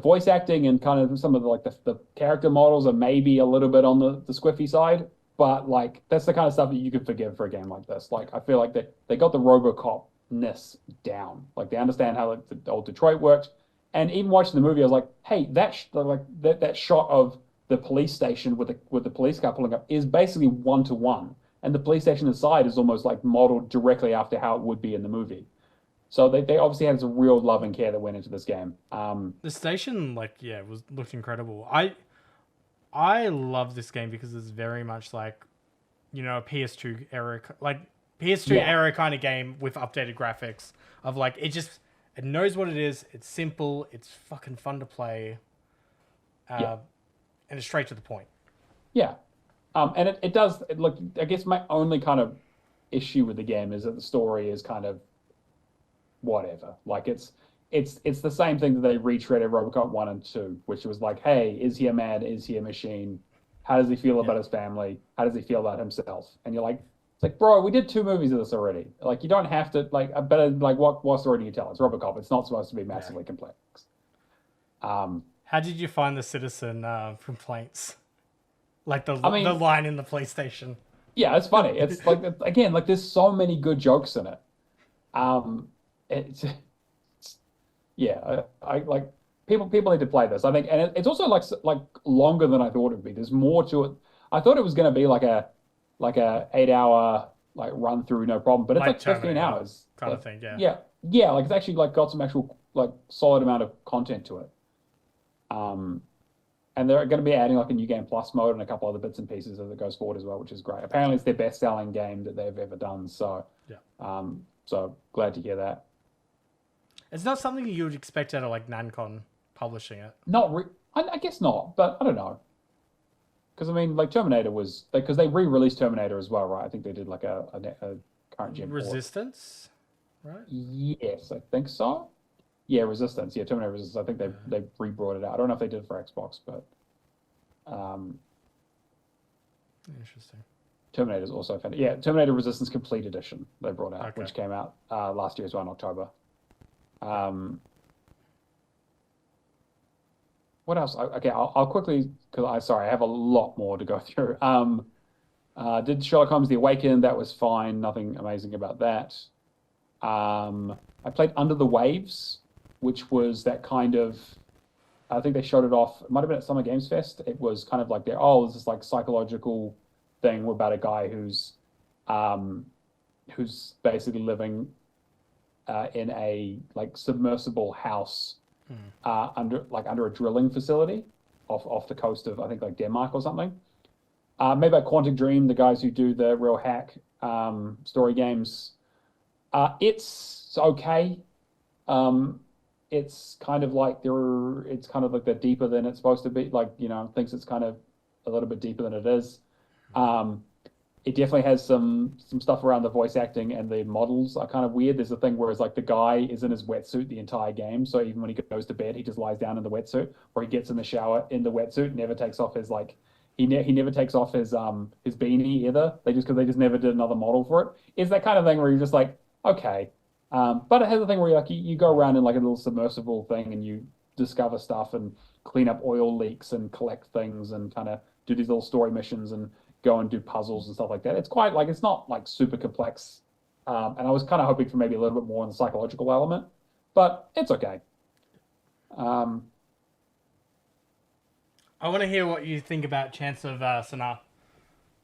voice acting and kind of some of the character models are maybe a little bit on the squiffy side, but like that's the kind of stuff that you could forgive for a game like this. Like I feel like they got the RoboCop-ness down. Like they understand how like, the old Detroit worked. And even watching the movie, I was like, hey, that shot of the police station with the police car pulling up is basically 1-to-1, and the police station inside is almost like modeled directly after how it would be in the movie. So they obviously had some real love and care that went into this game. The station, looked incredible. I love this game because it's very much like, you know, a PS2 era, era kind of game with updated graphics. Of like it knows what it is. It's simple. It's fucking fun to play. And it's straight to the point. Yeah. And it does look. I guess my only kind of issue with the game is that the story is kind of whatever. Like it's the same thing that they retreaded RoboCop 1 and 2, which was like, hey, is he a man? Is he a machine? How does he feel about his family? How does he feel about himself? And you're like, it's like, bro, we did 2 movies of this already. Like, you don't have to, like, I better, like, what story do you tell? It's RoboCop. It's not supposed to be massively complex. How did you find the citizen complaints? Like the line in the PlayStation. Yeah, it's funny. It's like, again, like there's so many good jokes in it. I like people need to play this. I think, and it's also like longer than I thought it would be. There's more to it. I thought it was going to be like a 8-hour like run through no problem. But it's Like like 15 Terminator hours. kind Like, of thing, yeah. yeah. Like it's actually like got some actual like solid amount of content to it. Um, and they're going to be adding like a new game plus mode and a couple other bits and pieces as it goes forward as well, which is great. Apparently, it's their best-selling game that they've ever done. So, Yeah. So glad to hear that. It's not something you would expect out of like Nancon publishing it. I guess not, but I don't know. Because I mean, like Terminator was because they re-released Terminator as well, right? I think they did like a current gen port. Resistance, right? Yes, I think so. Yeah, Resistance. Yeah, Terminator Resistance. I think they re-brought it out. I don't know if they did it for Xbox, but Interesting. Terminator's also fantastic. Yeah, Terminator Resistance Complete Edition they brought out, Okay. which came out last year as well in October. What else? Okay, I'll quickly because I have a lot more to go through. Did Sherlock Holmes: The Awakened? That was fine. Nothing amazing about that. I played Under the Waves, which was that kind of. I think they showed it off. It might have been at Summer Games Fest. It was kind of like this is like psychological thing about a guy who's basically living in a like submersible house under a drilling facility off the coast of I think like Denmark or something. Made by Quantic Dream, the guys who do the real hack story games. It's okay. It's kind of like they're deeper than it's supposed to be. Like, thinks it's kind of a little bit deeper than it is. It definitely has some stuff around the voice acting, and the models are kind of weird. There's a thing where it's like the guy is in his wetsuit the entire game, so even when he goes to bed, he just lies down in the wetsuit, or he gets in the shower in the wetsuit, never takes off his like he never takes off his beanie either. Because they just never did another model for it. It's that kind of thing where you're just like, okay. But it has a thing where you go around in like a little submersible thing and you discover stuff and clean up oil leaks and collect things and kind of do these little story missions and go and do puzzles and stuff like that. It's quite like, it's not like super complex. And I was kind of hoping for maybe a little bit more on the psychological element, but it's okay. I want to hear what you think about Chance of Sanaa.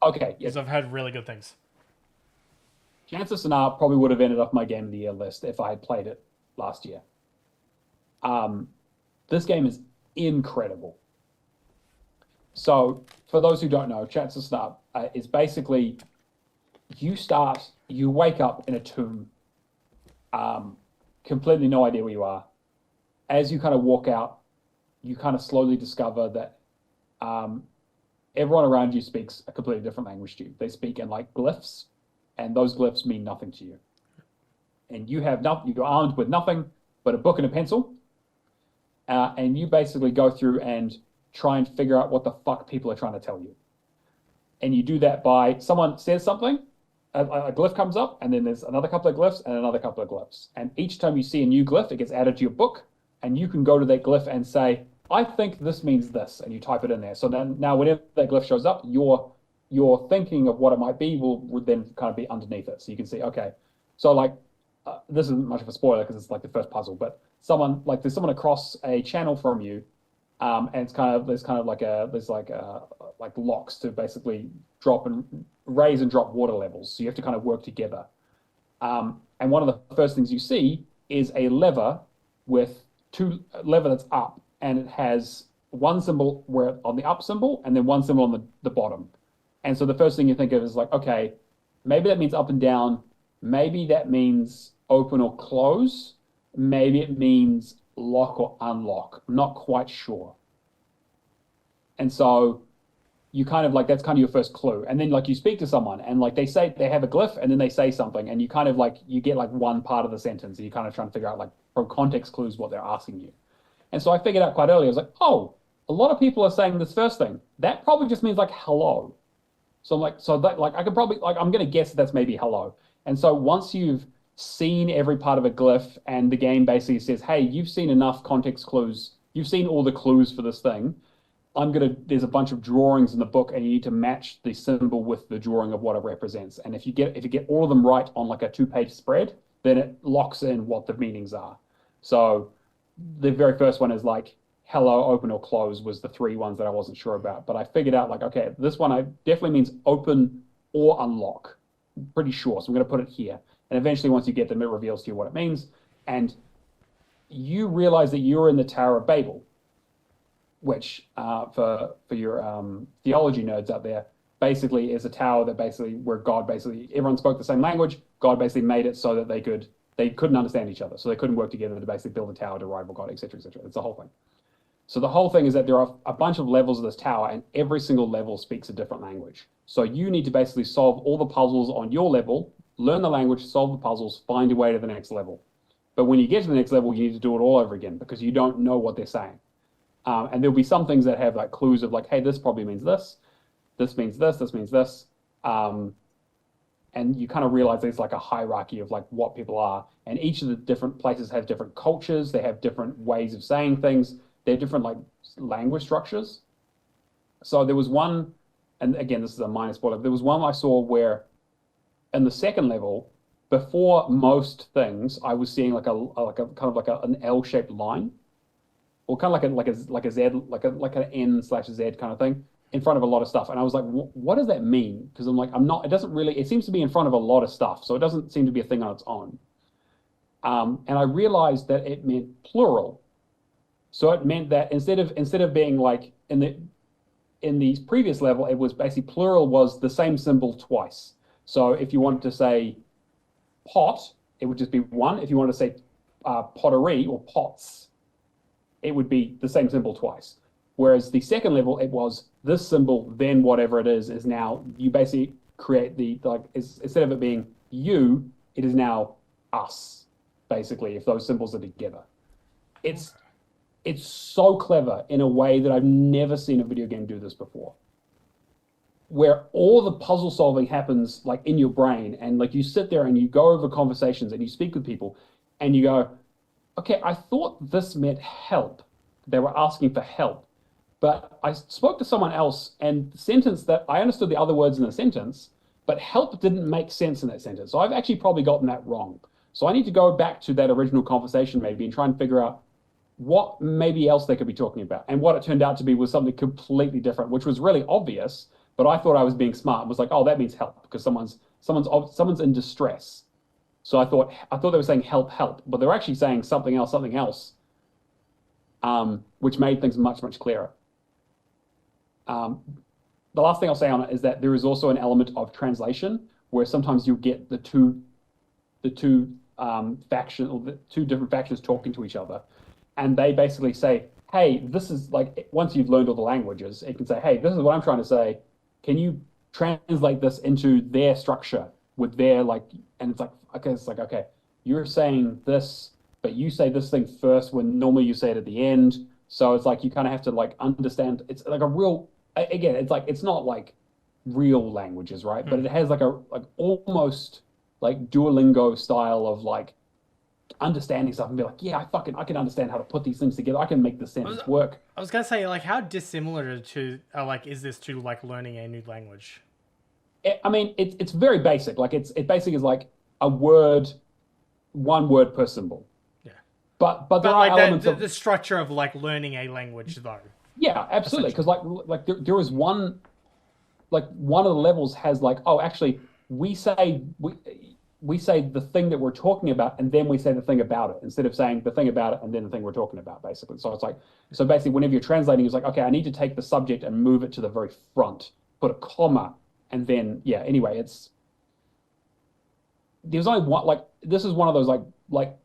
Okay. Because I've heard really good things. Chance of Sanaa probably would have ended up my Game of the Year list if I had played it last year. This game is incredible. So, for those who don't know, Chance of Sanaa is basically you wake up in a tomb, completely no idea where you are. As you kind of walk out, you kind of slowly discover that everyone around you speaks a completely different language to you. They speak in like glyphs, and those glyphs mean nothing to you. And you're armed with nothing but a book and a pencil, and you basically go through and try and figure out what the fuck people are trying to tell you. And you do that by someone says something, a glyph comes up, and then there's another couple of glyphs and another couple of glyphs. And each time you see a new glyph, it gets added to your book, and you can go to that glyph and say, I think this means this, and you type it in there. So now whenever that glyph shows up, your thinking of what it might be will then kind of be underneath it. So you can see, okay, so like, this isn't much of a spoiler because it's like the first puzzle, but there's someone across a channel from you, and there's like locks to basically raise and drop water levels. So you have to kind of work together. And one of the first things you see is a lever that's up, and it has one symbol on the up symbol and then one symbol on the bottom. And so the first thing you think of is like, okay, maybe that means up and down. Maybe that means open or close. Maybe it means lock or unlock. I'm not quite sure. And so you kind of like, that's kind of your first clue. And then like you speak to someone and like they say they have a glyph and then they say something and you kind of like, you get like one part of the sentence and you kind of trying to figure out like from context clues what they're asking you. And so I figured out quite early, I was like, oh, a lot of people are saying this first thing. That probably just means like hello. So I'm like, I'm going to guess that's maybe hello. And so once you've seen every part of a glyph and the game basically says, hey, you've seen enough context clues. You've seen all the clues for this thing. There's a bunch of drawings in the book and you need to match the symbol with the drawing of what it represents. And if you get all of them right on like a 2-page spread, then it locks in what the meanings are. So the very first one is like, hello, open or close was the 3 ones that I wasn't sure about. But I figured out like, okay, this one definitely means open or unlock. pretty sure, so I'm going to put it here. And eventually, once you get them, it reveals to you what it means. And you realize that you're in the Tower of Babel, which, for your theology nerds out there, basically is a tower that where God everyone spoke the same language. God basically made it so that they couldn't understand each other, so they couldn't work together to basically build a tower to rival God, etc., etc. It's the whole thing. So the whole thing is that there are a bunch of levels of this tower, and every single level speaks a different language. So you need to basically solve all the puzzles on your level, learn the language, solve the puzzles, find your way to the next level. But when you get to the next level, you need to do it all over again because you don't know what they're saying. And there'll be some things that have like clues of like, hey, this probably means this means this means this. And you kind of realize there's like a hierarchy of like what people are. And each of the different places have different cultures. They have different ways of saying things. They have different like language structures. So there was one, and again, this is a minor spoiler. There was one I saw where in the second level, before most things, I was seeing like an L-shaped line, or kind of like a Z, like an N/Z kind of thing in front of a lot of stuff. And I was like, what does that mean? Because I'm like, it doesn't really, it seems to be in front of a lot of stuff. So it doesn't seem to be a thing on its own. And I realized that it meant plural. So it meant that instead of being like in the previous level, it was basically plural was the same symbol twice. So if you wanted to say pot, it would just be one. If you wanted to say pottery or pots, it would be the same symbol twice. Whereas the second level, it was this symbol, then whatever it is now, you basically create instead of it being you, it is now us, basically, if those symbols are together. It's so clever in a way that I've never seen a video game do this before, where all the puzzle solving happens like in your brain, and like you sit there and you go over conversations and you speak with people and you go, okay, I thought this meant help. They were asking for help. But I spoke to someone else and the sentence that I understood the other words in the sentence, but help didn't make sense in that sentence. So I've actually probably gotten that wrong. So I need to go back to that original conversation maybe and try and figure out what maybe else they could be talking about. And what it turned out to be was something completely different, which was really obvious, but I thought I was being smart and was like, oh, that means help because someone's in distress. So I thought they were saying help, but they're actually saying something else, which made things much, much clearer. The last thing I'll say on it is that there is also an element of translation where sometimes you get the two faction or the two different factions talking to each other, and they basically say, hey, this is like, once you've learned all the languages, it can say, hey, this is what I'm trying to say. Can you translate this into their structure with their like, and it's like, okay, you're saying this, but you say this thing first when normally you say it at the end. So it's like, you kind of have to like understand, it's like a real, again, it's like, it's not like real languages, right? But it has like almost like Duolingo style of like understanding stuff and be like, yeah, I can understand how to put these things together. I can make the sentence work. I was gonna say, like, how dissimilar to is this to like learning a new language? I mean, it's very basic. Like it basically is like a word, one word per symbol. Yeah. But there are like elements of the structure of like learning a language though. Yeah, absolutely. Because like there was one, like one of the levels has like, oh, actually we say the thing that we're talking about, and then we say the thing about it, instead of saying the thing about it and then the thing we're talking about, basically. So it's like, so basically whenever you're translating, it's like, okay, I need to take the subject and move it to the very front, put a comma, and then, yeah, anyway, there's only one, like, this is one of those, like,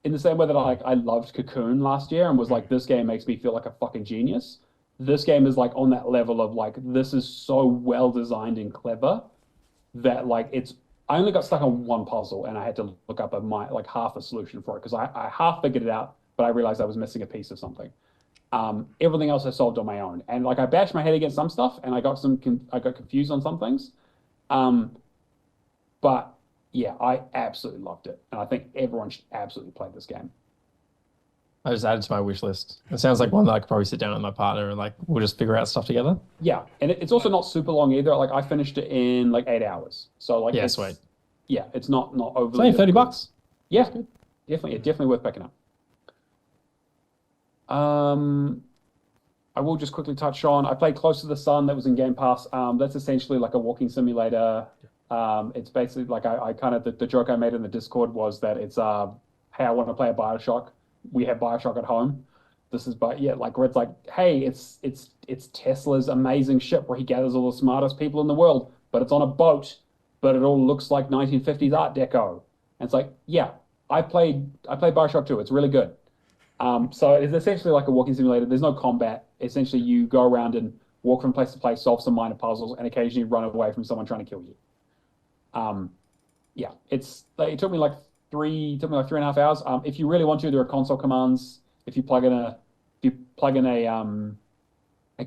in the same way that I loved Cocoon last year and was like, this game makes me feel like a fucking genius. This game is like on that level of like, this is so well designed and clever that like I only got stuck on one puzzle and I had to look up half a solution for it because I half figured it out, but I realized I was missing a piece of something. Everything else I solved on my own, and like I bashed my head against some stuff, and I got confused on some things. But yeah, I absolutely loved it, and I think everyone should absolutely play this game. I just added to my wish list. It sounds like one that I could probably sit down with my partner and like we'll just figure out stuff together. Yeah, and it's also not super long either. Like I finished it in like 8 hours. So like, yeah, sweet. Yeah, it's not overly. It's only $30. Yeah, definitely worth picking up. I will just quickly touch on. I played Close to the Sun. That was in Game Pass. That's essentially like a walking simulator. It's basically like I kind of the joke I made in the Discord was that it's hey, I want to play a Bioshock. We have Bioshock at home. This is but yeah, like where it's like, hey, it's Tesla's amazing ship where he gathers all the smartest people in the world, but it's on a boat, but it all looks like 1950s Art Deco. And it's like, yeah, I played Bioshock 2. It's really good. So it's essentially like a walking simulator. There's no combat. Essentially, you go around and walk from place to place, solve some minor puzzles, and occasionally run away from someone trying to kill you. Um, yeah, it took me like 3.5 hours. If you really want to, there are console commands. If you plug in a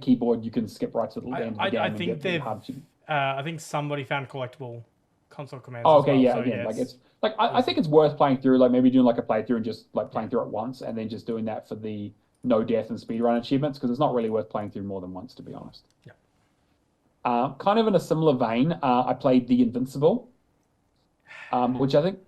keyboard, you can skip right to the end of the game I and think get the they've. hard. I think somebody found collectible console commands Oh, as okay, well. yeah, So again, yeah, like it's like I think it's worth playing through, like maybe doing like a playthrough and just like playing through it once, and then just doing that for the no death and speedrun achievements because it's not really worth playing through more than once, to be honest. Yeah. Kind of in a similar vein, I played The Invincible, which I think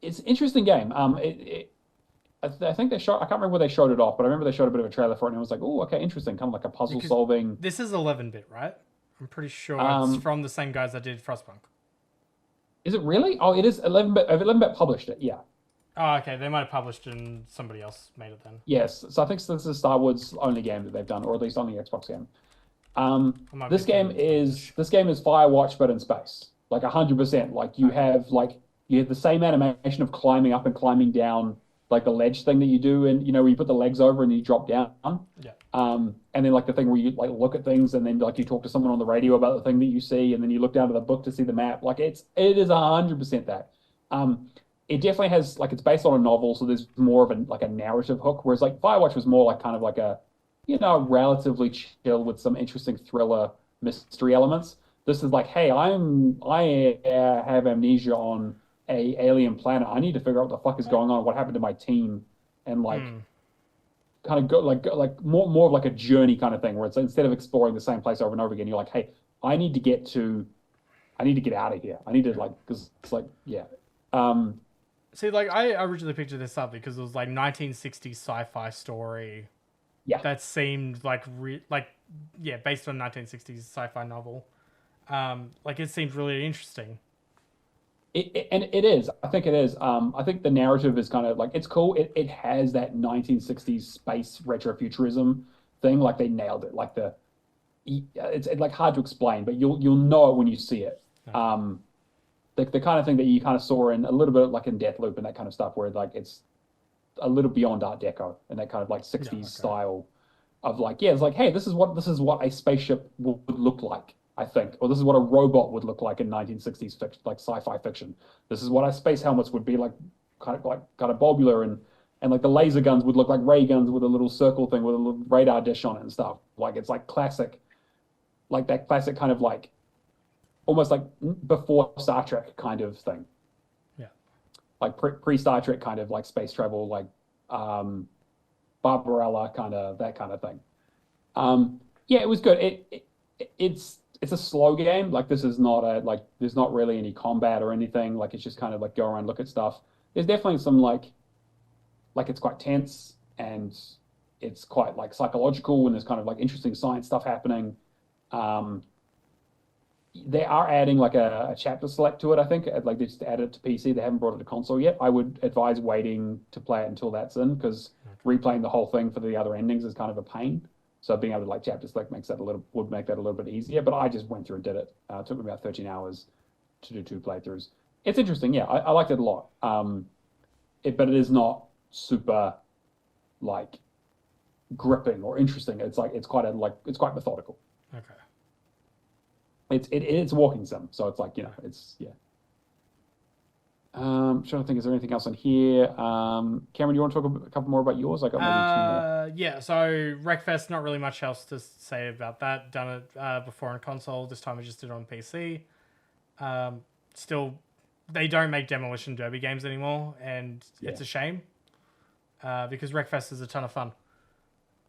it's an interesting game. I think they showed, I can't remember where they showed it off, but I remember they showed a bit of a trailer for it, and it was like, oh, okay, interesting, kind of like a puzzle Because solving. this is 11-bit, right? I'm pretty sure it's Um, from the same guys that did Frostpunk. is it really? Oh, it is 11-bit. 11-bit published it, yeah. Oh, okay. They might have published it and somebody else made it then. Yes, so I think this is a Star Wars only game that they've done, or at least only Xbox game. I might be This game thinking is Firewatch, but in space, like 100%. Like you have the same animation of climbing up and climbing down, like the ledge thing that you do, and where you put the legs over and you drop down. Yeah. And then like the thing where you like look at things, and then like you talk to someone on the radio about the thing that you see, and then you look down to the book to see the map. Like it is 100% that. It definitely has like it's based on a novel, so there's more of a narrative hook. Whereas like Firewatch was more like kind of like a relatively chill with some interesting thriller mystery elements. This is like, hey, I have amnesia on a alien planet. I need to figure out what the fuck is going on, what happened to my team, and like kind of go like more of like a journey kind of thing where it's instead of exploring the same place over and over again, you're like, hey, I need to get out of here. I need to like because it's like yeah. See, like I originally pictured this up because it was like 1960s sci-fi story. Yeah. That seemed like based on 1960s sci-fi novel. Like it seemed really interesting. And it is. I think it is. I think the narrative is kind of like it's cool. It has that 1960s space retrofuturism thing. Like they nailed it. Like it's like hard to explain, but you'll know it when you see it. Okay. The kind of thing that you kind of saw in a little bit like in Deathloop and that kind of stuff, where like it's a little beyond Art Deco and that kind of like 60s style of like it's like, hey, this is what a spaceship would look like. I think, or this is what a robot would look like in 1960s fiction, like sci-fi fiction. This is what our space helmets would be like, kind of bulbular, and like the laser guns would look like ray guns with a little circle thing with a little radar dish on it and stuff. Like it's like classic, like that classic kind of like almost like before Star Trek kind of thing. Yeah, like pre Star Trek kind of like space travel, like Barbarella kind of that kind of thing. Yeah, it was good. It's a slow game. Like this is not there's not really any combat or anything. Like it's just kind of like go around, look at stuff. There's definitely some like it's quite tense and it's quite like psychological and there's kind of like interesting science stuff happening. They are adding like a chapter select to it, I think. Like they just added it to PC. They haven't brought it to console yet. I would advise waiting to play it until that's in because replaying the whole thing for the other endings is kind of a pain. So being able to like chapter select would make that a little bit easier. But I just went through and did it. It took me about 13 hours to do 2 playthroughs. It's interesting, yeah. I liked it a lot. But it is not super like gripping or interesting. It's like it's quite methodical. Okay. It's a walking sim, so it's like it's yeah. Trying to think, is there anything else on here? Cameron, do you want to talk a couple more about yours? I got maybe 2 more. Yeah, so Wreckfest, not really much else to say about that. Done it before on console. This time I just did it on PC. Still, they don't make Demolition Derby games anymore, and it's a shame because Wreckfest is a ton of fun.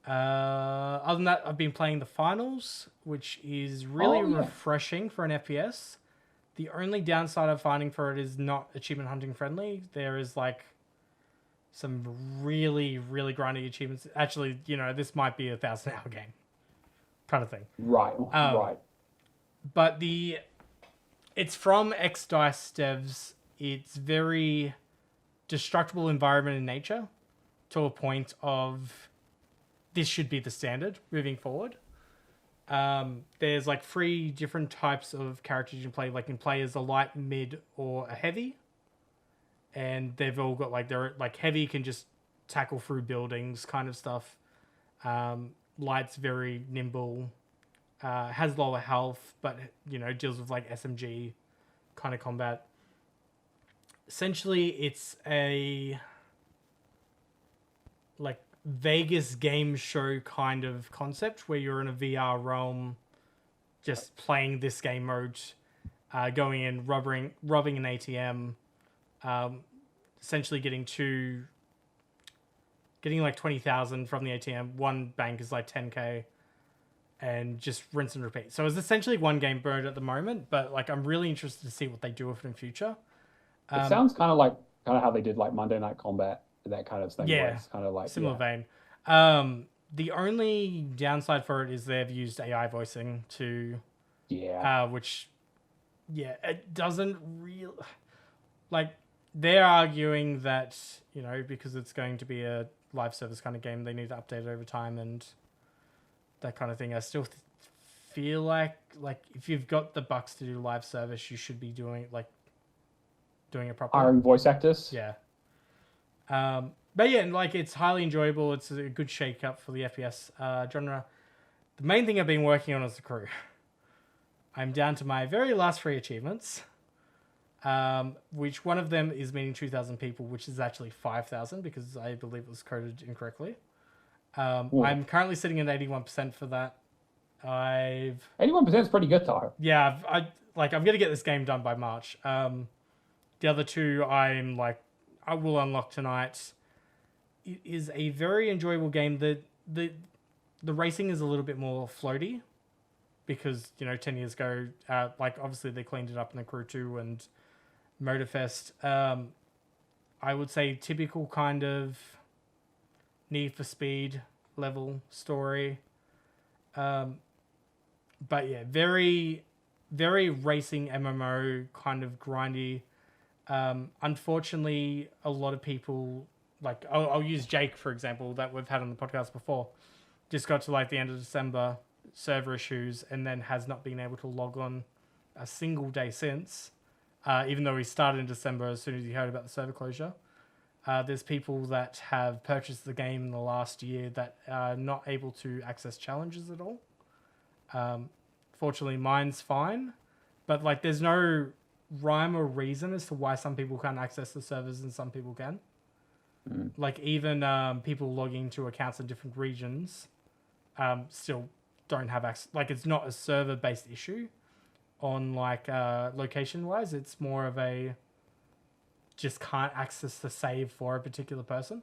Other than that, I've been playing the finals, which is really refreshing for an FPS. The only downside I'm finding for it is not achievement hunting friendly. There is like some really, really grindy achievements. Actually, this might be a 1,000-hour game kind of thing. Right. But It's from X-Dice devs. It's very destructible environment in nature to a point of this should be the standard moving forward. There's like 3 different types of characters you can play. Like, you can play as a light, mid, or a heavy. And they've all got like, they're like, heavy can just tackle through buildings kind of stuff. Light's very nimble, has lower health, but deals with like SMG kind of combat. Essentially, it's a like Vegas game show kind of concept where you're in a VR realm, just playing this game mode, going in, robbing an ATM, essentially getting like 20,000 from the ATM. One bank is like 10K, and just rinse and repeat. So it's essentially one game bird at the moment, but like I'm really interested to see what they do with it in future. It sounds kind of how they did like Monday Night Combat, that kind of thing. Yeah, where it's kind of like similar vein. The only downside for it is they've used AI voicing to, which, it doesn't really like. They're arguing that because it's going to be a live service kind of game, they need to update it over time and that kind of thing. I still feel like if you've got the bucks to do live service, you should be doing it properly. Hiring voice actors. Yeah. But yeah, like it's highly enjoyable. It's a good shake up for the FPS genre. The main thing I've been working on is the crew. I'm down to my very last 3 achievements, which one of them is meeting 2,000 people, which is actually 5,000 because I believe it was coded incorrectly. I'm currently sitting at 81% for that. 81% is pretty good though. Yeah, I'm gonna get this game done by March. The other 2 I will unlock tonight. It is a very enjoyable game. The racing is a little bit more floaty because 10 years ago, obviously they cleaned it up in the Crew 2 and Motorfest. I would say typical kind of Need for Speed level story. But yeah, very, very racing MMO kind of grindy. Unfortunately, a lot of people, like I'll use Jake for example, that we've had on the podcast before, just got to like the end of December, server issues, and then has not been able to log on a single day since, even though he started in December as soon as he heard about the server closure. There's people that have purchased the game in the last year that are not able to access challenges at all. Fortunately, mine's fine, but like there's no rhyme or reason as to why some people can't access the servers and some people can. Like even people logging to accounts in different regions still don't have access. Like it's not a server based issue on like location wise. It's more of a just can't access the save for a particular person,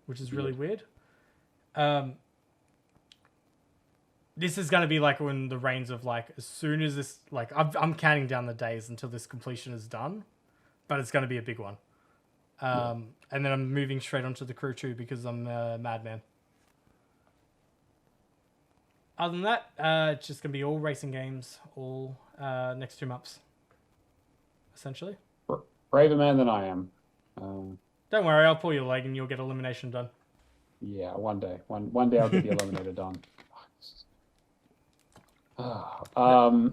which is really weird. This is going to be like when the reigns of like, as soon as this, like I'm counting down the days until this completion is done, but it's going to be a big one. And then I'm moving straight onto the Crew 2 because I'm a madman. Other than that, it's just going to be all racing games, all next 2 months, essentially. Braver man than I am. Don't worry, I'll pull your leg and you'll get elimination done. Yeah, one day. One day I'll get the eliminator done.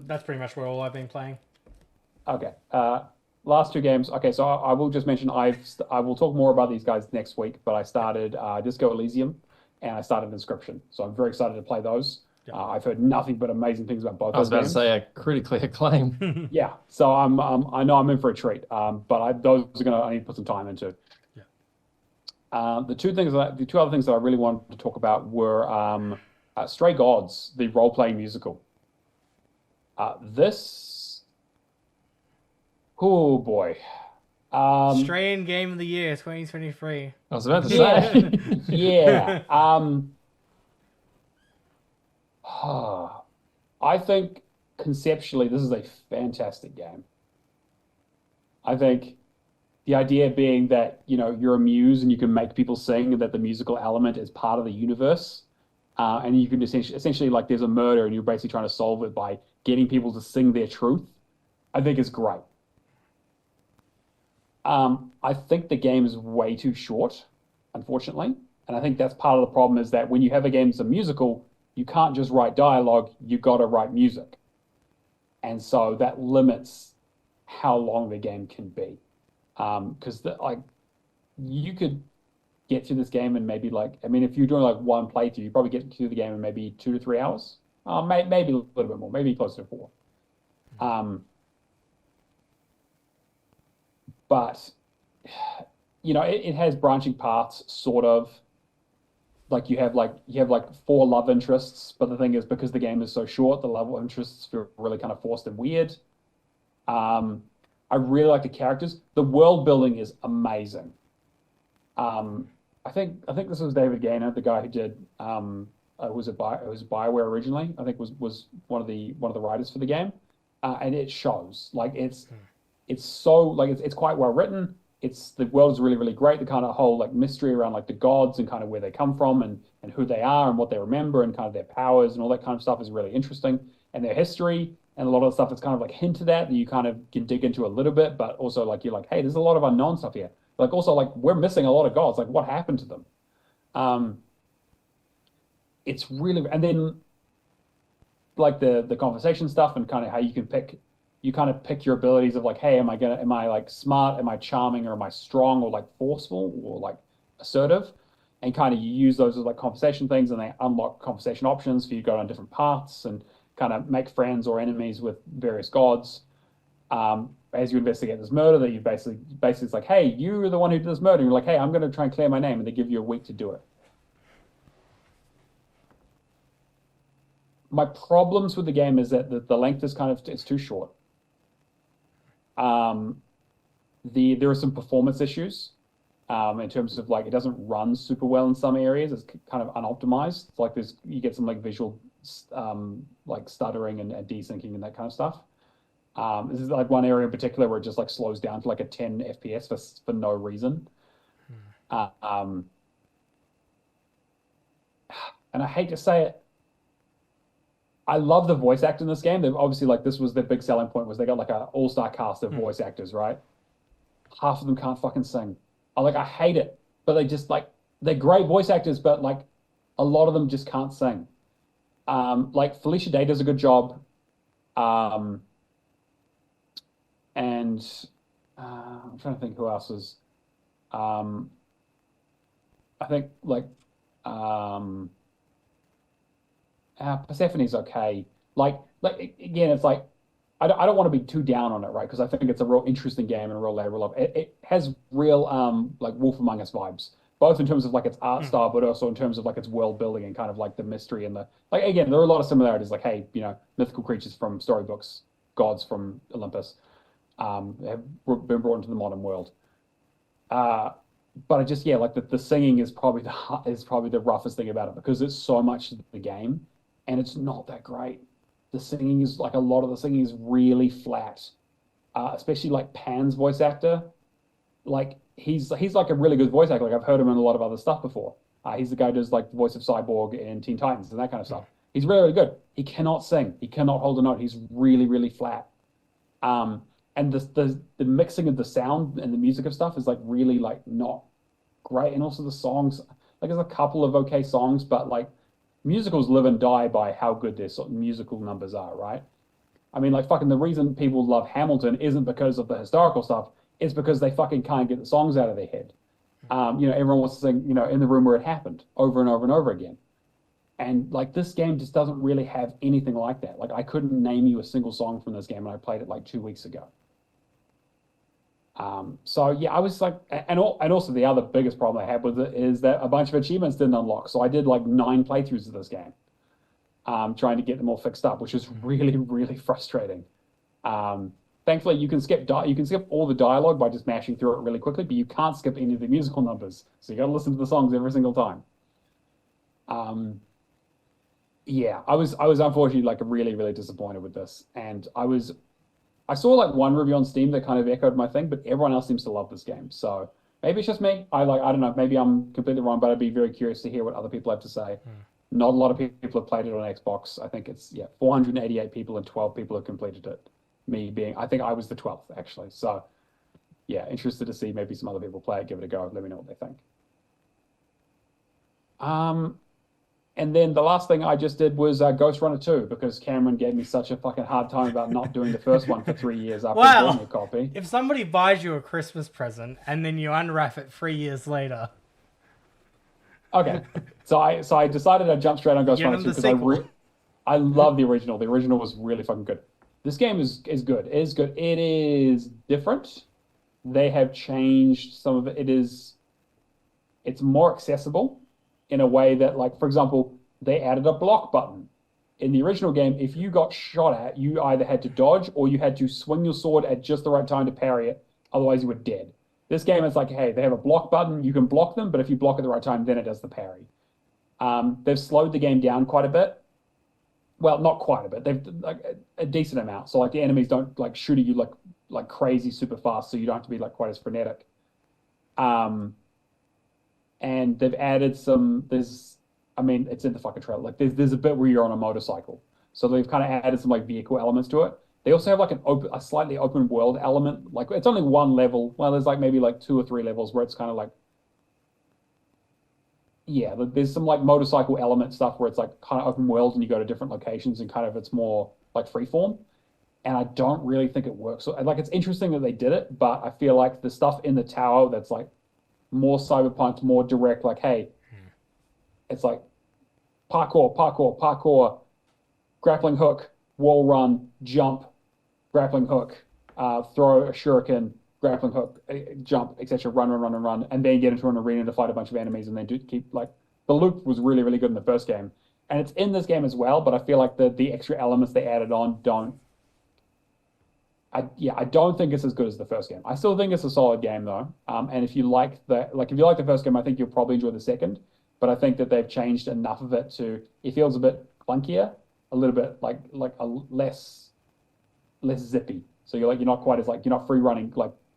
That's pretty much where all I've been playing. Okay. Last 2 games. Okay, so I will just mention I will talk more about these guys next week, but I started Disco Elysium and I started Inscription. So I'm very excited to play those. Yep. I've heard nothing but amazing things about both I was those about games. to say a critically acclaimed. Yeah, so I know I'm in for a treat. But those are I need to put some time into. Yeah. The 2 other things that I really wanted to talk about were Stray Gods, the role-playing musical. Oh boy. Australian Game of the Year 2023. I was about to say. Yeah. I think conceptually this is a fantastic game. I think the idea being that, you're a muse and you can make people sing and that the musical element is part of the universe. And you can essentially like there's a murder and you're basically trying to solve it by getting people to sing their truth. I think is great. I think the game is way too short, unfortunately. And I think that's part of the problem is that when you have a game that's a musical, you can't just write dialogue, you got to write music. And so that limits how long the game can be. Because like you could get through this game in maybe like, I mean, if you're doing like one playthrough, you probably get through the game in maybe 2 to 3 hours. Maybe a little bit more, maybe closer to 4. But you know, it has branching paths, sort of. Like you have like 4 love interests, but the thing is, because the game is so short, the love interests feel really kind of forced and weird. Um, I really like the characters. The world building is amazing. I think this was David Gaynor, the guy who did it was BioWare originally. I think was one of the writers for the game, and it shows like it's so like it's quite well written. It's the world is really really great. The kind of whole like mystery around like the gods and kind of where they come from and who they are and what they remember and kind of their powers and all that kind of stuff is really interesting. And their history and a lot of the stuff that's kind of like hinted at that you kind of can dig into a little bit, but also like you're like, hey, there's a lot of unknown stuff here. Like also like we're missing a lot of gods. Like what happened to them? Um, it's really and then like the conversation stuff and kind of how you kind of pick your abilities of like, hey, am I like smart, am I charming, or am I strong or like forceful or like assertive? And kind of you use those as like conversation things and they unlock conversation options for you to go on different paths and kind of make friends or enemies with various gods. As you investigate this murder that you basically it's like, hey, you're the one who did this murder. And you're like, hey, I'm going to try and clear my name, and they give you a week to do it. My problems with the game is that the length is kind of it's too short. Um, there are some performance issues in terms of like it doesn't run super well in some areas. It's kind of unoptimized. It's like you get some like visual like stuttering and desyncing and that kind of stuff. This is like one area in particular where it just like slows down to like a 10 FPS for no reason. Um, and I hate to say it, I love the voice acting in this game. They've obviously like this was their big selling point was they got like an all-star cast of voice actors, right? Half of them can't fucking sing. I hate it, but they just like they're great voice actors, but like a lot of them just can't sing. Like Felicia Day does a good job. Um, and I'm trying to think who else is. Um, I think like um, Persephone's okay. Like again, it's like I don't want to be too down on it, right? Because I think it's a real interesting game and a real labor of it has real like Wolf Among Us vibes, both in terms of like its art style, but also in terms of like its world building and kind of like the mystery and the like. Again, there are a lot of similarities. Like, hey, you know, mythical creatures from storybooks, gods from Olympus, have been brought into the modern world. Uh, but I just yeah, like the singing is probably the roughest thing about it because it's so much of the game, and it's not that great. The singing is like a lot of the singing is really flat, especially like Pan's voice actor. Like he's like a really good voice actor. Like I've heard him in a lot of other stuff before. He's the guy who does like the voice of Cyborg in Teen Titans and that kind of stuff. He's really really good. He cannot sing. He cannot hold a note. He's really really flat. Um, and the mixing of the sound and the music of stuff is like really like not great. And also the songs, like there's a couple of okay songs, but like musicals live and die by how good their musical numbers are, right? I mean, like fucking the reason people love Hamilton isn't because of the historical stuff. It's because they fucking can't get the songs out of their head. You know, everyone wants to sing, you know, in the room where it happened over and over and over again. And like this game just doesn't really have anything like that. Like I couldn't name you a single song from this game, and I played it like 2 weeks ago. So yeah, I was like, and also the other biggest problem I had with it is that a bunch of achievements didn't unlock. So I did like 9 playthroughs of this game, trying to get them all fixed up, which is really, really frustrating. Thankfully, you can skip all the dialogue by just mashing through it really quickly, but you can't skip any of the musical numbers. So you got to listen to the songs every single time. Yeah, I was unfortunately like really, really disappointed with this, and I saw like one review on Steam that kind of echoed my thing, but everyone else seems to love this game. So maybe it's just me. I don't know. Maybe I'm completely wrong, but I'd be very curious to hear what other people have to say. Not a lot of people have played it on Xbox. I think it's 488 people and 12 people have completed it. I think I was the 12th actually. So yeah, interested to see maybe some other people play it, give it a go. Let me know what they think. And then the last thing I just did was Ghost Runner 2 because Cameron gave me such a fucking hard time about not doing the first one for 3 years after he bought me a copy. If somebody buys you a Christmas present and then you unwrap it 3 years later. Okay, so I decided I'd jump straight on Ghost Runner 2 because I love the original. The original was really fucking good. This game is good. It is good. It is different. They have changed some of it. It's more accessible in a way that, like, for example, they added a block button. In the original game, if you got shot at, you either had to dodge or you had to swing your sword at just the right time to parry it. Otherwise, you were dead. This game is like, hey, they have a block button. You can block them, but if you block at the right time, then it does the parry. They've slowed the game down quite a bit. Well, not quite a bit. They've like a decent amount. So like the enemies don't like shoot at you like crazy super fast, so you don't have to be like quite as frenetic. And they've added it's in the fucking trailer. Like there's a bit where you're on a motorcycle. So they've kind of added some like vehicle elements to it. They also have like a slightly open world element. Like it's only one level. Well, there's like maybe like 2 or 3 levels where it's kind of like, yeah, there's some like motorcycle element stuff where it's like kind of open world and you go to different locations and kind of it's more like freeform. And I don't really think it works. So, like it's interesting that they did it, but I feel like the stuff in the tower that's like more cyberpunk, more direct, like, hey, it's like parkour, grappling hook, wall run, jump, grappling hook, throw a shuriken, grappling hook, jump, etc. Run, and then get into an arena to fight a bunch of enemies, and then keep like the loop was really, really good in the first game, and it's in this game as well. But I feel like the extra elements they added on don't. I don't think it's as good as the first game. I still think it's a solid game though. And if you like the first game, I think you'll probably enjoy the second. But I think that they've changed enough of it it feels a bit clunkier, a little bit like a less zippy. So you're not quite as you're not free running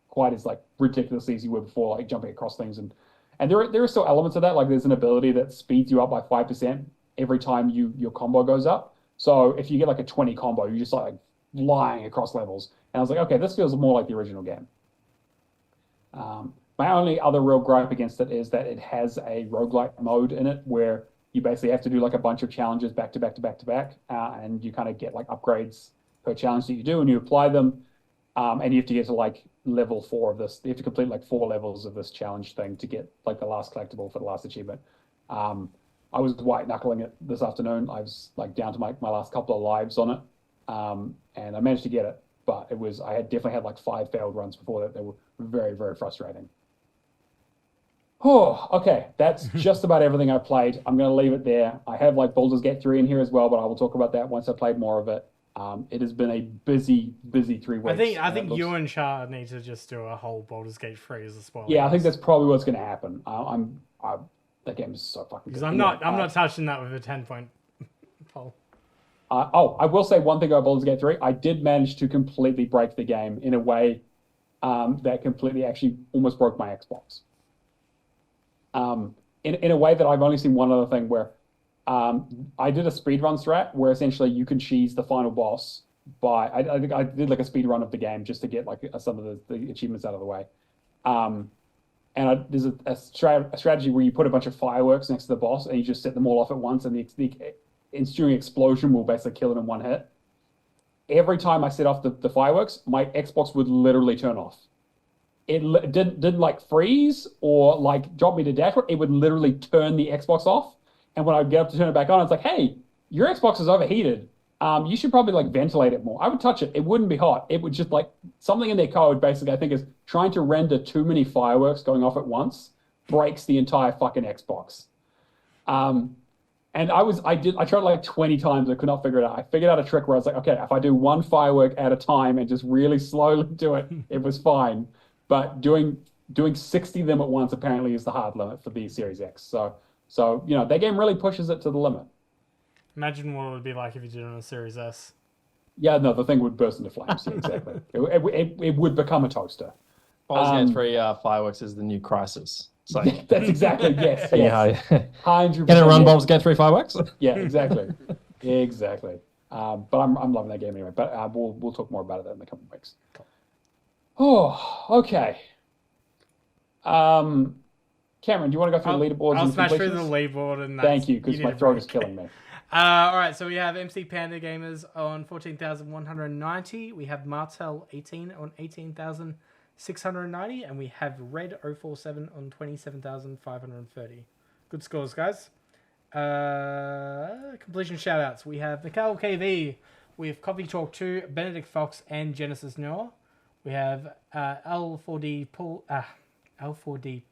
quite as ridiculously as you were before, like jumping across things and there are still elements of that. Like there's an ability that speeds you up by 5% every time your combo goes up. So if you get like a 20 combo, you just like flying across levels. And I was like, okay, this feels more like the original game. My only other real gripe against it is that it has a roguelike mode in it where you basically have to do like a bunch of challenges back to back, and you kind of get like upgrades per challenge that you do, and you apply them, and you have to get to like level 4 of this. You have to complete like 4 levels of this challenge thing to get like the last collectible for the last achievement. I was white knuckling it this afternoon. I was like down to my last couple of lives on it, and I managed to get it. But I had definitely had like 5 failed runs before that. They were very, very frustrating. Oh, okay. That's just about everything I played. I'm going to leave it there. I have like Baldur's Gate 3 in here as well, but I will talk about that once I played more of it. It has been a busy 3 weeks. I think you and Char need to just do a whole Baldur's Gate 3 as a spoiler. Yeah, I think that's probably what's going to happen. That game is so fucking good. Because I'm not touching that with a 10-point poll. I will say one thing about Baldur's Gate 3. I did manage to completely break the game in a way that completely actually almost broke my Xbox. In a way that I've only seen one other thing where I did a speedrun strat where essentially you can cheese the final boss by... I think I did like a speedrun of the game just to get like some of the achievements out of the way. There's a strategy where you put a bunch of fireworks next to the boss and you just set them all off at once, and the ensuing explosion will basically kill it in one hit. Every time I set off the fireworks, my Xbox would literally turn off. It didn't like freeze or like drop me to dashboard. It would literally turn the Xbox off. And when I get up to turn it back on, it's like, hey, your Xbox is overheated. You should probably like ventilate it more. I would touch it. It wouldn't be hot. It would just like something in their code basically, I think, is trying to render too many fireworks going off at once breaks the entire fucking Xbox. And I tried like 20 times. I could not figure it out. I figured out a trick where I was like, okay, if I do one firework at a time and just really slowly do it, it was fine. But doing 60 of them at once apparently is the hard limit for the Series X. So that game really pushes it to the limit. Imagine what it would be like if you did it on a Series S. Yeah, no, the thing would burst into flames. Yeah, exactly. It would become a toaster. Baldur's Gate 3 fireworks is the new Crisis. So that's exactly, yes. Yeah. 100%. Can it run Baldur's Gate 3 fireworks? Yeah, exactly. Exactly. But I'm loving that game anyway. But we'll talk more about it in the coming weeks. Oh, okay. Cameron, do you want to go through the leaderboards? I'll and smash through the completions? leaderboard and Thank you, because my throat is killing me. All right, so we have MC Panda Gamers on 14,190. We have Martel 18 on 18,690, and we have Red 047 on 27,530. Good scores, guys. Completion shoutouts. We have Mikhail KV. We have Coffee Talk 2, Benedict Fox, and Genesis Noah. We have L4D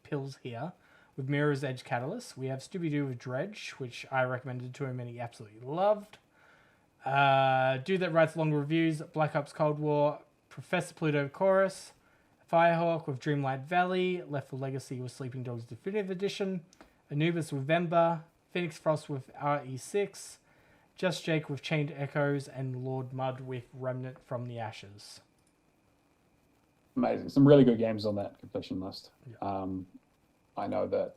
Pills here with Mirror's Edge Catalyst. We have Scooby-Doo with Dredge, which I recommended to him and he absolutely loved. Dude That Writes Long Reviews, Black Ops Cold War, Professor Pluto Chorus, Firehawk with Dreamlight Valley, Left 4 Legacy with Sleeping Dogs Definitive Edition, Anubis with Vemba, Phoenix Frost with RE6, Just Jake with Chained Echoes, and Lord Mud with Remnant from the Ashes. Amazing. Some really good games on that completion list. Yeah. I know that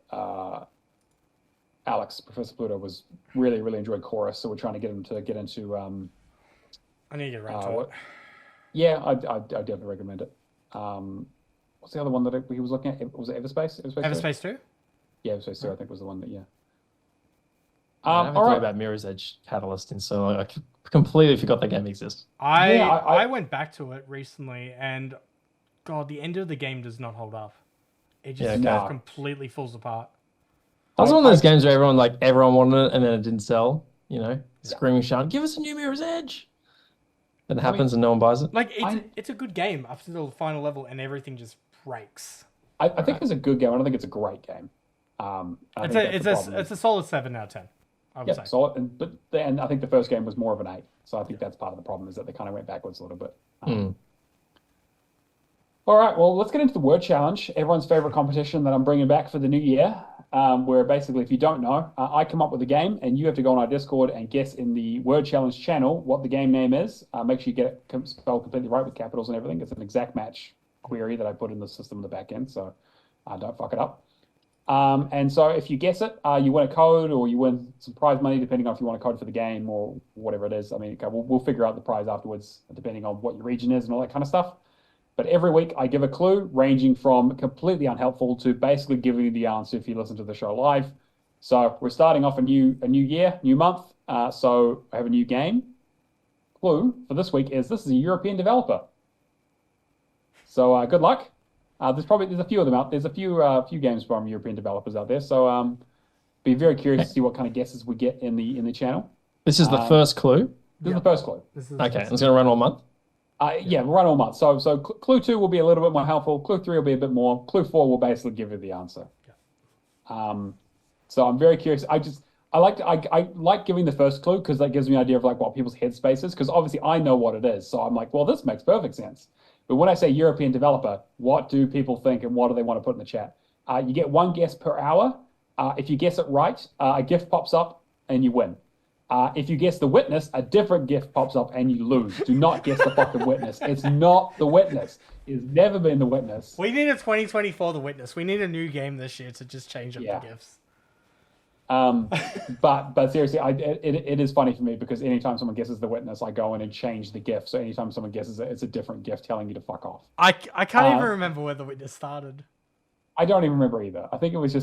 Alex, Professor Pluto, was really enjoyed Chorus, so we're trying to get him to get into. I need to get around to it. Yeah, I definitely recommend it. What's the other one that he was looking at? Was it Everspace? Everspace 2? Yeah, Everspace 2, I think was the one that, yeah. I haven't thought about Mirror's Edge Catalyst in so long. I completely forgot that game exists. I went back to it recently, and God, the end of the game does not hold up. It just completely falls apart. That was one of those games where everyone wanted it and then it didn't sell. Screaming, shouting, "Give us a new Mirror's Edge!" And it happens and no one buys it. It's a good game up to the final level, and everything just breaks. I think it's a good game. I don't think it's a great game. It's a solid 7 out of 10. I would say. Solid, but then I think the first game was more of an 8. So I think that's part of the problem, is that they kind of went backwards a little bit. All right, well, let's get into the word challenge, everyone's favorite competition that I'm bringing back for the new year, where basically, if you don't know, I come up with a game and you have to go on our Discord and guess in the word challenge channel what the game name is. Make sure you get it spelled completely right with capitals and everything. It's an exact match query that I put in the system in the back end, so don't fuck it up. And so if you guess it, you win a code or you win some prize money, depending on if you want a code for the game or whatever it is. I mean, we'll figure out the prize afterwards, depending on what your region is and all that kind of stuff. But every week I give a clue ranging from completely unhelpful to basically giving you the answer if you listen to the show live. So we're starting off a new year, new month. So I have a new game. Clue for this week is this is a European developer. So good luck. There's a few of them out. There's a few games from European developers out there. So be very curious to see what kind of guesses we get in the channel. This is the first clue. This is the first clue. Okay, it's going to run all month. Yeah, run all month. So clue 2 will be a little bit more helpful. Clue 3 will be a bit more. Clue 4 will basically give you the answer. Yeah. So I'm very curious. I like giving the first clue because that gives me an idea of what people's headspace is. Because obviously I know what it is, so I'm like, well, this makes perfect sense. But when I say European developer, what do people think and what do they want to put in the chat? You get 1 guess per hour. If you guess it right, a gift pops up and you win. If you guess The Witness, a different gift pops up and you lose. Do not guess the fucking Witness. It's not The Witness. It's never been The Witness. We need a 2024 The Witness. We need a new game this year to just change up the gifts. But seriously, it is funny for me because anytime someone guesses The Witness, I go in and change the gift. So anytime someone guesses it, it's a different gift telling you to fuck off. I can't even remember where The Witness started. I don't even remember either. I think it was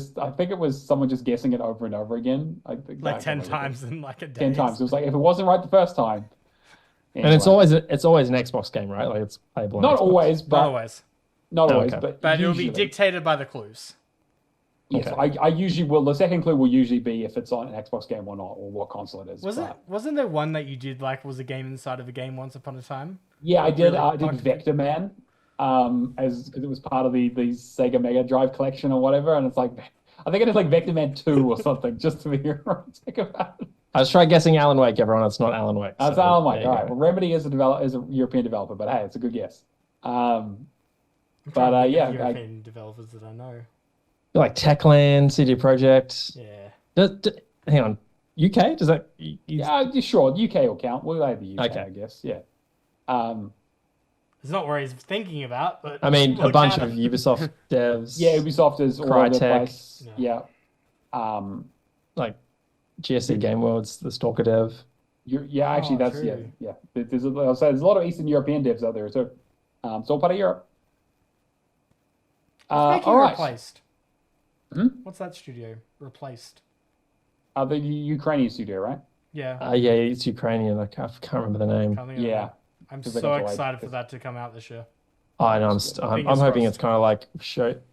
someone just guessing it over and over again. 10 times in a day. 10 times. It was if it wasn't right the first time. Anyway. And it's always an Xbox game, right? It's playable. Not always, but not always. Okay. But it'll be dictated by the clues. Yes, okay. I usually will. The second clue will usually be if it's on an Xbox game or not, or what console it is. Wasn't there one that you did was a game inside of a game once upon a time? Yeah, I did. I did Vector Man. Because it was part of the Sega Mega Drive collection or whatever, and it's I think it is Vector Man 2 or something, just to be romantic about it. I was trying guessing Alan Wake, everyone. It's not Alan Wake. It's Alan Wake. All right. Well, Remedy is a European developer, but hey, it's a good guess. European developers that I know. Like Techland, CD Projekt. Yeah. Hang on. UK? Does that? Yeah, sure. UK will count. We'll add the UK, I guess. Yeah. It's not where he's thinking about, but I mean, a bunch of Ubisoft devs. Yeah, Ubisoft is all over the place. Yeah. Like GSC Game World's the Stalker dev. Yeah, actually, Oh, that's true. yeah. I'll say there's a lot of Eastern European devs out there, so it's all part of Europe. What's making All right. Replaced? Hmm? What's that studio? Replaced. The Ukrainian studio, right? Yeah, Yeah, it's Ukrainian. I can't remember the name. can't think of the name. Yeah, I'm because they so got delayed. excited for that to come out this year. I know. I'm Fingers hoping crossed. it's kind of like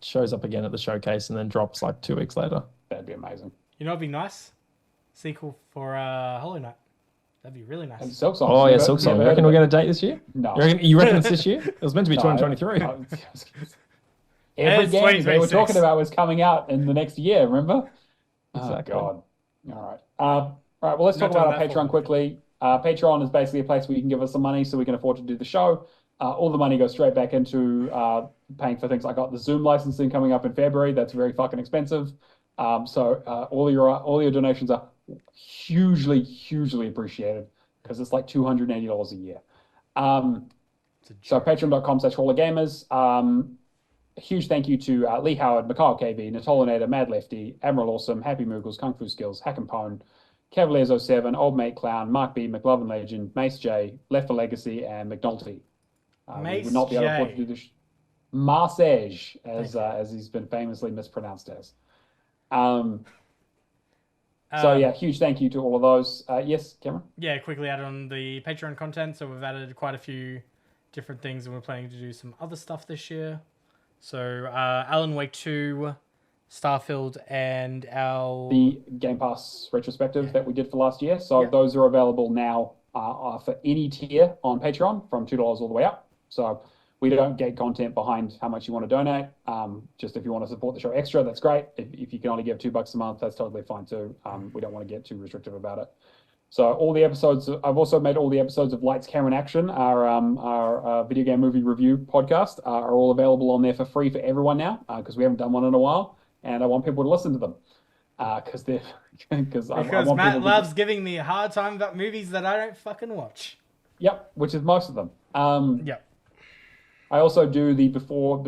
shows up again at the showcase and then drops like 2 weeks later. That'd be amazing. You know, it'd be nice. Sequel for Hollow Knight. That'd be really And nice. Silksong. Oh yeah, Never Silksong. You heard reckon of we'll get it. a date this year? No. You reckon it's this year? It was meant to be No, 2023. Every It's game they were 2026. talking about was coming out in the next year, remember? Exactly. Oh, God. All right. All right, well, let's Not talk about done our that for Patreon long. quickly. Patreon is basically a place where you can give us some money so we can afford to do the show. All the money goes straight back into paying for things. I got the Zoom licensing coming up in February. That's very fucking expensive. So all your donations are hugely, hugely appreciated because it's like $280 a year. It's a So joke. patreon.com/HallOfGamers. A huge thank you to Lee Howard, Mikhail KB, Natolinator, Mad Lefty, Admiral Awesome, Happy Moogles, Kung Fu Skills, Hack and Pone, Cavaliers07, Old Mate Clown, Mark B, McLovin Legend, Mace J, Left for Legacy, and McNulty. We Mace would not be able to afford to J. do this. Marcege, Thank you. as he's been famously mispronounced as. So Um, yeah, huge thank you to all of those. Yes, Cameron? Yeah, quickly add on the Patreon content. So we've added quite a few different things, and we're planning to do some other stuff this year. So Alan Wake 2, Starfield, and our The Game Pass retrospective Yeah. that we did for last year. So Yeah. those are available now for any tier on Patreon from $2 all the way up. So we don't get content behind how much you want to donate. Just if you want to support the show extra, that's great. If you can only give $2 a month, that's totally fine too. We don't want to get too restrictive about it. So all the episodes, I've also made all the episodes of Lights, Camera, and Action, our video game movie review podcast, are all available on there for free for everyone now because we haven't done one in a while, and I want people to listen to them because they're because I because want Matt people loves giving me a hard time about movies that I don't fucking watch. Yep, which is most of them. Yep. I also do the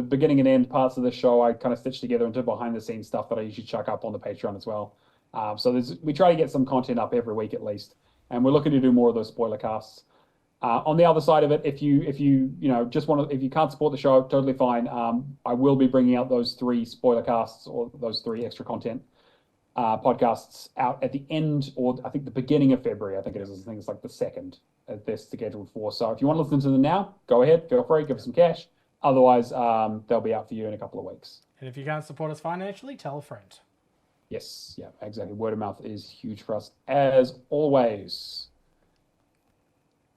beginning and end parts of the show. I kind of stitch together into behind the scenes stuff that I usually chuck up on the Patreon as well. So we try to get some content up every week at least, and we're looking to do more of those spoiler casts. On the other side of it, if you just want to, if you can't support the show, totally fine. I will be bringing out those 3 spoiler casts or those 3 extra content podcasts out at the end, or I think the beginning of February. I think it is. I think it's like the 2nd they're scheduled for. So if you want to listen to them now, go ahead, feel free, give us some cash. Otherwise, they'll be out for you in a couple of weeks. And if you can't support us financially, tell a friend. Yes, yeah, exactly. Word of mouth is huge for us, as always.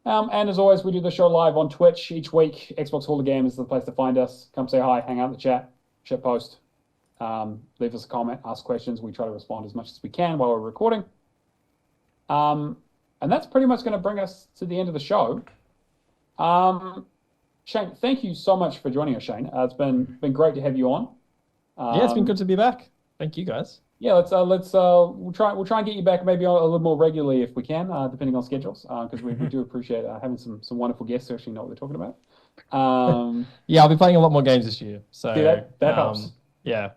And as always, we do the show live on Twitch each week. Xbox Hall of Games is the place to find us. Come say hi, hang out in the chat, shit post. Leave us a comment, ask questions. We try to respond as much as we can while we're recording. And that's pretty much going to bring us to the end of the show. Shane, thank you so much for joining us, Shane. It's been great to have you on. Yeah, it's been good to be back. Thank you guys. Yeah, we'll try and get you back maybe a little more regularly if we can, depending on schedules, because we do appreciate having some wonderful guests who actually know what they're talking about. Yeah, I'll be playing a lot more games this year. So See, that helps. Yeah,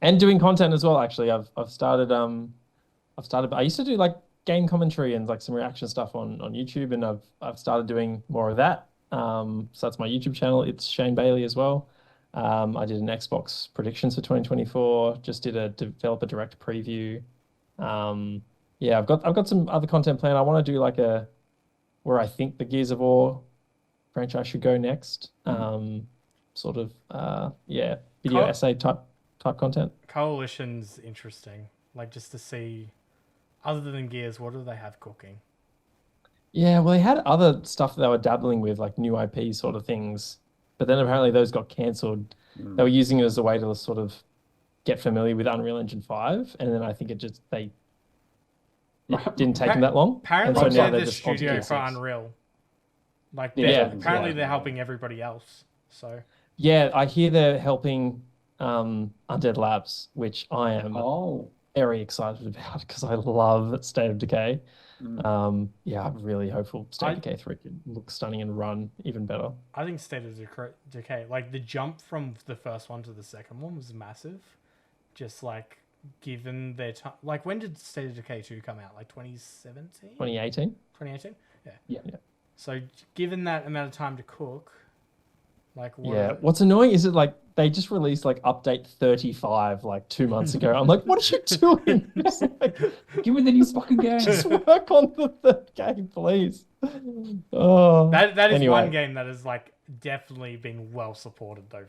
and doing content as well. Actually, I've started. I used to do like game commentary and like some reaction stuff on YouTube, and I've started doing more of that. So that's my YouTube channel. It's Shane Bailey as well. I did an Xbox predictions for 2024. Just did a developer direct preview. Yeah, I've got some other content planned. I want to do like where I think the Gears of War franchise should go next. Sort of video essay type content. Coalition's interesting. Like just to see, other than Gears, what do they have cooking? Yeah, well, they had other stuff that they were dabbling with, like new IP sort of things. But then apparently those got cancelled. They were using it as a way to sort of get familiar with Unreal Engine 5. And then I think it didn't take them that long. Apparently and so now they're the just onto studio Gear for 6. Unreal. Like, Yeah, they're helping everybody else. So Yeah, I hear they're helping Undead Labs, which I am very excited about because I love State of Decay. Yeah, I'm really hopeful State of Decay 3 can look stunning and run even better. I think State of Decay, like the jump from the first one to the second one was massive. Just like given their time. Like, when did State of Decay 2 come out? Like 2017? 2018. 2018? Yeah. Yeah. So, given that amount of time to cook, like, Yeah. What's annoying is it like they just released like update 35 like 2 months ago. I'm like, what are you doing? Just, like, Give me the new fucking game. just work on the third game, please. Oh, that is anyway. one game that has like definitely been well supported though.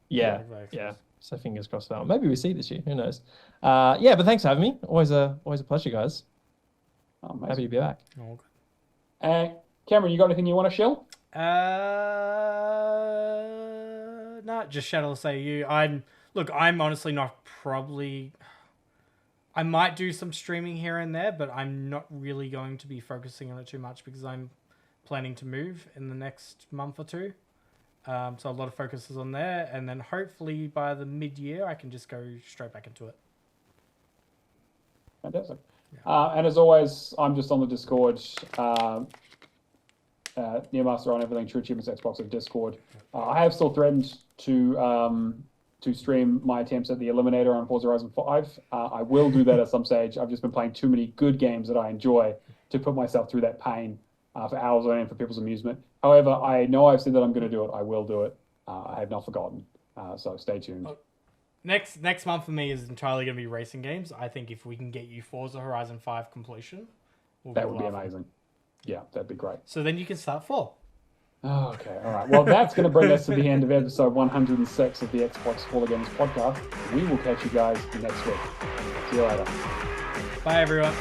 Yeah. Like, Yeah. So fingers crossed for that one. Maybe we see this year. Who knows? Yeah, but thanks for having me. Always a pleasure, guys. Oh, Happy to be back. Oh, good. Cameron, you got anything you want to shill? No, just Shadowless AU. I'm honestly not probably. I might do some streaming here and there, but I'm not really going to be focusing on it too much because I'm planning to move in the next month or two. So a lot of focus is on there, and then hopefully by the mid-year I can just go straight back into it. Fantastic. And as always, I'm just on the Discord. Neomaster on everything, True Achievements Xbox of Discord. I have still threatened to stream my attempts at the Eliminator on Forza Horizon 5. I will do that at some stage. I've just been playing too many good games that I enjoy to put myself through that pain for hours on end for people's amusement. However, I know I've said that I'm going to do it. I will do it. I have not forgotten. So stay tuned. Next month for me is entirely going to be racing games. I think if we can get you Forza Horizon 5 completion, that would be amazing. Yeah, that'd be great. So then you can start 4. Oh, okay, all right. Well, that's going to bring us to the end of episode 106 of the Xbox Spoiler Games podcast. We will catch you guys next week. See you later. Bye, everyone.